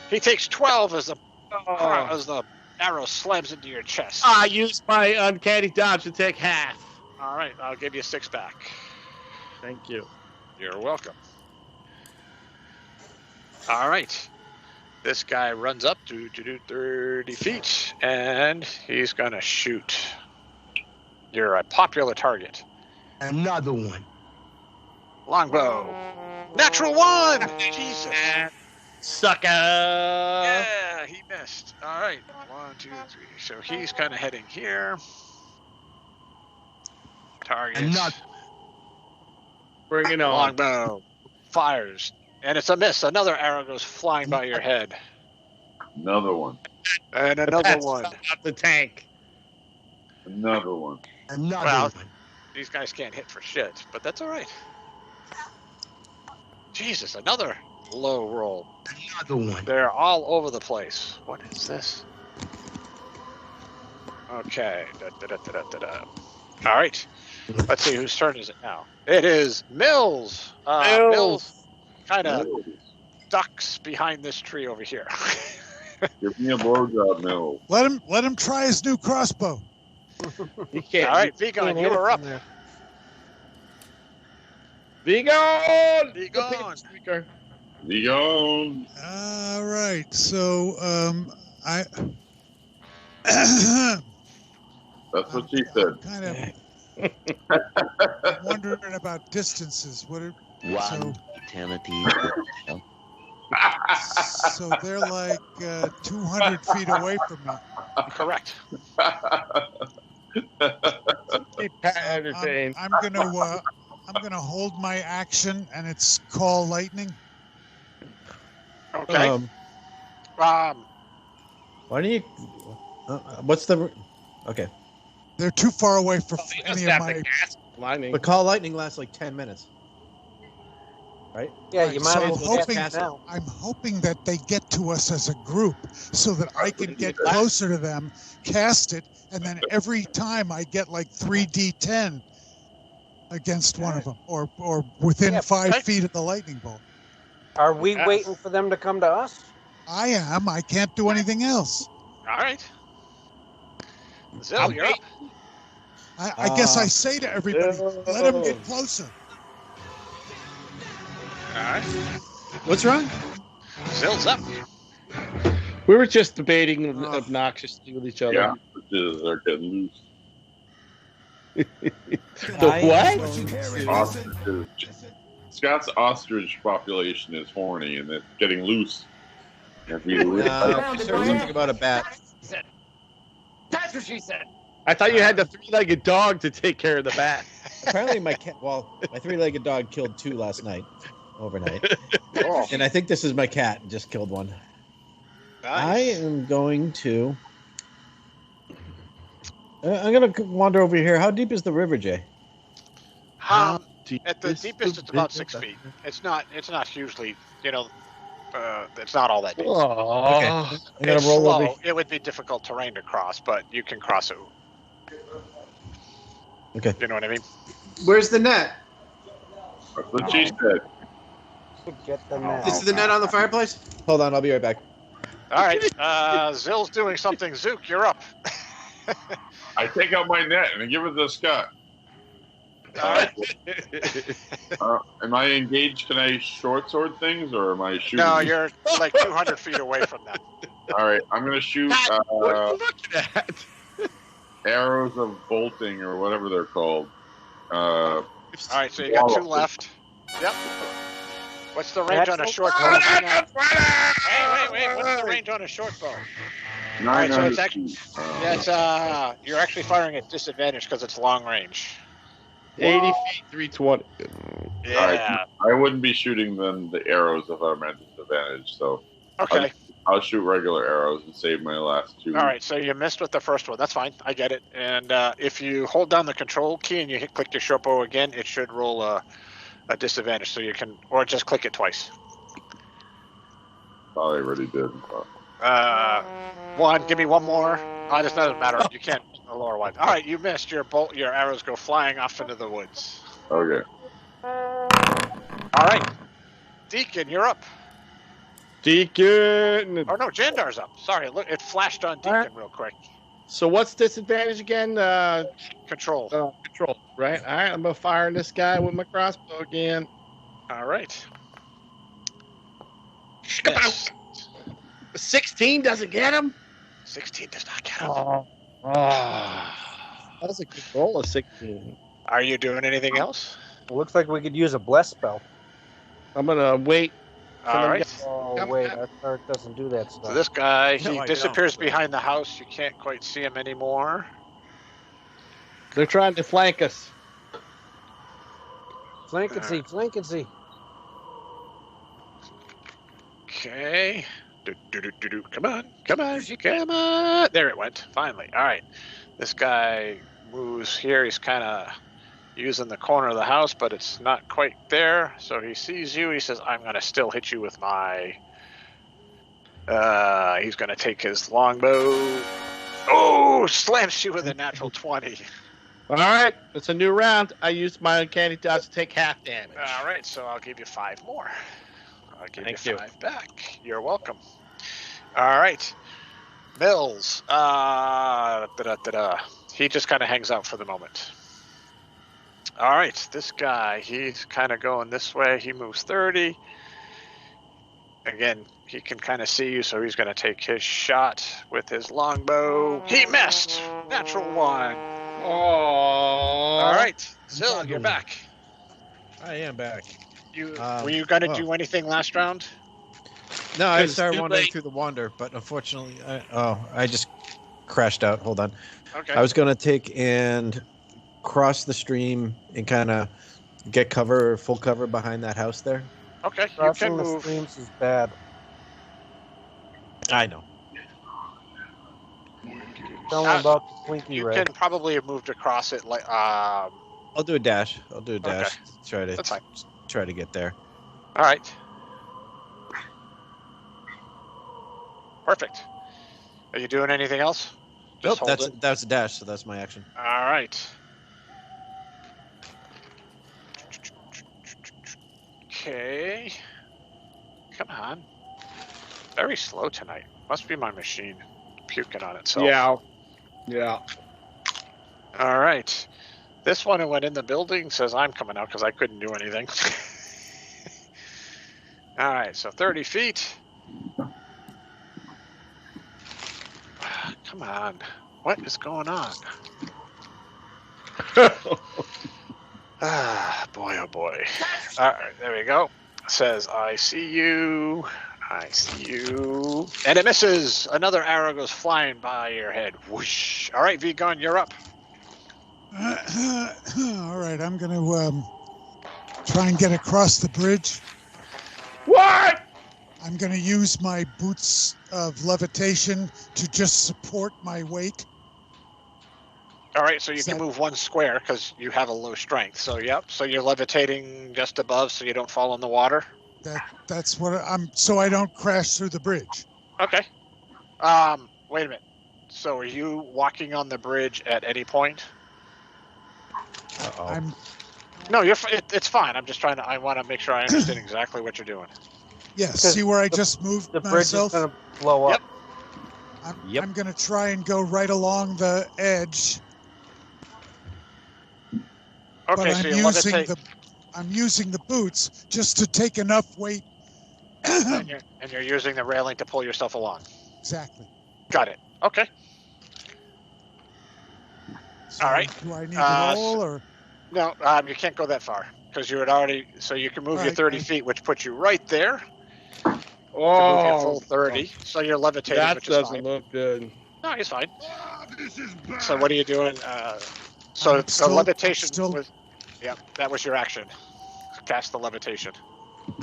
He takes 12 as the arrow slams into your chest. I used my uncanny dodge to take half. All right, I'll give you 6 back. Thank you. You're welcome. All right. This guy runs up to 30 feet, and he's going to shoot. You're a popular target. Another one. Longbow. Natural 1! Jesus. Sucker! Yeah, he missed. All right. 1, 2, 3. So he's kind of heading here. Target. Another. Bring it on. Longbow. Fires. And it's a miss. Another arrow goes flying by your head. Another one. And another one. Out the tank. Another one. Another one. These guys can't hit for shit, but that's all right. Jesus, another low roll. Another one. They're all over the place. What is this? Okay. All right. Let's see whose turn is it now. It is Mills. Mills kind of ducks behind this tree over here. Give me a blowjob, Mills. Let him try his new crossbow. He can't. All right, Vigon, you are up. Vigon! Vigon! Vigon! All right, so That's what she said. Kind of wondering about distances. One eternity. So they're like 200 feet away from me. Correct. I'm gonna hold my action, and it's call lightning. Okay. Why don't you? What's the? Okay. They're too far away for any of my. Lightning. But call lightning lasts like 10 minutes. Right? Yeah, you might as well hoping, cast now. I'm hoping that they get to us as a group so that I can get closer to them, cast it, and then every time I get like 3d10 against one of them, or within 5 feet of the lightning bolt. Are we waiting for them to come to us? I am. I can't do anything else. All right. Zill, you're up. I guess I say to everybody, let them get closer. All right. What's wrong? Zill's up. We were just debating obnoxiously with each other. Yeah, they're getting loose. The what? Ostriches. Scott's ostrich population is horny and it's getting loose. Something about a bat. That's what she said. I thought you had the 3-legged dog to take care of the bat. Apparently my 3-legged dog killed 2 last night, overnight. And I think this is my cat, just killed one. Nice. I am going to... I'm going to wander over here. How deep is the river, Jay? At the deepest, it's about 6 feet. It's not hugely, it's not all that deep. Oh, okay. I'm It's gonna roll slow. over. It would be difficult terrain to cross, but you can cross it. Okay. You know what I mean? Where's the net? That's what she said. Get the net. Is the net on the fireplace? Hold on, I'll be right back. All right. Zill's doing something. Zook, you're up. I take out my net and I give it to Scott. Am I engaged? Can I short sword things, or am I shooting? No, you're like 200 feet away from them. All right, I'm gonna shoot What are you looking at? arrows of bolting or whatever they're called. All right, so you got 2 left. Yep. What's the range on a short bow? Wait. What's the range on a short bow? All right, so it's actually you're actually firing at disadvantage because it's long range. 80 feet, 320. Yeah. All right, I wouldn't be shooting them the arrows if I'm at disadvantage. So Okay. I'll shoot regular arrows and save my last 2. All right, so you missed with the first one. That's fine. I get it. And if you hold down the control key and you click your short bow again, it should roll a disadvantage. So you can, or just click it twice. Oh, I already did. Give me one more. This doesn't matter. You can't a lower one. All right, you missed. Your arrows go flying off into the woods. Okay. All right, Deacon, you're up. Deacon. Oh no, Jandar's up. Sorry, look, it flashed on Deacon real quick. So what's disadvantage again? Control. Control. Right. All right. I'm gonna fire this guy with my crossbow again. All right. Yes. 16 doesn't get him. 16 does not get him. That was a good roll of 16. Are you doing anything else? It looks like we could use a bless spell. I'm gonna wait. All right. Oh wait, our card doesn't do that stuff. So this guy, he No, I disappears don't. behind the house. You can't quite see him anymore. They're trying to flank us. Flankency. Okay. Come on. Come on. There it went. Finally. All right. This guy moves here. He's kind of using the corner of the house, but it's not quite there. So he sees you. He says, I'm going to still hit you with my... he's going to take his longbow. Oh, slams you with a natural 20. All right. It's a new round. I used my uncanny dodge to take half damage. All right. So I'll give you 5 more. I'll give Thank you you. 5 back. You're welcome. All right. Mills. He just kind of hangs out for the moment. All right. This guy, he's kind of going this way. He moves 30. Again, he can kind of see you, so he's going to take his shot with his longbow. He missed. Natural 1. Oh. All right. Zill, you're back. I am back. Were you going to do anything last round? No, I It's started too wandering late. through the wander, but unfortunately, I just crashed out. Hold on. Okay. I was going to take and cross the stream and kind of get full cover behind that house there. Okay. You can Crossing the move. streams is bad. I know. Tell them about the Twinkie You Red. can probably have moved across it like I'll do a dash. Okay. That's fine. Try to get there. All right. Perfect. Are you doing anything else? Nope, hold it. that's a dash, so that's my action. All right. Okay. Come on. Very slow tonight. Must be my machine puking on itself. Yeah. All right. This one who went in the building says I'm coming out because I couldn't do anything. All right, so 30 feet. Come on. What is going on? Boy, oh boy. All right, there we go. Says, I see you. I see you. And it misses. Another arrow goes flying by your head. Whoosh. All right, Vigon, you're up. All right, I'm going to try and get across the bridge. What? I'm going to use my boots of levitation to just support my weight. All right, so you can move 1 square because you have a low strength. So, yep. So you're levitating just above so you don't fall in the water. That's what so I don't crash through the bridge. Okay. Wait a minute. So are you walking on the bridge at any point? I'm No, it's fine. I'm just trying to. I want to make sure I understand exactly what you're doing. Yes. See where I just moved The bridge myself? is going to blow up. Yep. I'm going to try and go right along the edge. Okay, but so you levitate, I'm using the boots just to take enough weight. and you're using the railing to pull yourself along. Exactly. Got it. Okay. So All right. do I need to roll or? No, you can't go that far because you had already. So you can move your Right, 30 right. feet, which puts you right there. Oh, To move your full 30. So you're levitating, that which is doesn't fine. look good. No, he's fine. This is bad. So what are you doing? So I'm the still- levitation I'm still- was. Yeah, that was your action. Cast the levitation.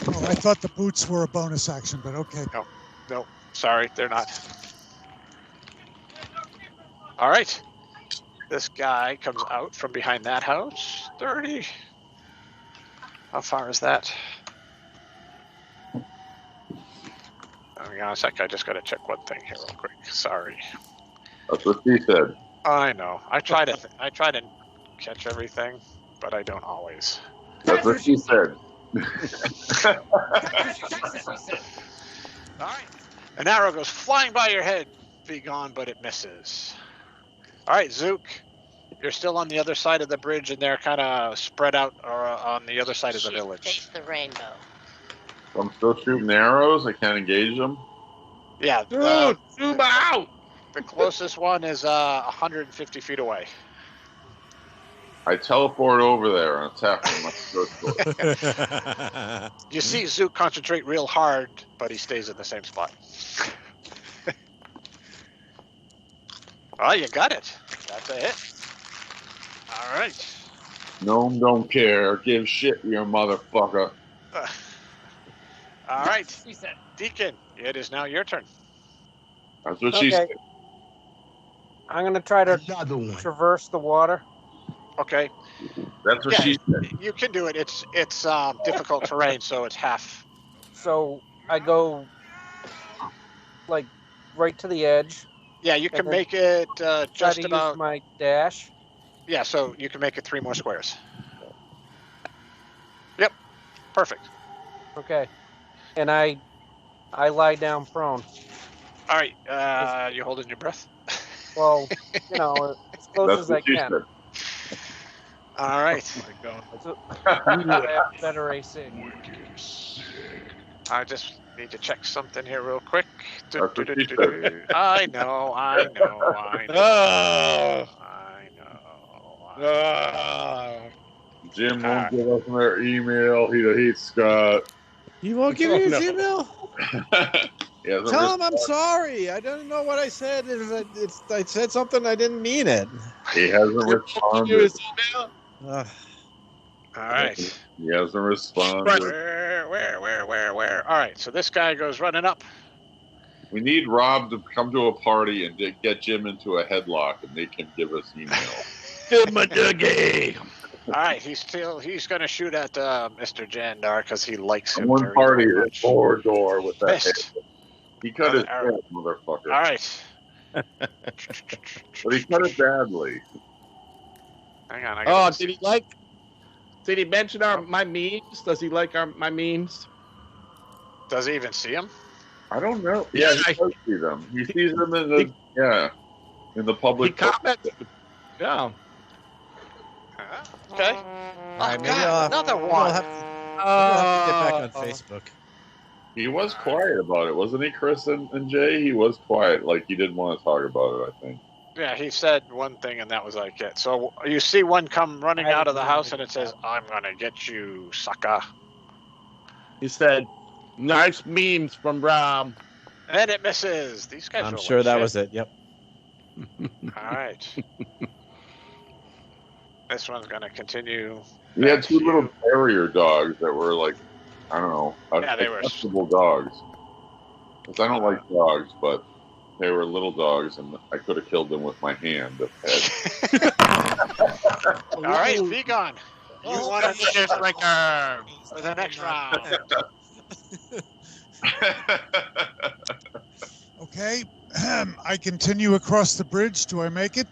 Oh, I thought the boots were a bonus action, but okay. No, sorry, they're not. All right. This guy comes out from behind that house. 30. How far is that? Hang on a sec. I just got to check one thing here real quick. Sorry. That's what she said. I know. I try to catch everything, but I don't always. That's what she said. All right. An arrow goes flying by your head. Be gone, but it misses. All right, Zook. You're still on the other side of the bridge, and they're kind of spread out on the other side of the village. Face the rainbow. I'm still shooting arrows. I can't engage them. Yeah. Dude, zoom out! The closest one is 150 feet away. I teleport over there and attack them. My first You see Zook concentrate real hard, but he stays in the same spot. Oh, you got it. That's a hit. All right. Gnome don't care. Give shit, you motherfucker. All right. Deacon, it is now your turn. That's what she Okay. said. I'm gonna try to Another one. traverse the water. Okay. That's what Yeah. she said. You can do it. It's difficult terrain, so it's half. So I go like right to the edge. Yeah, you can And then make it Try just to about. use my dash. Yeah, so you can make it 3 more squares. Yep. Perfect. Okay. And I lie down prone. All right. You holding your breath? Well, you know, as close That's as I what she can. said. All right. So, I have better AC. I just need to check something here real quick. That's what she said. I know. Jim won't give us their email. He hates Scott. You won't give me his no. email? He hasn't Tell him I'm responded. sorry. I don't know what I said. I said something. I didn't mean it. He hasn't responded. His email? Ugh. All right. He hasn't responded. Where? All right. So this guy goes running up. We need Rob to come to a party and get Jim into a headlock and make him give us email. All right. He's going to shoot at Mr. Jandar because he likes him. One very, party very is much. door with that Missed. head. He cut his All right. head, motherfucker. All right. But he cut it badly. Hang on. Oh, did he mention my memes? Does he like my memes? Does he even see him? I don't know. Yeah, he does see them. He sees them in the in the He public. commented. Yeah. Okay. All right, maybe God, another maybe one. I'll have to get back on Facebook. He was quiet about it, wasn't he, Chris and Jay? He was quiet, like he didn't want to talk about it, I think. Yeah, he said one thing and that was like it. So you see one come running out of the house and it says, "I'm gonna get you, sucker." He said, "Nice memes from Rob." And it misses. These guys I'm roll sure like that shit. was it. Yep. All right. This one's gonna continue. He had 2 little terrier dogs that were like, I don't know, Yeah, they were- acceptable dogs. Because I don't like dogs, but they were little dogs, and I could have killed them with my hand. All right, Vegan. You want to finish Ricker for the next round? Okay. I continue across the bridge. Do I make it?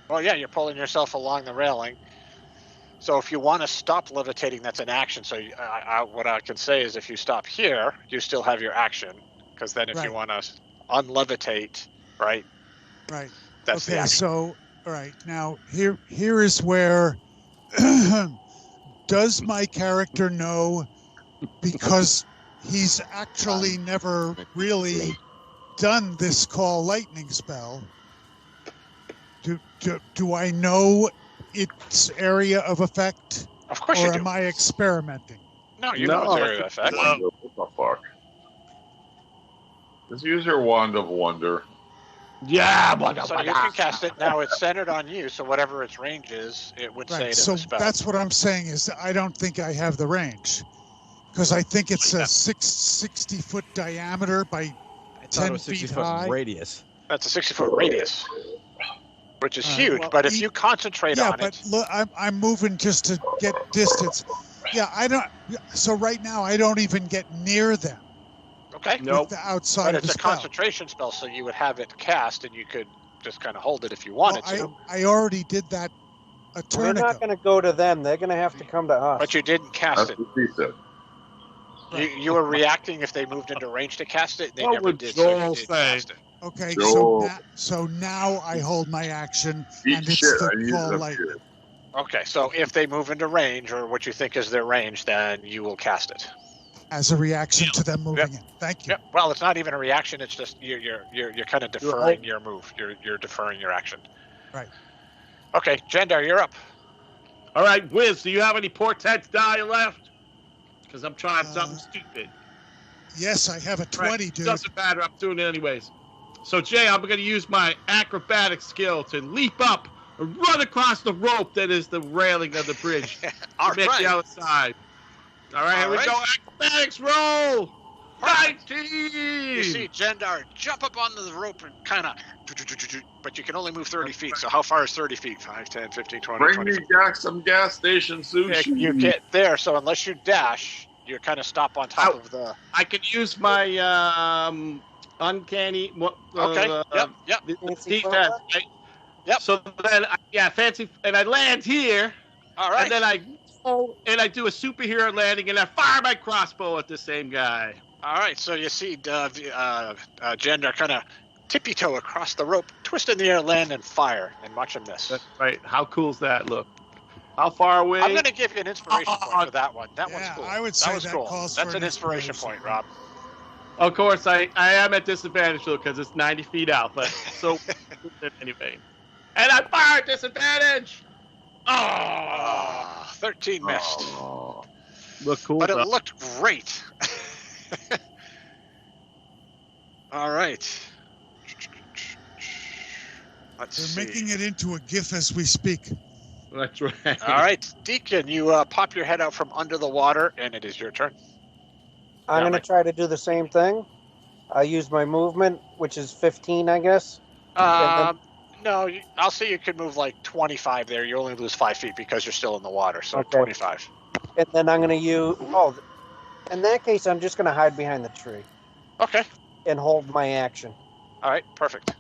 Well, yeah, you're pulling yourself along the railing. So if you want to stop levitating, that's an action. So what I can say is if you stop here, you still have your action. Because then if you Right. want to unlevitate, right? Right. That's the Okay. action. So, all right. Now here is where does my character know, because he's actually never really done this call lightning spell, do I know its area of effect? Of course or you do. am I experimenting? No, you know it's area of effect. What the fuck? Just use your wand of wonder. Yeah, so you can cast it. Now it's centered on you, so whatever its range is, it would say it So in the spell. that's what I'm saying is I don't think I have the range. Because I think it's a 60-foot diameter by I thought 10 it was 60 feet foot high. radius. That's a 60-foot radius, which is huge. But if you concentrate on it... Yeah, but look, I'm moving just to get distance. Yeah, I don't... So right now, I don't even get near them. Okay. With the outside but of the it's a spell. concentration spell, so you would have it cast, and you could just kind of hold it if you wanted to. I already did that a turn We're not ago. going to go to them. They're going to have to come to us. But you didn't cast That's it. what he said. You were reacting if they moved into range to cast it. They What never would did. Joel so you did say? cast it. Okay, Joel. so now I hold my action, Eat and it's shit. I the need call them lightning. shit. Okay, so if they move into range, or what you think is their range, then you will cast it. As a reaction to them moving in. Thank you. Yep. Well, it's not even a reaction. It's just you're kind of deferring your move. You're deferring your action. Right. Okay, Jendar, you're up. All right, Wiz, do you have any portent die left? Because I'm trying something stupid. Yes, I have a 20, dude. Doesn't matter. I'm doing it anyways. So, Jay, I'm going to use my acrobatic skill to leap up and run across the rope that is the railing of the bridge All to make the other side. All right, here we go. Acrobatics roll. 19. You see Jendar jump up onto the rope and kind of, but you can only move 30 feet. So how far is 30 feet? 5, 10, 15, 20, Bring 20. me back some gas station sushi. You get there, so unless you dash, you kind of stop on top of the... I can use my uncanny... Okay, yep. Defense, right? Yep. So then, fancy... And I land here. All right. And then I do a superhero landing, and I fire my crossbow at the same guy. All right, so you see Jendar kind of tippy-toe across the rope, twist in the air, land, and fire, and watch him miss. That's right. How cool's that look? How far away? I'm going to give you an inspiration point for that one. That one's cool. I would say that that calls for That's an inspiration point, Rob. Of course, I am at disadvantage, though, because it's 90 feet out, but so anyway. And I fire at disadvantage! Oh! 13 missed. Oh. Look cool, but it though. looked great. All right. They're making it into a GIF as we speak. That's right. All right, Deacon, you pop your head out from under the water, and it is your turn. I'm going to try to do the same thing. I'll use my movement, which is 15, I guess. No, I'll say you could move like 25 there. You only lose 5 feet because you're still in the water, so Okay. 25. And then I'm going to use... Oh, in that case, I'm just going to hide behind the tree. Okay. And hold my action. All right, perfect.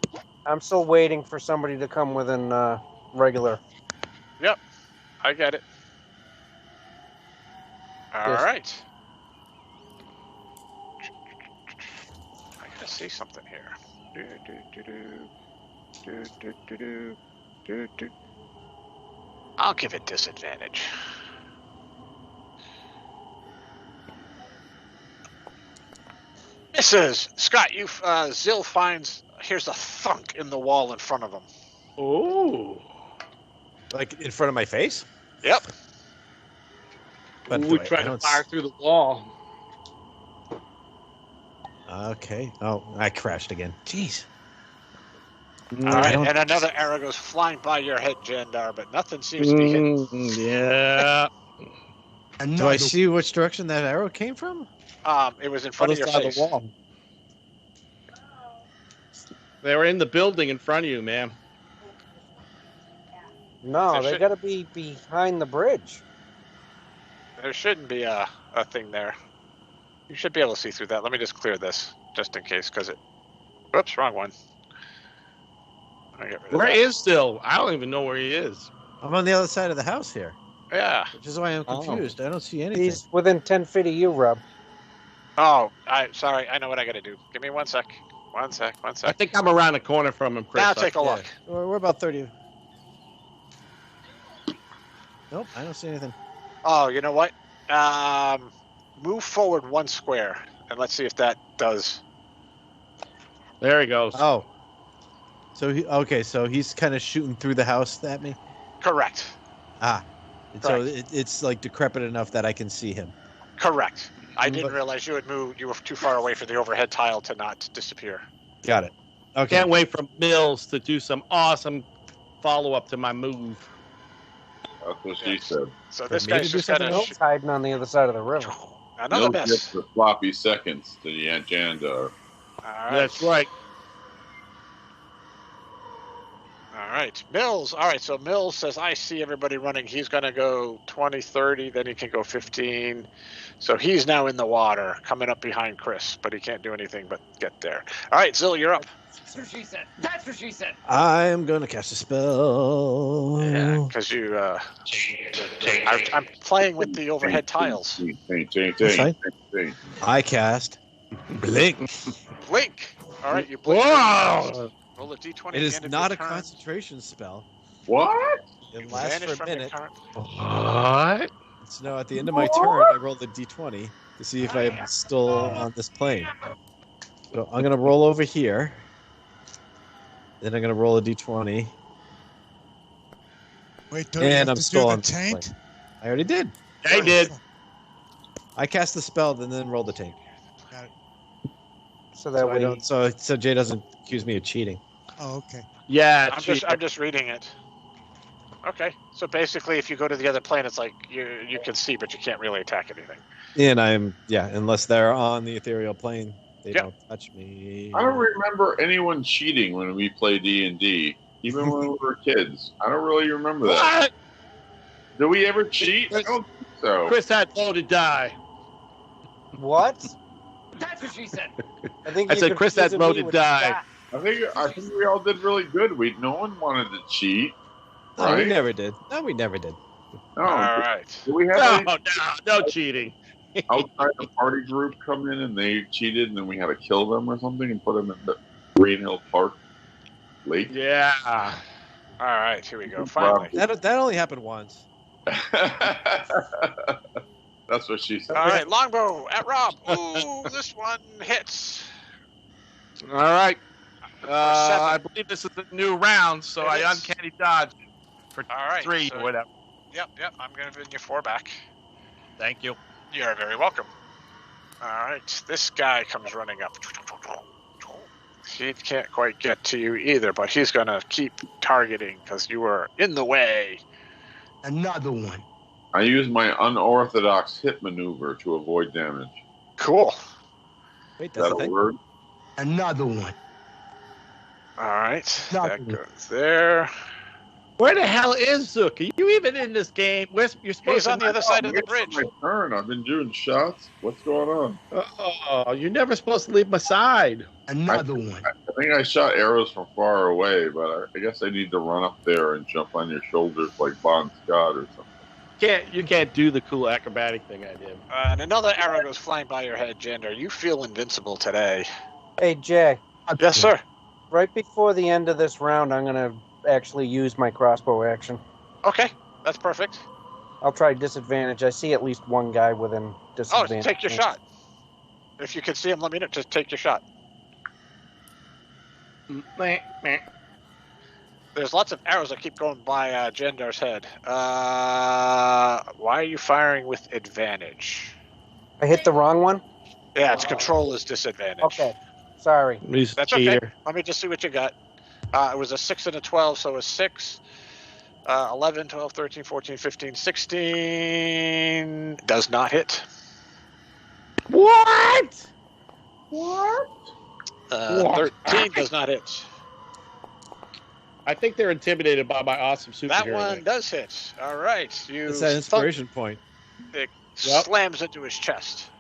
I'm still waiting for somebody to come within regular. Yep, I get it. All right. I gotta say something here. I'll give it disadvantage. Misses. Scott, Zill here's a thunk in the wall in front of him. Oh. Like in front of my face? Yep. But we tried to fire through the wall. Okay. Oh, I crashed again. Jeez. All right, and another arrow goes flying by your head, Jendar, but nothing seems to be hitting. Yeah. Do I see which direction that arrow came from? It was in front of your face. The wall. They were in the building in front of you, man. No, they got to be behind the bridge. There shouldn't be a thing there. You should be able to see through that. Let me just clear this, just in case, because it... Whoops, wrong one. Where is Still? I don't even know where he is. I'm on the other side of the house here. Yeah. Which is why I'm confused. I don't see anything. He's within 10 feet of you, Rob. Oh, sorry. I know what I got to do. Give me 1 sec. 1 sec. I think I'm around the corner from him, Chris. Now take a look. We're about 30. Nope, I don't see anything. Oh, you know what? Move forward 1 square, and let's see if that does. There he goes. Oh. So he's kind of shooting through the house at me? Correct. Ah. And so it's like decrepit enough that I can see him. Correct. I didn't realize you had moved. You were too far away for the overhead tile to not disappear. Got it. Okay. Can't wait for Mills to do some awesome follow-up to my move. That's what she said. So this guy's just kind of hiding on the other side of the river. Another Mills miss. gets the floppy seconds to the Jandar. All right. That's right. All right, Mills. All right, so Mills says, I see everybody running. He's going to go 20, 30, then he can go 15. So he's now in the water, coming up behind Chris, but he can't do anything but get there. All right, Zill, you're up. That's what she said. That's what she said. I'm going to cast a spell. Yeah, because you, I'm playing with the overhead tiles. That's fine. I cast Blink. Blink. All right, you blink. Whoa! Roll a d20. It is at the end of not your a turn. concentration spell. What? It lasts Vanish for a from your minute. current- What? So at the end of my turn, I roll the d20 to see if I'm still on this plane. So I'm going to roll over here. Then I'm going to roll a d20. Wait, don't you And have I'm to still do on the taint? plane. I already did. I did. I cast the spell and then rolled the taint. Got it. So that way. So Jay doesn't accuse me of cheating. Oh, okay. Yeah, I'm just reading it. Okay, so basically, if you go to the other plane, it's like you can see, but you can't really attack anything. And unless they're on the ethereal plane, they Yep. don't touch me. I don't remember anyone cheating when we play D&D, even when we were kids. I don't really remember that. What? Do we ever cheat? I don't think so. Chris had loaded die. What? That's what she said. I think I you're said Chris had confusing me loaded with die. that. I think we all did really good. No one wanted to cheat. No, Right? we never did. No, we never did. No. All right. Do we have No cheating. any outside the party group come in and they cheated and then we had to kill them or something and put them in the Green Hill Park Lake? Yeah. All right, here we go. Finally. That only happened once. That's what she said. All right, longbow at Rob. Ooh, this one hits. All right. Seven. I believe this is a new round, so I It is. uncanny dodge for All right, 3 so- or whatever. Yep. I'm going to bring you 4 back. Thank you. You're very welcome. All right, this guy comes running up. He can't quite get to you either, but he's going to keep targeting because you were in the way. Another one. I use my unorthodox hit maneuver to avoid damage. Cool. Wait, Is that's that a a thing? word? Another one. All right, Nothing. that goes there. Where the hell is Zook? Are you even in this game? You're supposed He's to on the other side of the bridge. My turn. I've been doing shots. What's going on? Oh, you're never supposed to leave my side. Another one. I think I shot arrows from far away, but I guess I need to run up there and jump on your shoulders like Bon Scott or something. You can't do the cool acrobatic thing I did. And another arrow goes flying by your head, Jander. You feel invincible today. Hey, Jay. Yes, sir. Right before the end of this round, I'm going to actually use my crossbow action. Okay, that's perfect. I'll try disadvantage. I see at least one guy within Oh, disadvantage. take your shot. If you can see him, let me know. Just take your shot. There's lots of arrows that keep going by Jandar's head. Why are you firing with advantage? I hit the wrong one? Yeah, its control is disadvantage. Okay. Sorry. He's a That's cheater. okay. Let me just see what you got. It was a 6 and a 12, so a 6, 11, 12, 13, 14, 15, 16. Does not hit. What? 13 does not hit. I think they're intimidated by my awesome superhero. That one does hit. All right. You It's that inspiration point. It slams into his chest.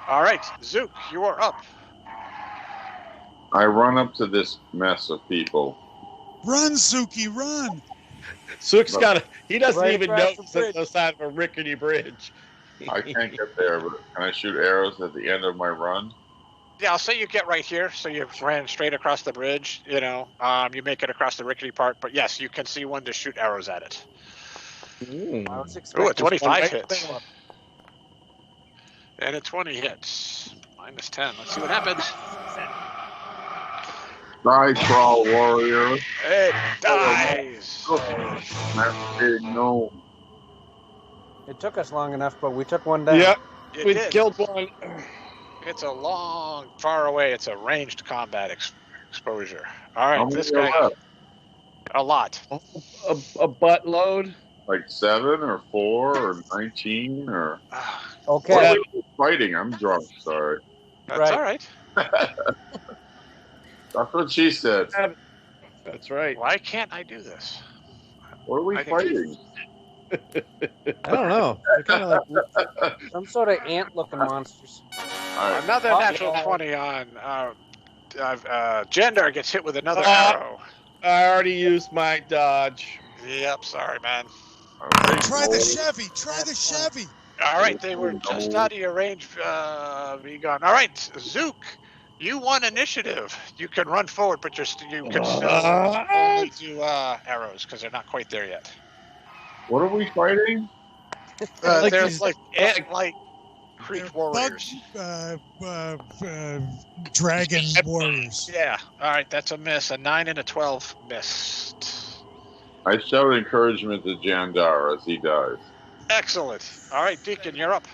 All right, Zook, you are up. I run up to this mess of people. Run, Suki, run! Zook's he doesn't Right even across know the bridge. the side of a rickety bridge. I can't get there, but can I shoot arrows at the end of my run? Yeah, I'll say you get right here, so you ran straight across the bridge. You make it across the rickety part, but yes, you can see one to shoot arrows at it. I was Ooh, a expecting 25 hits. And a 20 hits. Minus 10. Let's see what happens. Die, crawl warrior. It dies. Big gnome. It took us long enough, but we took one down. Yep, It we did. killed one. It's a long, far away. It's a ranged combat exposure. All right, How many this are guy. left? A lot. A buttload. Like 7 or 4 or 19 or. Okay. What are we fighting? I'm drunk. Sorry. That's Right. all right. That's what she said. That's right. Why can't I do this? What are we I think- fighting? I don't know. They're kind of like Some sort of ant-looking monsters. All right. Another natural 20 on Jandar gets hit with another arrow. I already used my dodge. Yep, sorry, man. Try the Chevy. Try the Chevy. All right, they were just out of your range, Vegan. All right, Zook, you won initiative. You can run forward, but you can still only do arrows because they're not quite there yet. What are we fighting? There's like creep warriors. Dragon warriors. Yeah. All right, that's a miss. A 9 and a 12 missed. I shout encouragement to Jandar as he dies. Excellent. All right, Deacon, you're up.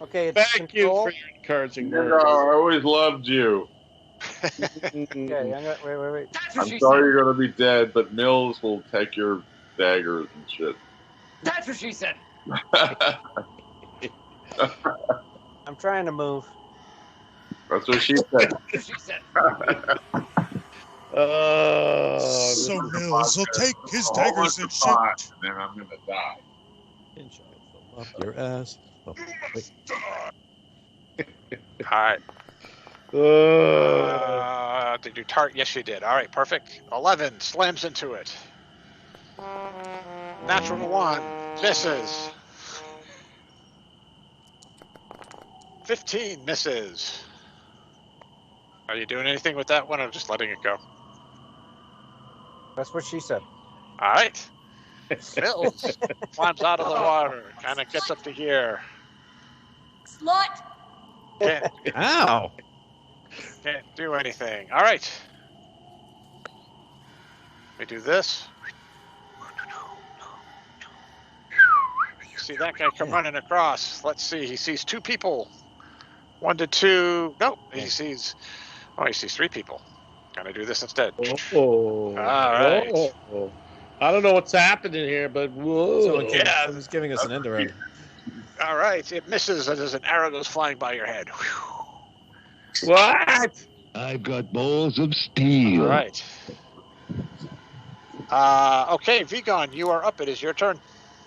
Okay, it's Thank you control. for your encouraging Jandar, words. I always loved you. Okay, I'm gonna, wait. I'm sorry you're going to be dead, but Mills will take your daggers and shit. That's what she said. I'm trying to move. That's what she said. She said. So Mills will take his daggers and shit. And then I'm going to die. pinch up your ass. Oh, wait. All right. Did you target? Yes, you did. All right, perfect. 11 slams into it. Natural 1 misses. 15 misses. Are you doing anything with that one? I'm just letting it go. That's what she said. All right. Mills climbs out of the water, kind of gets up to here. Slut! Ow! Can't do anything. All right. We do this. See that guy come running across. Let's see. He sees 2 people. 1 to 2. Nope. He sees 3 people. Gonna do this instead. Oh. All right. Oh. I don't know what's happening here, but whoa. Someone's giving us an end around. All right. It misses as an arrow goes flying by your head. What? I've got balls of steel. All right. Okay, Vegan, you are up. It is your turn.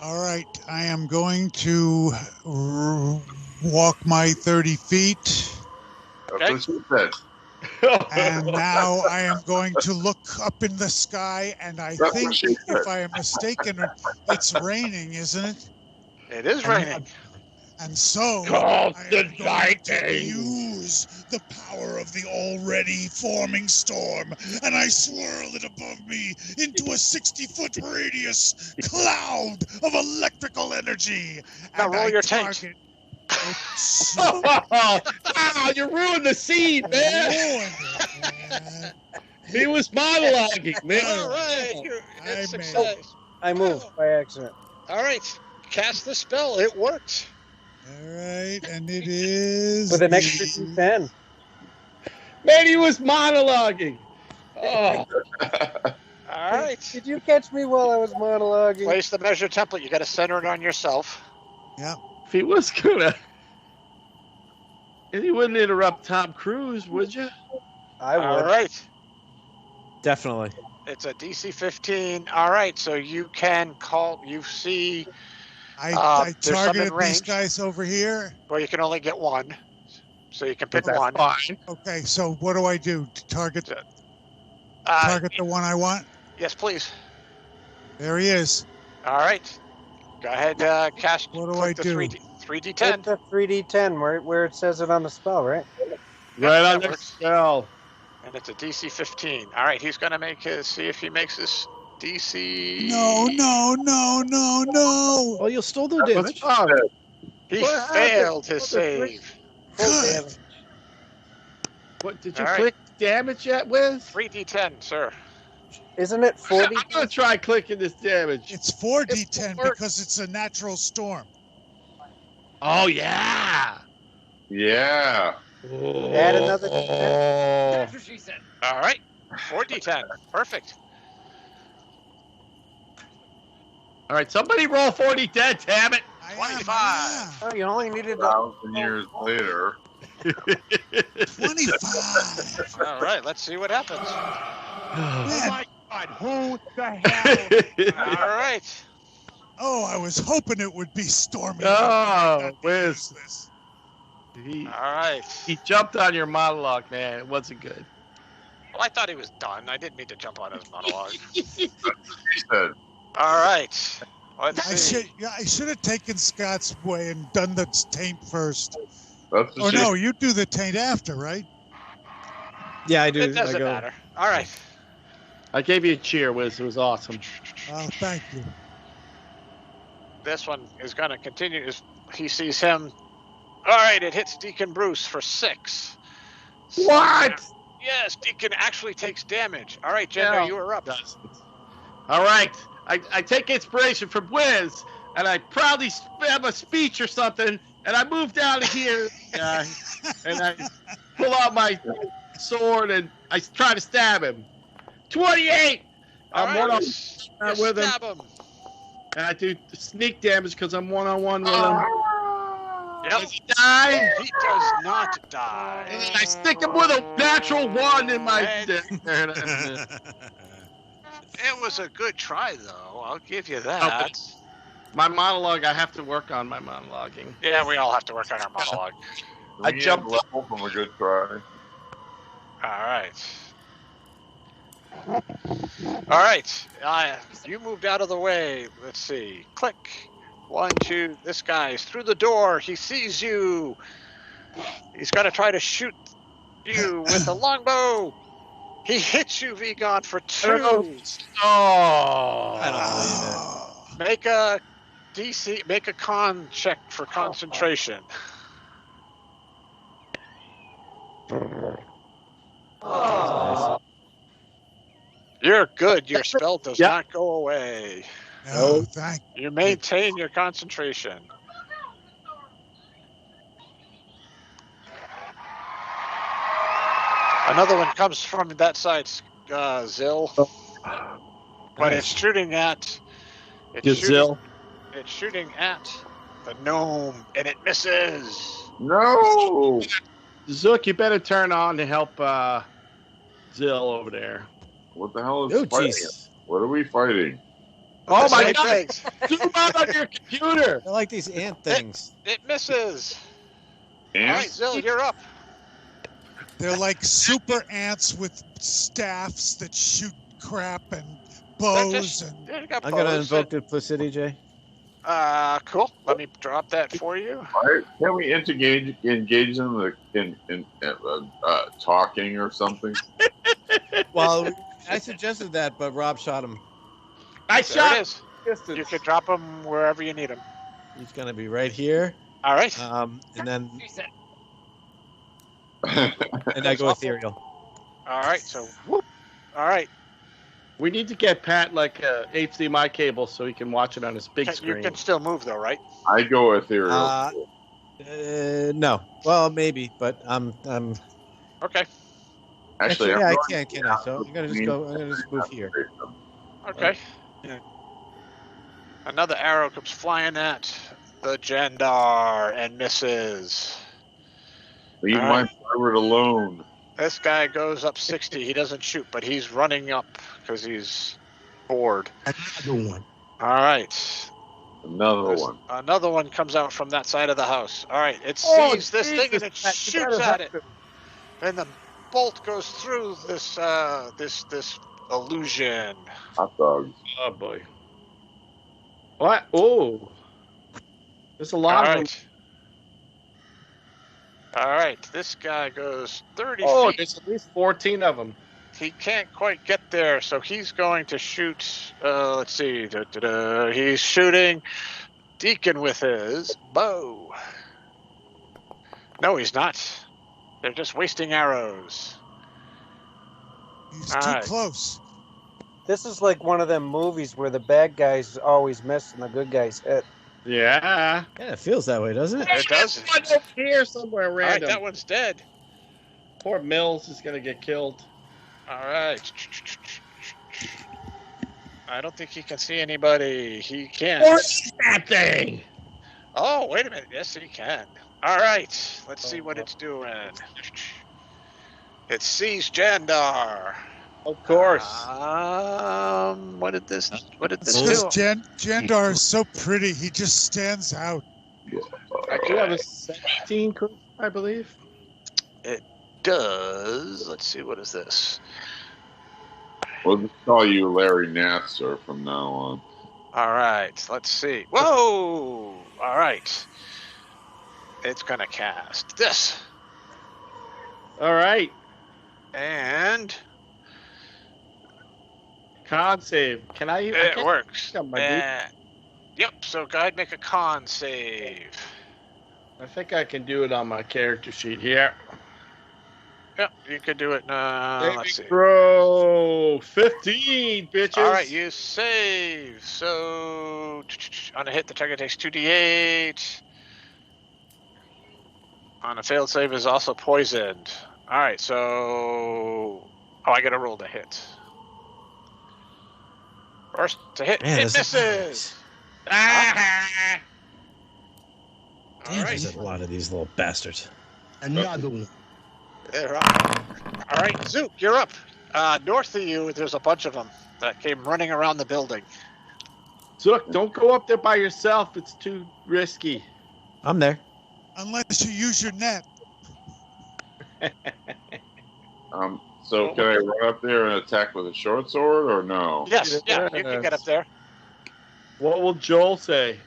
All right, I am going to walk my 30 feet. Okay. That's what she said. And now I am going to look up in the sky, and I That's think, what she said. if I am mistaken, it's raining, isn't it? It is raining. And so Call I the am going to lightning. use the power of the already forming storm, and I swirl it above me into a 60-foot radius cloud of electrical energy. Now And roll I your taint. target- Oh, you ruined the scene, man. Man. He was monologuing, man. All right. I It's made- success. I moved by accident. All right. Cast the spell. It worked. All right, and it is With an extra the- D10. Man, he was monologuing. Oh, All right. Did you catch me while I was monologuing? Place the measure template. You got to center it on yourself. if he was gonna, and he wouldn't interrupt Tom Cruise, would you? I All would. right. Definitely. It's a DC 15. All right. So you can call. You see. I there's some in targeted these range. guys over here. Well, you can only get 1. So you can pick That's 1. fine. Okay, so what do I do? Target Uh, target the one I want? yes, please. There he is. All right. Go ahead. Cast. What do click I the do? 3D10. It's a 3D10 where it says it on the spell, right? Right that on the works. spell. And it's a DC 15. All right, he's going to make his, see if he makes his DC. No, no, no, no, no. Oh, you'll still do damage. He What happened? failed his What the frick? save. Full Good. damage. What did you All right. click damage yet, Wiz? 3d10, sir. Isn't it 40? I'm gonna try clicking this damage. It's 4d10 work. because it's a natural storm. Oh yeah. Yeah. Add another D10. That's what she said. All right. 4d10. Perfect. All right, somebody roll 40 dead, damn it. 25. Oh, you only needed 1,000 years later. 25. All right. Let's see what happens. Oh my God! Who the hell? All right. Oh, I was hoping it would be stormy. Oh, Wiz. This. He, All right. he jumped on your monologue, man. It wasn't good. Well, I thought he was done. I didn't mean to jump on his monologue. He said, All right. Let's see. I should have taken Scott's way and done the taint first. that's the Or shit. no, you do the taint after, right? Yeah, I do. It doesn't I go. matter. All right. I gave you a cheer, Wiz. It was awesome. Oh, thank you. This one is going to continue. He sees him. All right. It hits Deacon Bruce for 6. What? Yes, Deacon actually takes damage. All right, Jenna, you are up. All right. I take inspiration from Wiz, and I proudly have a speech or something, and I move down to here, and I pull out my sword, and I try to stab him. 28! All I'm right, one-on-one you with him, stab him. and I do sneak damage because I'm one-on-one with him. Yep. Does he die? He does not die. And I stick him with a natural 1 in my... It was a good try, though. I'll give you that. My monologue, I have to work on my monologuing. Yeah, we all have to work on our monologue. I jumped level from a good try. All right. All right. You moved out of the way. Let's see. Click. 1, 2. This guy is through the door. He sees you. He's going to try to shoot you with a longbow. He hits you, Vigon, for 2. Oh. I don't believe it. Make a con check for concentration. You're good. Your spell does not go away. No, thank You maintain your concentration. Another one comes from that side, Zill. But it's shooting at... It's shooting at the gnome, and it misses. No! Zook, you better turn on to help Zill over there. What the hell is Oh, fighting? jeez. What are we fighting? Oh my Same God! things. Zoom out on your computer! I like these ant things. It misses. All right, Ants? Zill, you're up. They're like super ants with staffs that shoot crap and bows and. You got I'm gonna bows. invoke duplicity, Jay. Cool. Let me drop that for you. Right. Can we engage them in talking or something? Well, I suggested that, but Rob shot him. I There shot it is. You can drop them wherever you need them. He's gonna be right here. All right. And then She said. and I go ethereal. All right. So, whoop. All right. We need to get Pat like a HDMI cable so he can watch it on his big You screen. can still move though, right? I go ethereal. No. Well, maybe, but Okay. Actually, yeah, I'm I can I? So I'm gonna just go. I'm gonna just move here. Okay. Another arrow comes flying at the Jandar and misses. Leave All my right. pirate alone. This guy goes up 60. He doesn't shoot, but he's running up because he's bored. Another one. All right. Another one. Another one comes out from that side of the house. All right. It Oh, sees this thing and it Jesus, Pat, you shoots better at it. And the bolt goes through this this illusion. Hot dogs. Oh boy. What? Oh. There's a lot All of them. right. All right. This guy goes 30 Oh, feet. there's at least 14 of them. he can't quite get there, so he's going to shoot. Let's see. He's shooting Deacon with his bow. No, he's not. They're just wasting arrows. He's All too right. close. This is like one of them movies where the bad guys always miss and the good guys hit. Yeah. Yeah, it feels that way, doesn't it? It does. One over here somewhere All right, random. that one's dead. Poor Mills is gonna get killed. All right. I don't think he can see anybody. He can't. What is that thing? Oh, wait a minute. Yes, he can. All right. Let's see what it's doing. It sees Jandar. Of course. What did this do? Because Jandar is so pretty, he just stands out. I do have a 17, I believe. It does. Let's see. What is this? We'll just call you Larry Nasser from now on. All right. Let's see. Whoa. All right. It's going to cast this. All right. And con save. Can I? It works. Come on, dude. Yep. So go ahead, make a con save. I think I can do it on my character sheet here. Yep, you could do it. Let's see. Bro, 15, bitches. All right, you save. So on a hit, the target takes 2d8. On a failed save is also poisoned. All right, so I got to roll the hit. First to hit, Man, it this is misses. Damn, All there's right. a lot of these little bastards. Another one. They're up. All right, Zook, you're up. North of you, there's a bunch of them that came running around the building. Zook, don't go up there by yourself. It's too risky. I'm there. Unless you use your net. So can I run up there and attack with a short sword or no? Yes, yeah, you can get up there. What will Joel say?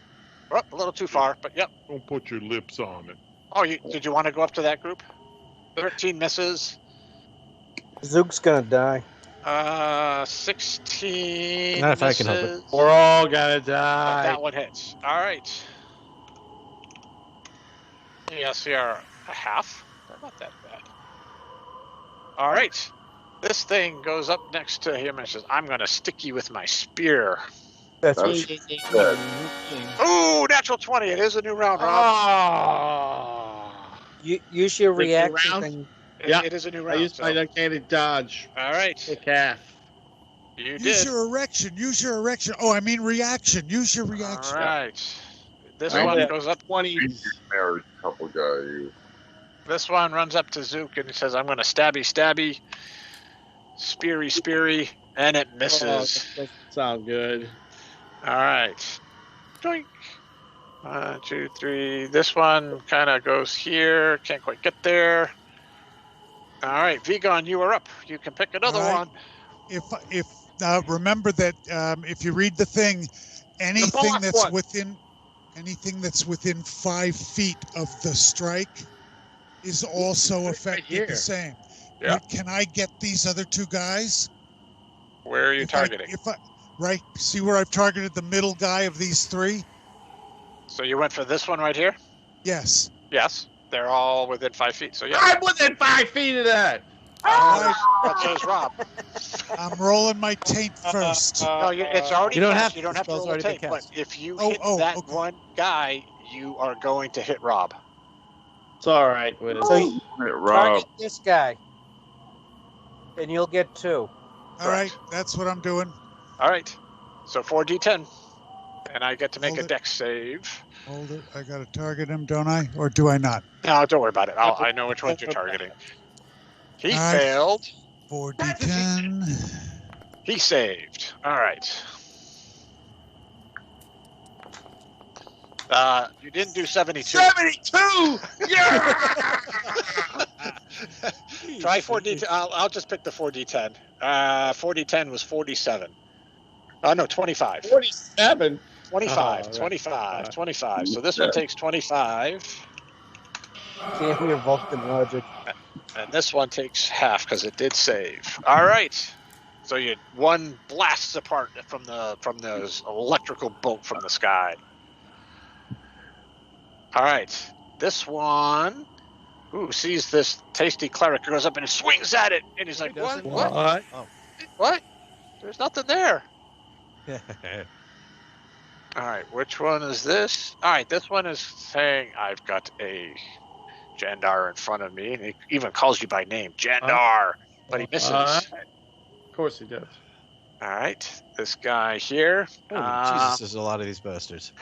Oh, a little too far, but yep. Don't put your lips on it. Oh, did you want to go up to that group? 13 misses. Zook's gonna die. 16 Not if I can help it. misses. We're all gonna Oh, die. that one hits. All right. Yes, we are a half. They're not that bad. All right. This thing goes up next to him and says, I'm going to stick you with my spear. That's That what was she good. Ooh, natural 20. It is a new round, Rob. use your Is it reaction round? thing. Yeah. It is a new I round. used my uncanny dodge. All right. Kick half. You Use did. your erection. Use your erection. Oh, I mean reaction. Use your All reaction. right. This I one did. goes up. 20s. Married couple guy. This one runs up to Zook and he says, I'm going to stabby, speary, and it Oh, misses. that doesn't sound good. All right. Doink. 1, 2, 3. This one kind of goes here. Can't quite get there. All right, Vigon, you are up. You can pick another All right. one. If remember that if you read the thing, anything boss that's one. within 5 feet of the strike is also affected here. the same. Yeah. But can I get these other two guys? Where are you If targeting? Right, see where I've targeted the middle guy of these three? So you went for this one right here? Yes. Yes. They're all within 5 feet. So yeah. I'm within 5 feet of that. All right, But so's Rob. I'm rolling my taint first. No, it's already You don't cast. have to. You don't have to The roll spell's the already tape. been But cast. if you Oh, hit oh, that okay. one guy, you are going to hit Rob. It's all right, Wiz. So you Hey, Rob, target this guy, and you'll get 2. All right, that's what I'm doing. All right. So 4d10. And I get to make Hold a it. dex save. Hold it. I got to target him, don't I? Or do I not? No, don't worry about it. I know which ones you're targeting. He All right. failed. 4d10. He saved. All right. You didn't do 72. 72! Yeah! Try 4d10. I'll just pick the 4d10. 4d10 was 47. Oh, no, 25. 47. 25, Oh, 25, 25. So this one takes 25. Damn your Vulcan logic. And this one takes half because it did save. All right. So you one blasts apart from the electrical bolt from the sky. All right. This one, sees this tasty cleric, goes up and swings at it, and he's like, "What? What? What? What? There's nothing there." All right. Which one is this? All right. This one is saying, "I've got a Jandar in front of me," and he even calls you by name, Jandar, but he misses. Of course he does. All right, this guy here. Jesus, there's a lot of these bastards.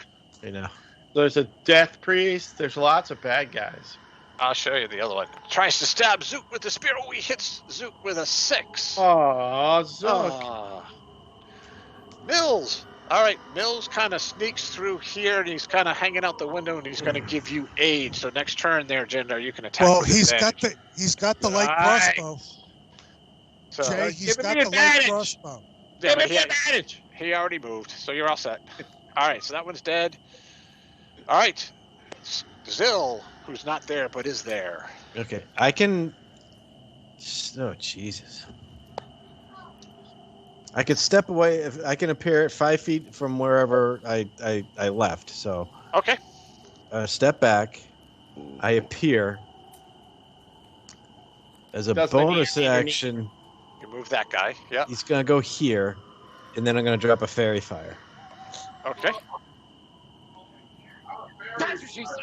You know. There's a death priest. There's lots of bad guys. I'll show you the other one. Tries to stab Zook with the spear. Oh, he hits Zook with a 6. Oh, Zook. Mills. All right, Mills kind of sneaks through here, and he's kind of hanging out the window, and he's going to give you aid. So next turn there, Jandar, you can attack. Well, with he's advantage. got the light crossbow. So, Jay, he's give got me the light advantage. crossbow. yeah, Give but me advantage. he already moved, so you're all set. All right, so that one's dead. All right, Zill, who's not there but is there. Okay, I can. Oh Jesus! I could step away. If I can appear at 5 feet from wherever I left. So Okay. step back. I appear as a Doesn't mean bonus anything to me. action. You move that guy. Yeah. He's gonna go here, and then I'm gonna drop a fairy fire. Okay. That's what she said.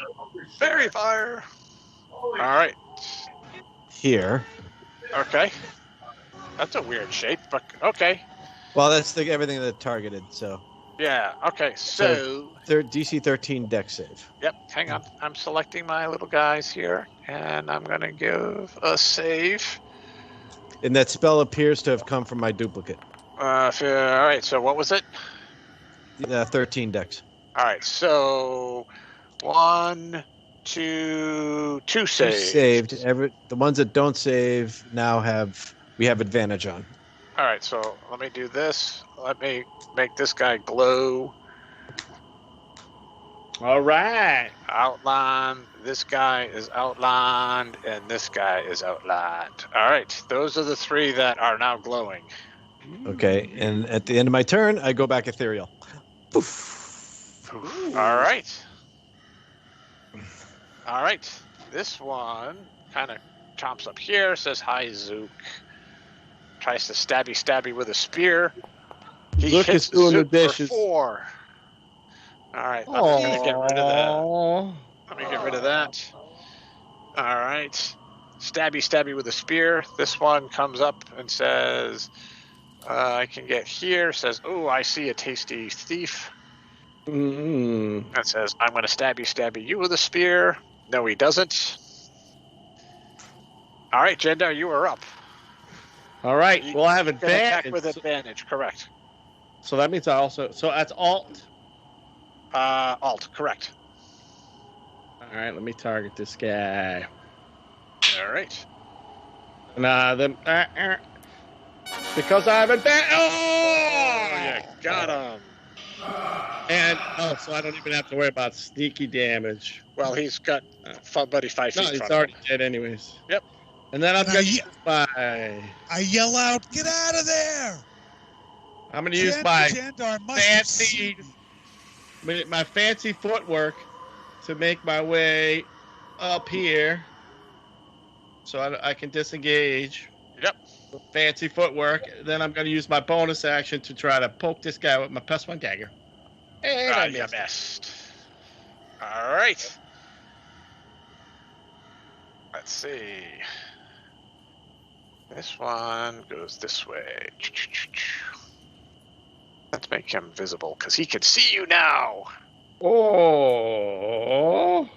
Fairy fire. All right. Here. Okay. That's a weird shape, but okay. Well, that's everything that targeted. So Yeah. Okay. So. DC 13 deck save. Yep. Hang on. I'm selecting my little guys here, and I'm gonna give a save. And that spell appears to have come from my duplicate. All right. So what was it? 13 decks. All right. So 1, 2, 2 saves. Saved. The ones that don't save now we have advantage on. All right. So let me do this. Let me make this guy glow. All right. Outline. This guy is outlined, and this guy is outlined. All right. Those are the 3 that are now glowing. Okay, and at the end of my turn, I go back ethereal. Poof. All right. All right. This one kind of chomps up here, says, "Hi, Zook." Tries to stabby with a spear. He Zook hits is doing the Zook dishes. for 4. All right. I'm just going to get rid of that. Let me get rid of that. All right. Stabby with a spear. This one comes up and says, I can get here. Says, "Oh, I see a tasty thief." Mm-hmm. That says, "I'm going to stabby you with a spear." No, he doesn't. All right, Jandar, you are up. All right. You Well, I have can attack advantage. with advantage, correct. So that means I also. So that's alt. Alt, correct. All right. Let me target this guy. All right. Because I have advantage. Oh, Oh, you got him. And so I don't even have to worry about sneaky damage. Well, he's got buddy 5 feet No, in he's front of already him. dead anyways. Yep. And then I'm And going to use my. I yell out, "Get out of there!" I'm going to use my Jandar must have fancy, seen my fancy footwork to make my way up here, so I can disengage. Yep. Fancy footwork. Then I'm going to use my bonus action to try to poke this guy with my +1 dagger. And I You missed. missed. All right. Let's see. This one goes this way. Let's make him visible because he can see you now. Oh.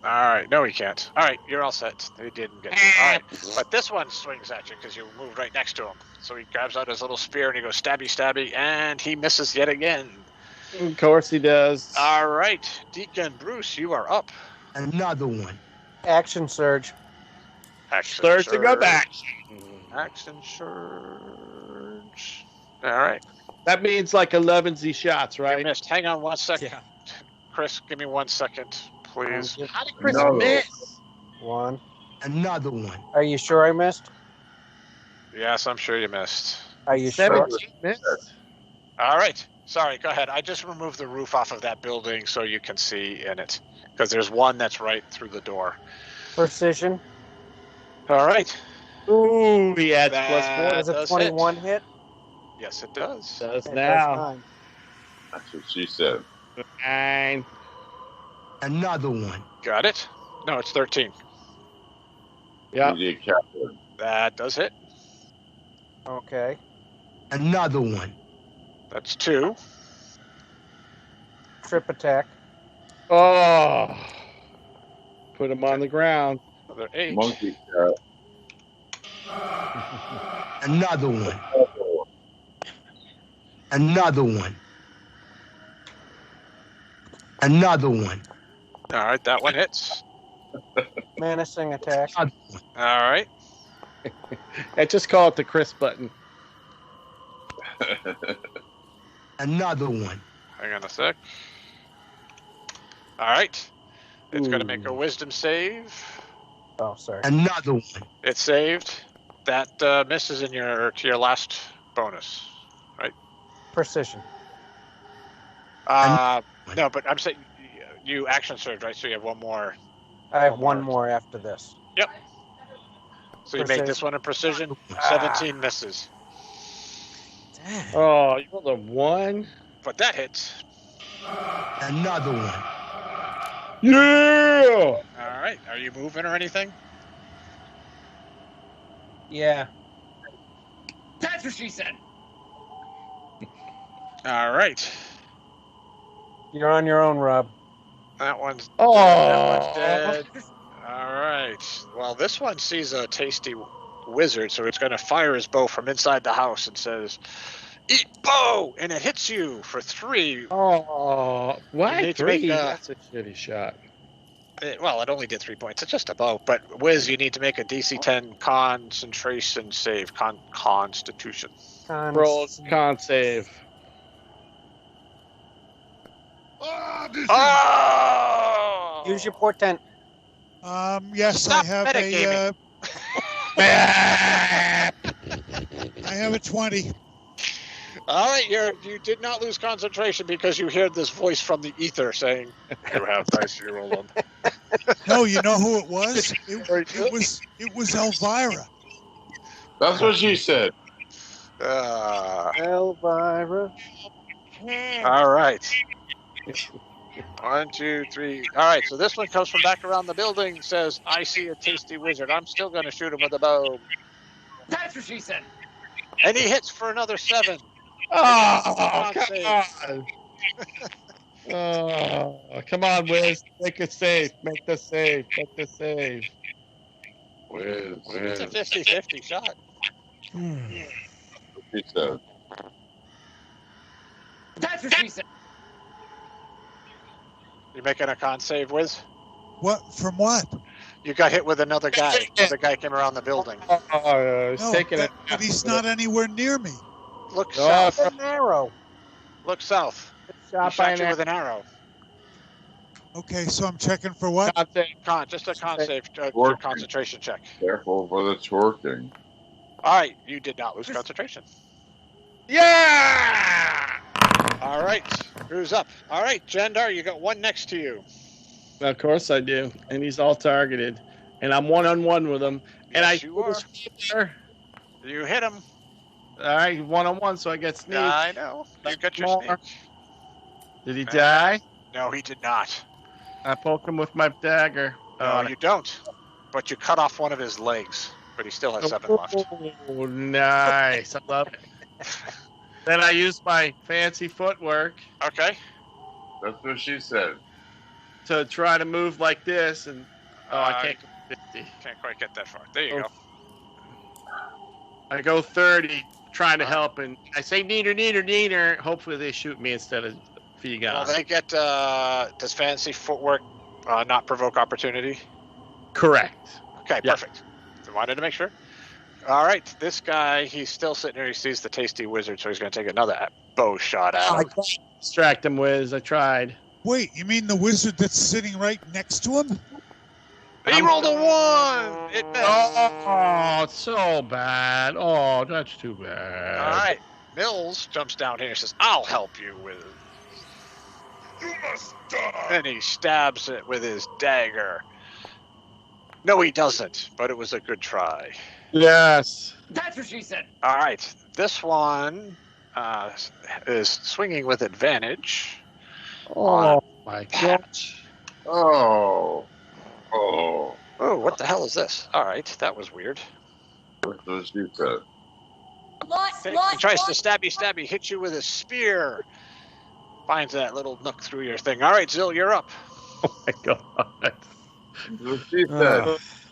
All right. No, he can't. All right. You're all set. He didn't get you. All right. But this one swings at you because you moved right next to him. So he grabs out his little spear and he goes stabby, and he misses yet again. Of course he does. All right. Deacon Bruce, you are up. Another one. Action surge. Action Surge to go back. Action surge. All right. That means like 11 Z shots, You right? missed. Hang on 1 second. Yeah. Chris, give me 1 second, please. How did Chris No. miss? One. Another one. Are you sure I missed? Yes, I'm sure you missed. Are you sure? 17 missed. All right. Sorry, go ahead. I just removed the roof off of that building so you can see in it. Because there's one that's right through the door. Precision. All right. Ooh, he adds That +4. Does a does 21 hit? Yes, it does. Does It now. does 9. That's what she said. 9. Another one. Got it? No, it's 13. Yep. DJ Captain. That does hit. Okay. Another one. That's 2. Trip attack. Oh. Put him on the ground. Another 8. Monkey cat. Another one. Another one. Another one. All right, that one hits. Menacing attack. All right. And just call it the Chris button. Another one. Hang on a sec. All right. It's going to make a Ooh. wisdom save. Oh, sorry. Another one. It's saved. That misses in to your last bonus. Precision. No, but I'm saying you action surge, right? So you have one more. I have one more after this. Yep. So you make this one a precision. 17 misses. Dang. Oh, you rolled a 1? But that hits. Another one. Yeah! All right. Are you moving or anything? Yeah. That's what she said. All right. You're on your own, Rob. That one's Oh. that one's dead. All right. Well, this one sees a tasty wizard, so it's going to fire his bow from inside the house and says, "Eat bow!" And it hits you for 3. Oh, You why need to 3? make, That's a shitty shot. Well, it only did 3 points. It's just a bow. But Wiz, you need to make a DC 10 concentration save. Constitution. Roll con save. Oh! Use your portent. Yes, Stop I have metagaming. I have a 20. All right, you did not lose concentration because you heard this voice from the ether saying, "You have dice, you roll them." No, you know who it was? It was Elvira. That's what she said. Elvira. All right. 1, 2, 3. All right, so this one comes from back around the building, says, "I see a tasty wizard. I'm still going to shoot him with a bow." That's what she said. And he hits for another 7. Oh, Con come save. on. Oh, come on, Wiz. Make it safe. Make the save. Make the save. It's a 50-50 shot. She said. That's what she said. You making a con save, Wiz? What? From what? You got hit with another guy. The guy came around the building. Oh, he's No, taking it. but he's not anywhere near me. Look No, south. An arrow. Look south. He Shot by shot you with an arrow. Okay, so I'm checking for what? con save. Just a con save, Working. concentration check. Careful for the twerking. All right, you did not lose concentration. Yeah! All right, who's up? All right, Jandar, you got one next to you. Of course I do. And he's all targeted. And I'm one-on-one with him. And Yes, I you are. You hit him. All right, one-on-one, so I get sneak. I know. You got your More. sneak. Did he die? No, he did not. I poke him with my dagger. No, you don't. But you cut off one of his legs. But he still has 7 left. Oh, nice. I love it. Then I use my fancy footwork Okay. That's what she said. to try to move like this, and I can't go 50. Can't quite get that far. There you go. I go 30, trying to help, and I say neater. Hopefully they shoot me instead of Figon. Well, they get, does fancy footwork not provoke opportunity? Correct. Okay, Yeah. perfect. So wanted to make sure. All right, this guy, he's still sitting there. He sees the tasty wizard, so he's going to take another bow shot at I him. tried to distract him, Wiz. I tried. Wait, you mean the wizard that's sitting right next to him? He rolled a 1. It missed. Oh, it's so bad. Oh, that's too bad. All right. Mills jumps down here and says, I'll help you with it. You must die. And he stabs it with his dagger. No, he doesn't, but it was a good try. Yes. That's what she said. All right. This one is swinging with advantage. Oh, my God. Oh. Oh, what the hell is this? All right. That was weird. What does she say? He tries to stabby, hit you with a spear. Finds that little nook through your thing. All right, Zill, you're up. Oh, my God. What she said?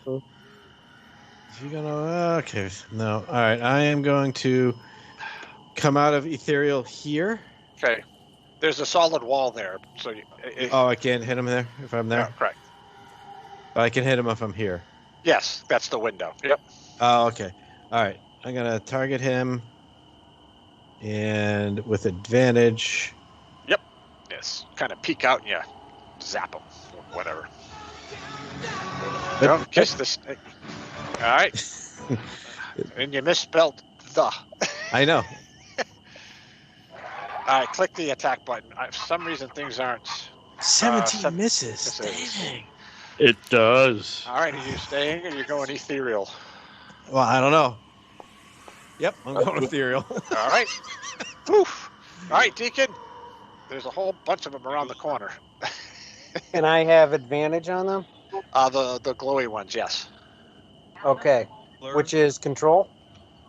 Is he gonna? Okay, no. All right, I am going to come out of ethereal here. Okay. There's a solid wall there, so Oh, I can't hit him there if I'm there. Yeah, correct. But I can hit him if I'm here. Yes, that's the window. Yep. Oh, okay. All right, I'm gonna target him, and with advantage. Yep. Yes. Kind of peek out and you zap him, or whatever. Don't kiss the snake. All right. And you misspelled the. I know. All right, click the attack button. For some reason, things aren't. 17 misses. Dang. It does. All right, are you staying or are you going ethereal? Well, I don't know. Yep, I'm going ethereal. All right. Poof. All right, Deacon. There's a whole bunch of them around the corner. And I have advantage on them? The glowy ones, yes. Okay. Which is control?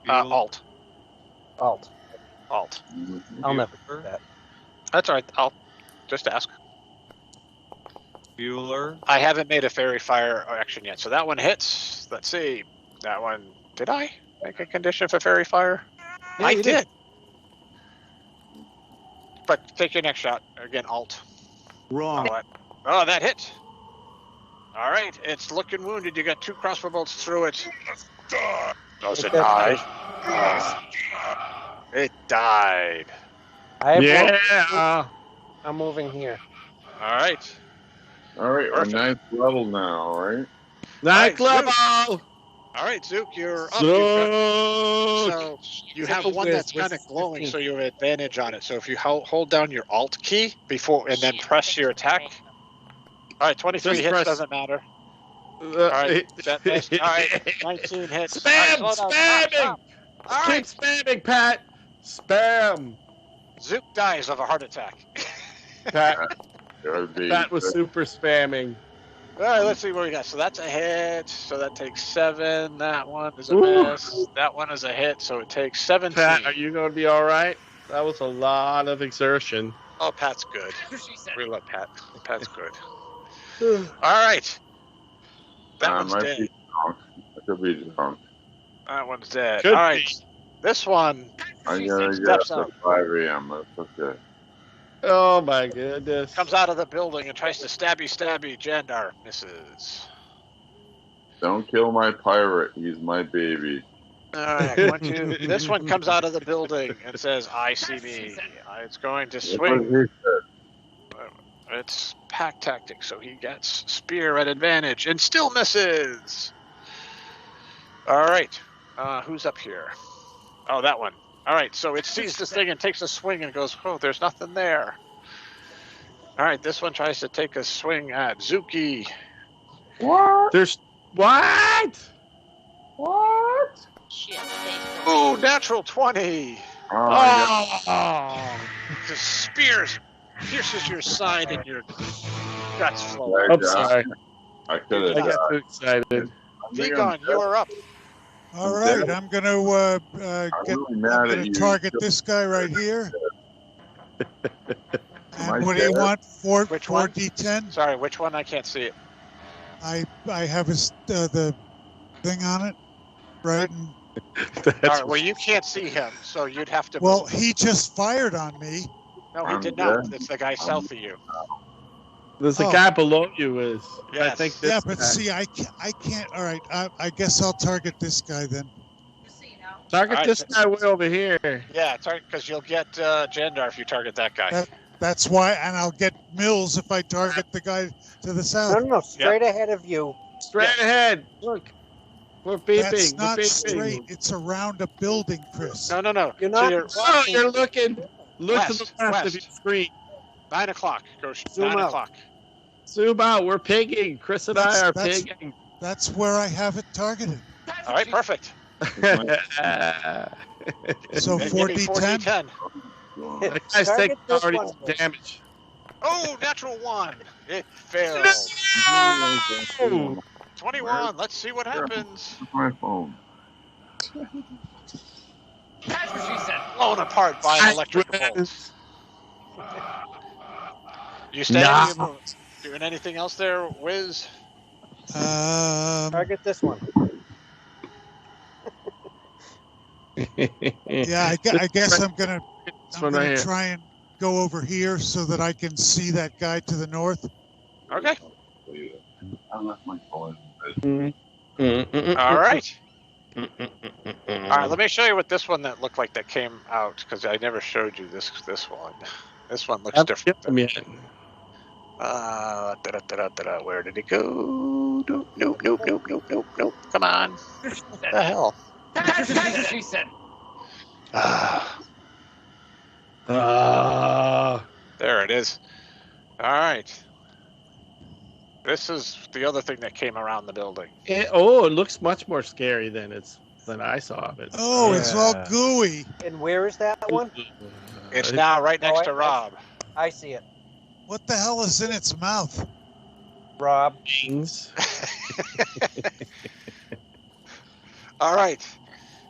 Alt. Alt. Alt. I'll never do that. That's all right. I'll just ask. Bueller. I haven't made a fairy fire action yet, so that one hits. Let's see. That one. Did I make a condition for fairy fire? Yeah, I you did. But take your next shot. Again, alt. Wrong. Oh, that hit. All right. It's looking wounded. You got 2 crossbow bolts through it. Does it die? It died. I have Yeah. I'm moving here. All right. All right, we're Perfect. 9th level now, right? Ninth All right, level. All right, Zook, you're up. Zook. So you have Triple one whiz that's kind of with glowing, 15. so you have advantage on it. So if you hold down your Alt key before and then press your attack. All right, 23 Just hits press- doesn't matter. All right, that missed. All right, 19 hits. Spam, All right, slow down. spamming. Stop. All Keep right, spamming, Pat. Spam. Zook dies of a heart attack. Pat, That'd be- Pat was super spamming. All right, let's see what we got. So that's a hit. So that takes 7. That one is a Ooh. miss. That one is a hit. So it takes 17. Pat, are you going to be all right? That was a lot of exertion. Oh, Pat's good. We love Pat. Pat's good. All right. That one's might dead. be drunk. I could be drunk. That one's dead. Could All right. be. This one. I gotta get Steps up out. at 5 a.m. That's okay. Oh, my goodness. Comes out of the building and tries to stabby. Jandar misses. Don't kill my pirate. He's my baby. All right. 1, 2. This one comes out of the building and says, I see me. It's going to What swing. he said. It's pack tactics, so he gets spear at advantage and still misses. All right. Who's up here? Oh, that one. All right, so it sees this thing and takes a swing and goes, oh, there's nothing there. All right, this one tries to take a swing at Zuki. There's what? What? Shit. Ooh, natural 20. Oh, my God. Oh. The spear pierces your side and your guts flow. Right, I'm Josh. sorry. I could have I got too excited. Deacon, you are up. All right, I'm going to really mad at you. target this guy right here. Am I And what do you dead? want? Which one? 4d10? Sorry, which one? I can't see it. I have the thing on it, right? And, All right, well, you can't see him, so you'd have to. well, he just fired on me. No, he I'm did not. dead. It's the guy south of you. There's a Oh. guy below you is. I Yes. think this Yeah, but guy. see, I can't. All right, I guess I'll target this guy then. Target All right, this guy way over here. Yeah, because you'll get Jandar if you target that guy. That's why, and I'll get Mills if I target the guy to the south. No, straight ahead of you. Straight ahead. Look, we're beeping. That's We're not beeping. straight. It's around a building, Chris. No. You're So not. you're Oh, you're looking. Look to the West, left of west. your screen. 9 o'clock. Go Zoom 9 out. o'clock. Zoom out. We're pigging. Chris and I are That's- pigging. That's where I have it targeted. All right, perfect. So Give me 4D10. 4D10. That guy's Target taking this already one, some please. damage. Oh, natural 1. It failed. No! 21. Let's see what happens. My phone. That's what she said. Blown apart by an electric bolt. You staying? Nah. You moving? Doing anything else there, Wiz? Target this one. Yeah, I guess I'm gonna one right here. try and go over here so that I can see that guy to the north. Okay. I left my phone. All right. All right. Let me show you what this one that looked like that came out because I never showed you this one. This one looks different. Where did it go? Nope. Come on. What the hell? That's what she said. There it is. All right. This is the other thing that came around the building. It looks much more scary than I saw of it. Oh, it's all gooey. And where is that one? It's now right next to Rob. I see it. What the hell is in its mouth? Rob. Things. All right.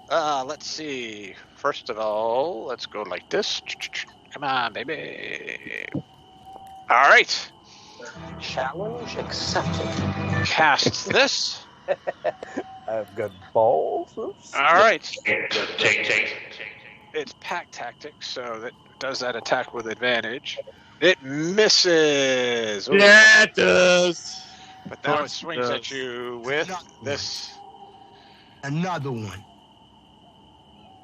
Let's see. First of all, let's go like this. Come on, baby. All right. Challenge accepted. Cast this. I've got balls. All right. It's pack tactics, so that does that attack with advantage. It misses. Ooh. Yeah, it does. But now it swings at you with this. Another one.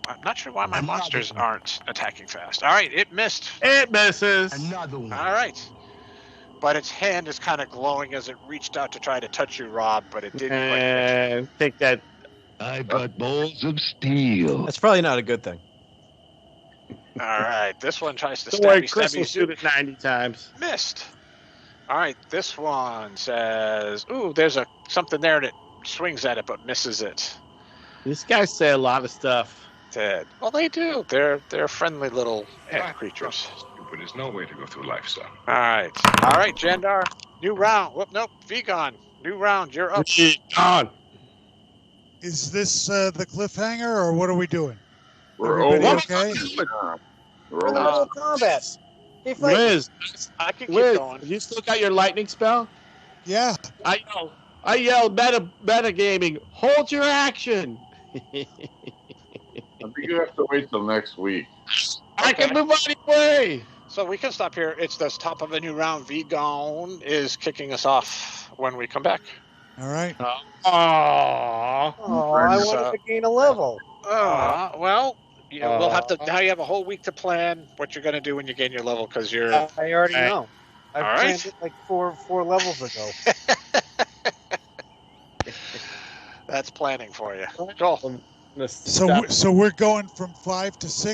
I'm not sure why my monsters aren't attacking fast. All right, it missed. It misses. Another one. All right. But its hand is kind of glowing as it reached out to try to touch you, Rob, but it didn't quite And take that. I've got balls of steel. That's probably not a good thing. All right, this one tries to Don't worry, stabby, Chris will stabby, shoot it 90 times. missed. All right, this one says, ooh, there's something there that swings at it but misses it. These guys say a lot of stuff. Dead. Well, they do. They're friendly little ant creatures. But there's no way to go through life, son. All right, Jandar. New round. Whoop, nope. Vegan. New round. You're up. On. Is this the cliffhanger, or what are we doing? We're Everybody over. okay? We're We're over. in combat. Hey, fight. Wiz, I can keep Wiz, going. you still got your lightning spell? Yeah. I yell meta gaming. Hold your action. I think you have to wait till next week. I can move anyway. So we can stop here. It's the top of a new round. Vegan is kicking us off when we come back. All right. Aww. Oh, I wanted to gain a level. Well, we'll have to. Now you have a whole week to plan what you're going to do when you gain your level because you're. I already know. I All planned right. it like four levels ago. That's planning for you. Cool. So we're going from 5 to 6.